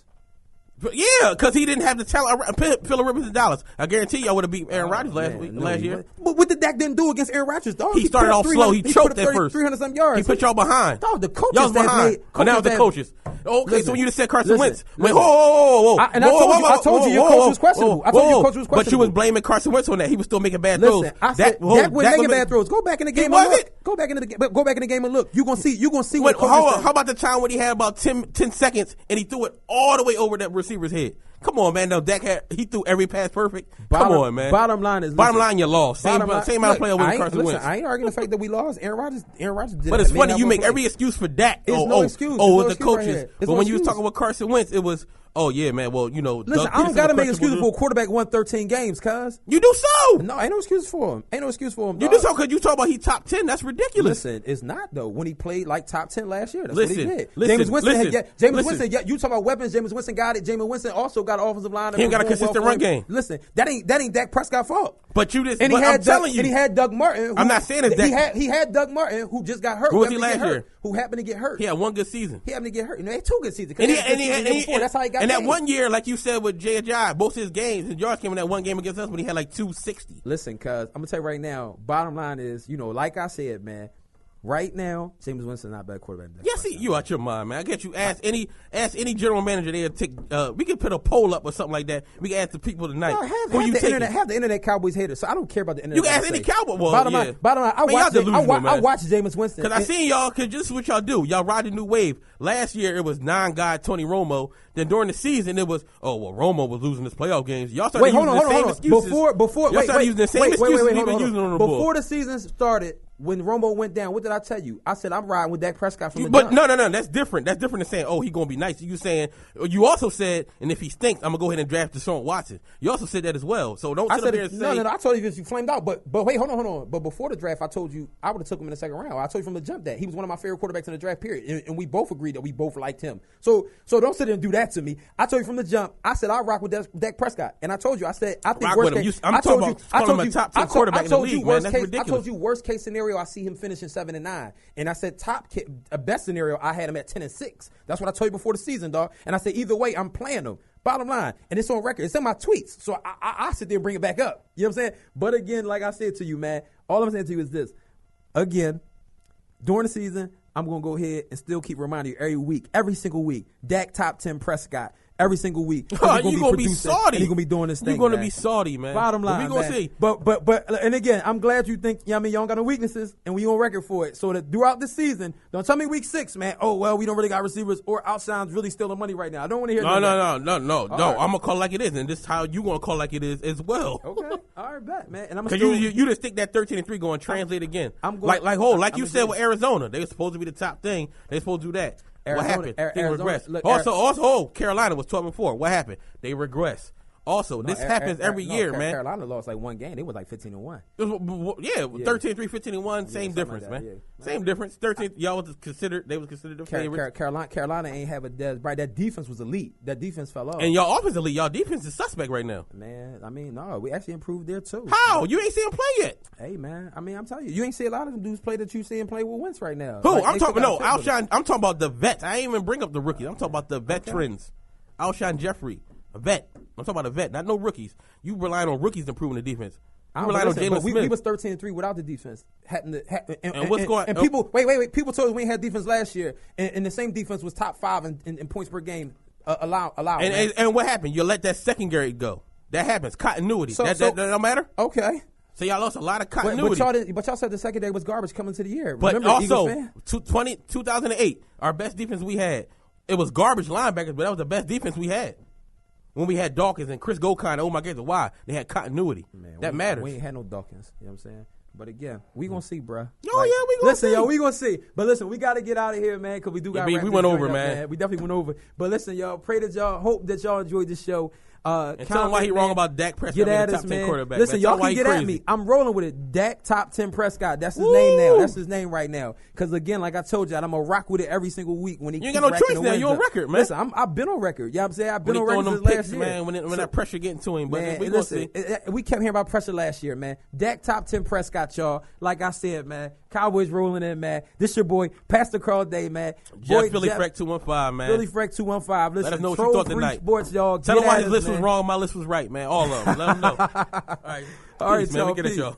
Yeah, because he didn't have the talent. Phillip Rivers in Dallas. I guarantee y'all would have beat Aaron Rodgers last year.
But what did Dak didn't do against Aaron Rodgers, dog?
He started off slow. He choked at first.
300-some yards.
He put y'all behind.
Dog, the coaches
y'all was behind. Now the coaches. Okay, so when you just said Carson Wentz. Wait,
whoa. I told you your coach was questionable. I told you your coach was questionable.
But you was blaming Carson Wentz on that. He was still making bad throws.
Dak wasn't making bad throws. Go back in the game and look. Go back in the game and look. You're going to see what coaches.
How about the time when he had about 10 seconds and he threw it all the way over that receiver's head? Come on, man. No, Dak he threw every pass perfect. Come on, man.
Bottom line, you lost.
Same amount of player with Carson Wentz.
I ain't arguing the fact that we lost. Aaron Rodgers did.
But it's funny you make every excuse for Dak.
It's no excuse.
With the coaches. But when you was talking about Carson Wentz, it was, oh yeah, man. Well, you know,
listen, I don't gotta make excuses for a quarterback won 13 games, cuz.
You do so.
No, ain't no excuse for him.
You do so because you talk about he top 10. That's ridiculous.
Listen, it's not though. When he played like top 10 last year, that's what he did. Jameis Winston. You talk about weapons. Jameis Winston got it. Jameis Winston also got an offensive line.
He ain't got a consistent run game.
Listen, that ain't Dak Prescott's fault.
But you just.
And I'm telling you, and he had Doug Martin.
I'm not saying it's Dak.
He had Doug Martin who just got hurt.
Who was he last year?
Who happened to get hurt?
He had one good season.
He happened to get hurt. He had 2 good seasons.
That's
how he got.
And that 1 year, like you said with J.J., both his games, his yards came in that one game against us, but he had like 260.
Listen, cuz, I'm going to tell you right now, bottom line is, like I said, man, right now, Jameis Winston not a bad quarterback.
Yes, you out your mind, man. I get you. Ask any general manager. They'll take. We can put a poll up or something like that. We can ask the people tonight.
Have the internet Cowboys haters. So I don't care about the internet.
You can ask any Cowboy. Well,
bottom line, I watch Jameis Winston.
Because I seen y'all. Because this is what y'all do. Y'all ride the new wave. Last year it was 9-guy Tony Romo. Then during the season it was Romo was losing his playoff games. Y'all started using the same excuses.
Before the season started. When Romo went down, what did I tell you? I said I'm riding with Dak Prescott from the
jump. No. That's different. That's different than saying, he gonna be nice. You also said, and if he stinks, I'm gonna go ahead and draft Deshaun Watson. You also said that as well. So don't sit up there and say.
No. I told you this. You flamed out. But wait, hold on. But before the draft, I told you I would have took him in the second round. I told you from the jump that he was one of my favorite quarterbacks in the draft period, and we both agreed that we both liked him. So don't sit there and do that to me. I told you from the jump. I said I rock with Dak Prescott, and I told you I said I think worst case.
I'm talking about calling him a top 10 quarterback in the league, man. That's ridiculous.
I told you worst case scenario. I see him finishing 7-9, and I said best scenario I had him at 10-6. That's what I told you before the season, dog. And I said either way I'm playing him. Bottom line, and it's on record. It's in my tweets, so I sit there and bring it back up. You know what I'm saying? But again, like I said to you, man, all I'm saying to you is this: again, during the season, I'm gonna go ahead and still keep reminding you every single week, Dak top 10 Prescott. Every single week,
you're gonna be salty.
You're gonna be doing this thing.
You're gonna be salty, man.
Bottom line,
we gonna see.
But and again, I'm glad you think. You don't got no weaknesses, and we on record for it. So that throughout the season, don't tell me week 6, man. Oh well, we don't really got receivers, or Alshon's really stealing money right now. I don't want to hear.
No. Right. I'm gonna call it like it is, and this is how you gonna call it like it is as well.
Okay, all right, bet, man. And I'm
because you just stick that 13-3 going translate again. I'm going like you said with Arizona, they were supposed to be the top thing. They supposed to do that. What happened? They regressed. Also, Carolina was 12-4. What happened? They regressed. Also, this happens every year, man.
Carolina lost like one game. They was like 15-1.
Yeah, 13-3, 15-1, same difference, man. Yeah. Same difference. 13, y'all was considered. They was considered the favorites.
Carolina ain't have a Dez. Right, that defense was elite. That defense fell off.
And y'all offense elite. Y'all defense is suspect right now.
Man, I mean, no, we actually improved there too.
How? You ain't seen him play yet.
Hey, man. I mean, I'm telling you ain't see a lot of them dudes play that you see him play with Wentz right now.
Who? I'm talking. No, Alshon. I'm talking about the vets. I ain't even bring up the rookies. I'm talking about the veterans. Alshon Jeffrey. A vet. I'm talking about a vet, not no rookies. You relying on rookies improving the defense. You relying on Jalen Smith.
We was 13-3 without the defense.
And what's going?
And people, wait. People told us we ain't had defense last year, and the same defense was top 5 in points per game allowed.
And what happened? You let that secondary go. That happens. Continuity. That don't matter.
Okay.
So y'all lost a lot of continuity.
But y'all said the secondary was garbage coming to the year.
But
remember,
also, 2008, our best defense we had, it was garbage linebackers, but that was the best defense we had. When we had Dawkins and Chris Gokine, oh my goodness, why? They had continuity. Man, that matters.
We ain't had no Dawkins. You know what I'm saying? But again, we gonna see, bruh.
We gonna
listen,
see.
Yo, we gonna see. But listen, we got to get out of here, man, because we do got.
We went over, man.
We definitely went over. But listen, y'all, hope that y'all enjoyed the show.
And tell him why he wrong about Dak Prescott
being
a top 10 quarterback.
Listen, y'all can get at me. I'm rolling with it. Dak top 10 Prescott. That's his name now. That's his name right now. Because again, like I told you, I'm gonna rock with it every single week when he.
You ain't got no choice now. You on record, man.
Listen, I've been on record. You know what I'm saying? I've been on record since last year.
Man, when that pressure getting to him, but
man,
we
listen, we kept hearing about pressure last year, man. Dak top 10 Prescott, y'all. Like I said, man. Cowboys rolling in, man. This your boy, Pastor Carl Day, man.
Jeff Philly Freck 215, man.
Philly Freck 215. Listen,
let us know what you thought tonight.
Sports, y'all.
Tell them why his list was wrong, my list was right, man. All of them. Let them know. All right,
all right,
man. We get at y'all.